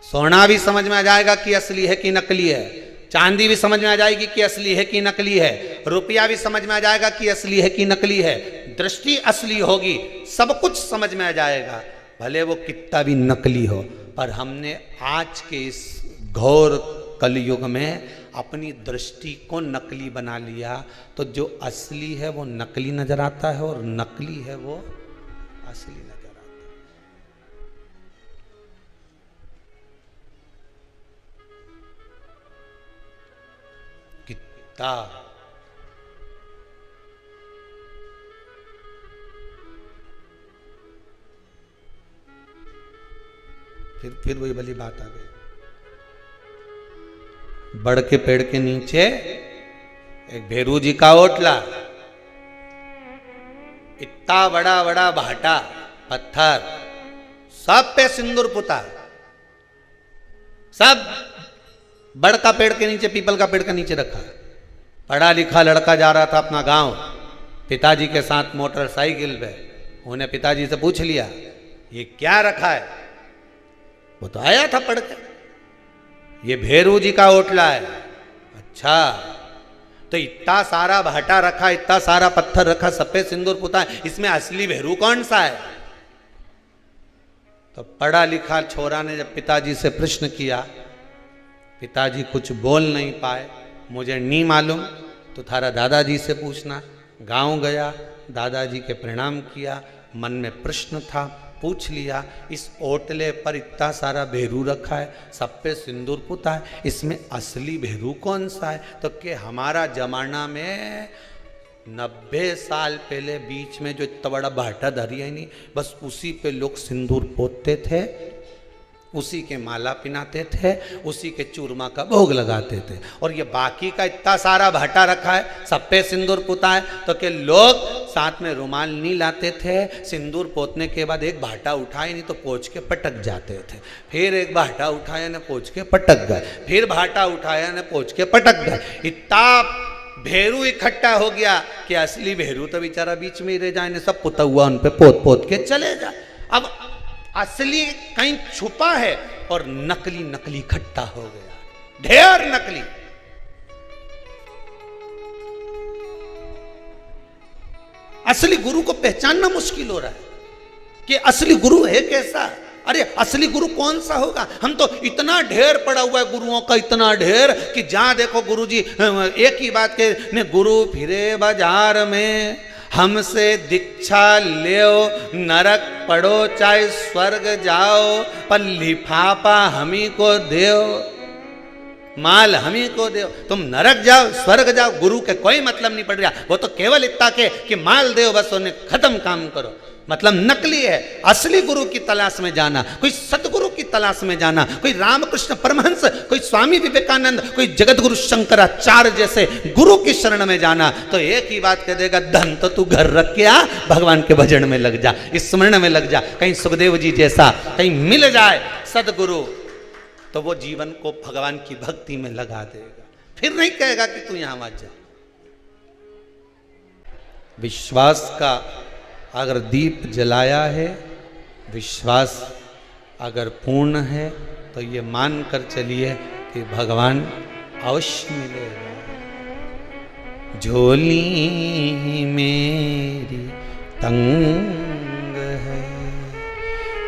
सोना भी समझ में आ जाएगा कि असली है कि नकली है। चांदी भी समझ में आ जाएगी कि असली है कि नकली है। रुपया भी समझ में आ जाएगा कि असली है कि नकली है। दृष्टि असली होगी, सब कुछ समझ में आ जाएगा, भले वो कितना भी नकली हो। पर हमने आज के इस घोर कलयुग में अपनी दृष्टि को नकली बना लिया, तो जो असली है वो नकली नजर आता है और नकली है वो असली नजर आता है। कितना फिर वही वाली बात आ गई। बड़ के पेड़ के नीचे एक भेरू जी का ओटला, इतना बड़ा बड़ा भाटा पत्थर, सब पे सिंदूर पुता, सब बड़ का पेड़ के नीचे, पीपल का पेड़ के नीचे रखा। पढ़ा लिखा लड़का जा रहा था अपना गांव पिताजी के साथ मोटरसाइकिल पे। उन्हें पिताजी से पूछ लिया ये क्या रखा है? वो तो आया था पढ़ के, ये भेरू जी का ओटला है। अच्छा, तो इतना सारा भाटा रखा, इतना सारा पत्थर रखा, सब पे सिंदूर पुता है, इसमें असली भेरू कौन सा है? तो पढ़ा लिखा छोरा ने जब पिताजी से प्रश्न किया, पिताजी कुछ बोल नहीं पाए। मुझे नहीं मालूम, तो थारा दादाजी से पूछना। गांव गया, दादाजी के प्रणाम किया, मन में प्रश्न था, पूछ लिया इस ओटले पर इतना सारा भेरू रखा है, सब पे सिंदूर पुता है, इसमें असली भेरू कौन सा है? तो कि हमारा जमाना में 90 साल पहले बीच में जो इतना बड़ा भाटा धरी है नहीं, बस उसी पे लोग सिंदूर पोतते थे, उसी के माला पिनाते थे, उसी के चूरमा का भोग लगाते थे। और ये बाकी का इतना सारा भाटा रखा है, सब पे सिंदूर पुता है, तो कि लोग साथ में रुमाल नहीं लाते थे, सिंदूर पोतने के बाद एक भाटा उठाए नहीं तो पोंछ के पटक जाते थे, फिर एक भाटा उठाया ने पोंछ के पटक गए, फिर भाटा उठाया ने पोंछ के पटक गए। इतना भेरू इकट्ठा हो गया कि असली भेरू तो बेचारा बीच में ही रह जाए, सब पुता हुआ उन पे पोत पोत के चले जाए। अब असली कहीं छुपा है और नकली नकली इकट्ठा हो गया, ढेर नकली। असली गुरु को पहचानना मुश्किल हो रहा है कि असली गुरु है कैसा। अरे असली गुरु कौन सा होगा? हम तो इतना ढेर पड़ा हुआ है गुरुओं का, इतना ढेर कि जहां देखो गुरु जी एक ही बात के ने, गुरु फिरे बाजार में हमसे दीक्षा लेओ, नरक पढ़ो चाहे स्वर्ग जाओ, पर लिफाफा हमी को देओ, माल हमी को देओ। तुम नरक जाओ स्वर्ग जाओ, गुरु के कोई मतलब नहीं पड़ रहा, वो तो केवल इतना के कि माल देओ, बस उन्हें खत्म काम करो। मतलब नकली है। असली गुरु की तलाश में जाना, कोई सतगुरु की तलाश में जाना, कोई रामकृष्ण परमहंस, कोई स्वामी विवेकानंद, कोई जगत गुरु शंकराचार्य जैसे गुरु की शरण में जाना, तो एक ही बात कह देगा, धन तो तू घर रख के आ, भगवान के भजन में लग जा, स्मरण में लग जा। कहीं सुखदेव जी जैसा कहीं मिल जाए सदगुरु, तो वो जीवन को भगवान की भक्ति में लगा देगा, फिर नहीं कहेगा कि तू यहां मत जा। विश्वास का अगर दीप जलाया है, विश्वास अगर पूर्ण है, तो ये मान कर चलिए कि भगवान अवश्य मिलेगा। झोली मेरी तंग है,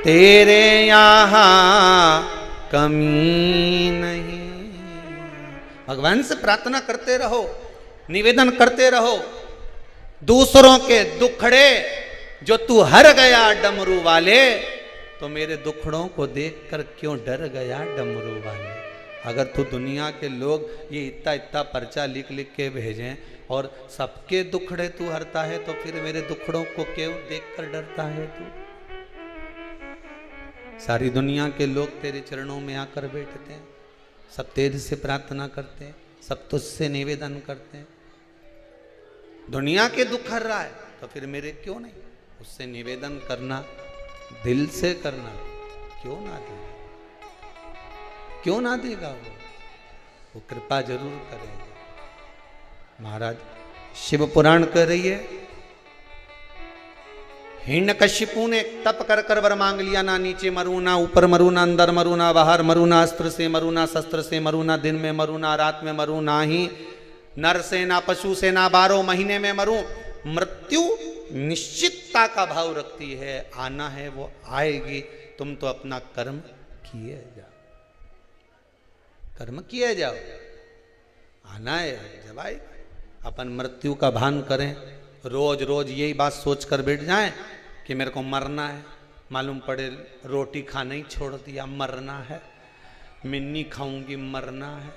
तेरे यहाँ कमी नहीं। भगवान से प्रार्थना करते रहो, निवेदन करते रहो। दूसरों के दुखड़े जो तू हर गया डमरू वाले, तो मेरे दुखड़ों को देखकर क्यों डर गया डमरू वाले। अगर तू दुनिया के लोग ये इतना इतना पर्चा लिख लिख के भेजें और सबके दुखड़े तू हरता है, तो फिर मेरे दुखड़ों को क्यों देखकर डरता है तू? सारी दुनिया के लोग तेरे चरणों में आकर बैठते हैं, सब तेरे से प्रार्थना करते हैं, सब तुझसे निवेदन करते हैं। दुनिया के दुख हर रहा है, तो फिर मेरे क्यों नहीं? उससे निवेदन करना, दिल से करना, क्यों ना दे। क्यों ना देगा वो कृपा जरूर करेगा। महाराज शिव पुराण कह रही है, हिरण्यकशिपु ने तप कर कर वर मांग लिया, ना नीचे मरू ना ऊपर मरू ना अंदर मरू ना बाहर मरू ना अस्त्र से मरू ना शस्त्र से मरू ना दिन में मरू ना रात में मरू ना ही नर से ना पशु से ना 12 महीने में मरू। मृत्यु निश्चितता का भाव रखती है, आना है वो आएगी, तुम तो अपना कर्म किए जाओ, कर्म किए जाओ, आना है जब आए। अपन मृत्यु का भान करें, रोज रोज यही बात सोच कर बैठ जाएं कि मेरे को मरना है, मालूम पड़े रोटी खाना ही छोड़ दिया, मरना है, मिन्नी खाऊंगी, मरना है।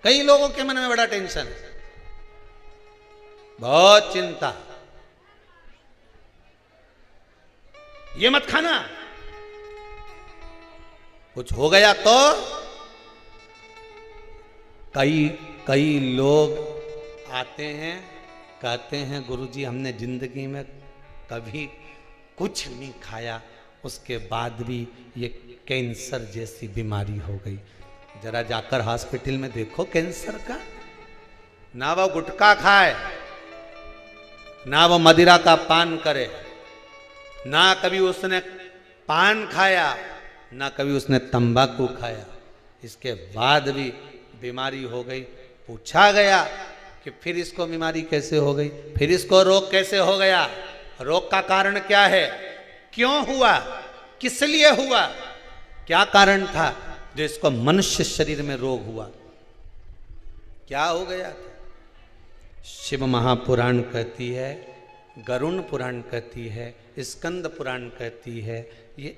कई लोगों के मन में बड़ा टेंशन है, बहुत चिंता, ये मत खाना, कुछ हो गया तो। कई लोग आते हैं कहते हैं गुरुजी हमने जिंदगी में कभी कुछ नहीं खाया, उसके बाद भी ये कैंसर जैसी बीमारी हो गई। जरा जाकर हॉस्पिटल में देखो कैंसर का, ना वो गुटखा खाए, ना वो मदिरा का पान करे, ना कभी उसने पान खाया, ना कभी उसने तंबाकू खाया, इसके बाद भी बीमारी हो गई। पूछा गया कि फिर इसको बीमारी कैसे हो गई, फिर इसको रोग कैसे हो गया, रोग का कारण क्या है, क्यों हुआ, किस लिए हुआ, क्या कारण था जो इसको मनुष्य शरीर में रोग हुआ, क्या हो गया। शिव महापुराण कहती है, गरुण पुराण कहती है, स्कंद पुराण कहती है, ये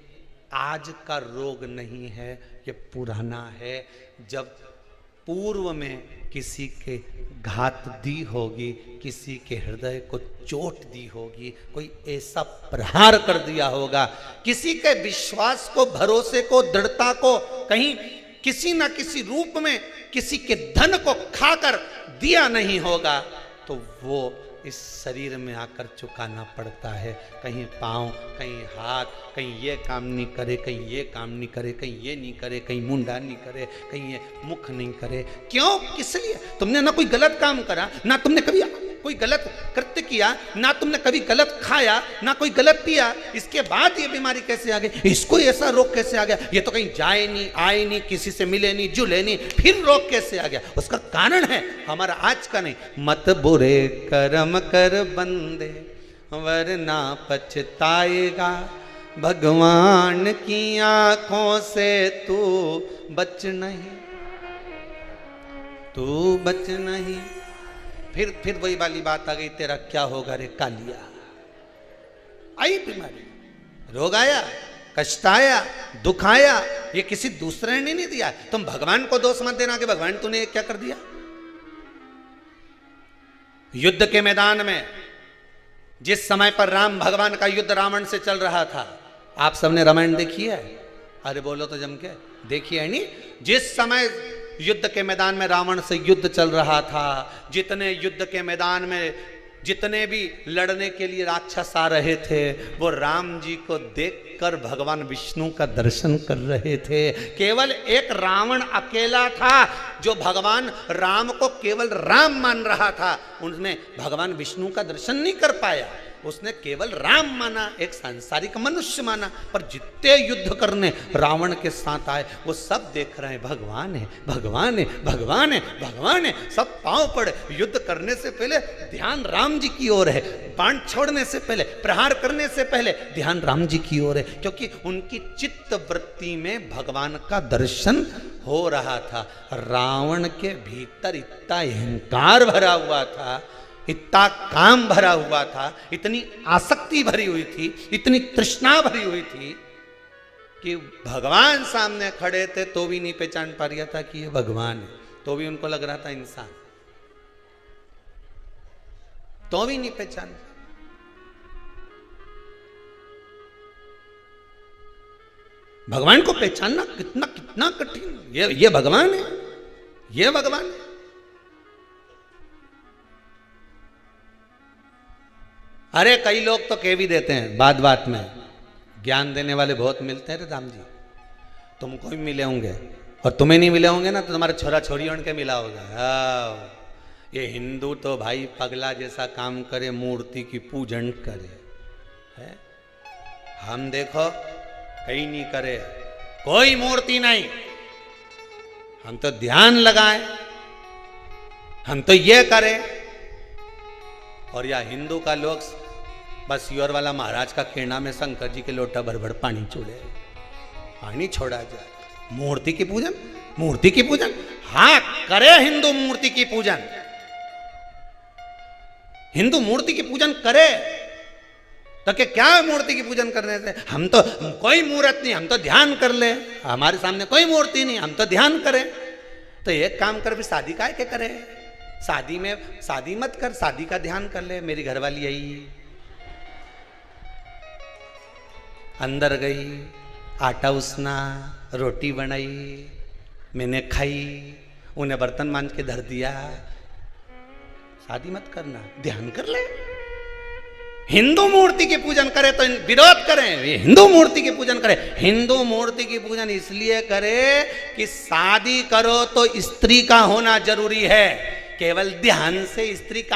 आज का रोग नहीं है, ये पुराना है। जब पूर्व में किसी के घात दी होगी, किसी के हृदय को चोट दी होगी, कोई ऐसा प्रहार कर दिया होगा, किसी के विश्वास को, भरोसे को, दृढ़ता को कहीं किसी न किसी रूप में किसी के धन को खाकर दिया नहीं होगा, तो वो इस शरीर में आकर चुकाना पड़ता है। कहीं पाँव, कहीं हाथ, कहीं ये काम नहीं करे, कहीं ये काम नहीं करे, कहीं ये नहीं करे, कहीं मुंडा नहीं करे, कहीं ये मुख नहीं करे। क्यों, किस लिए? तुमने ना कोई गलत काम करा, ना तुमने कभी कोई गलत कृत्य किया, ना तुमने कभी गलत खाया, ना कोई गलत पिया, इसके बाद ये बीमारी कैसे आ गई, इसको ऐसा रोग कैसे आ गया, ये तो कहीं जाए नहीं, आए नहीं, किसी से मिले नहीं, जुले नहीं, फिर रोग कैसे आ गया। उसका कारण है हमारा आज का नहीं। मत बुरे कर्म कर बंदे वरना पछताएगा, भगवान की आंखों से तू बच नहीं, तू बच नहीं। फिर वही वाली बात आ गई, तेरा क्या होगा रे कालिया। आई बीमारी, रोग आया, कष्ट आया, दुख आया, ये किसी दूसरे ने नहीं दिया। तुम भगवान को दोष मत देना कि भगवान तूने क्या कर दिया। युद्ध के मैदान में जिस समय पर राम भगवान का युद्ध रावण से चल रहा था, आप सबने रामायण देखी है? अरे बोलो तो जम के, देखी है नहीं? जिस समय युद्ध के मैदान में रावण से युद्ध चल रहा था, जितने युद्ध के मैदान में जितने भी लड़ने के लिए राक्षस आ रहे थे, वो राम जी को देखकर भगवान विष्णु का दर्शन कर रहे थे। केवल एक रावण अकेला था जो भगवान राम को केवल राम मान रहा था, उसने भगवान विष्णु का दर्शन नहीं कर पाया। उसने केवल राम माना, एक सांसारिक मनुष्य माना। पर जितने युद्ध करने रावण के साथ आए, वो सब देख रहे हैं भगवान है, भगवान है, भगवान है, भगवान है। सब पांव पड़े। युद्ध करने से पहले ध्यान राम जी की ओर है, बाण छोड़ने से पहले, प्रहार करने से पहले ध्यान राम जी की ओर है, क्योंकि उनकी चित्त वृत्ति में भगवान का दर्शन हो रहा था। रावण के भीतर इतना अहंकार भरा हुआ था, इतना काम भरा हुआ था, इतनी आसक्ति भरी हुई थी, इतनी तृष्णा भरी हुई थी कि भगवान सामने खड़े थे तो भी नहीं पहचान पा रहा था कि ये भगवान है, तो भी उनको लग रहा था इंसान, तो भी नहीं पहचान। भगवान को पहचानना कितना कितना कठिन। ये भगवान है, ये भगवान है। अरे कई लोग तो कह भी देते हैं बात बात में, ज्ञान देने वाले बहुत मिलते हैं रे राम जी, तुमको भी मिले होंगे और तुम्हें नहीं मिले होंगे ना तो तुम्हारे छोरा छोरी उनके मिला होगा। ये हिंदू तो भाई पगला जैसा काम करे, मूर्ति की पूजन करे है। हम देखो कहीं नहीं करे, कोई मूर्ति नहीं, हम तो ध्यान लगाए, हम तो ये करें। और या हिंदू का लोग बस योर वाला महाराज का किरणा में शंकर जी के लोटा भर भर पानी छोड़े, पानी छोड़ा जाए। मूर्ति की पूजन, मूर्ति की पूजन, हाँ करे हिंदू मूर्ति की पूजन, हिंदू मूर्ति की पूजन करे तो क्या मूर्ति की पूजन करने से? हम तो कोई मूर्त नहीं, हम तो ध्यान कर ले, हमारे सामने कोई मूर्ति नहीं, हम तो ध्यान करें। तो एक काम कर, फिर शादी काहे के करे? शादी में शादी मत कर, शादी का ध्यान कर ले। मेरी घरवाली आई, अंदर गई, आटा उसना, रोटी बनाई, मैंने खाई, उन्हें बर्तन मांज के धर दिया। शादी मत करना, ध्यान कर ले। हिंदू मूर्ति की पूजन करे तो विरोध करें, ये हिंदू मूर्ति की पूजन करे। हिंदू मूर्ति की पूजन इसलिए करे कि शादी करो तो स्त्री का होना जरूरी है, केवल ध्यान से स्त्री का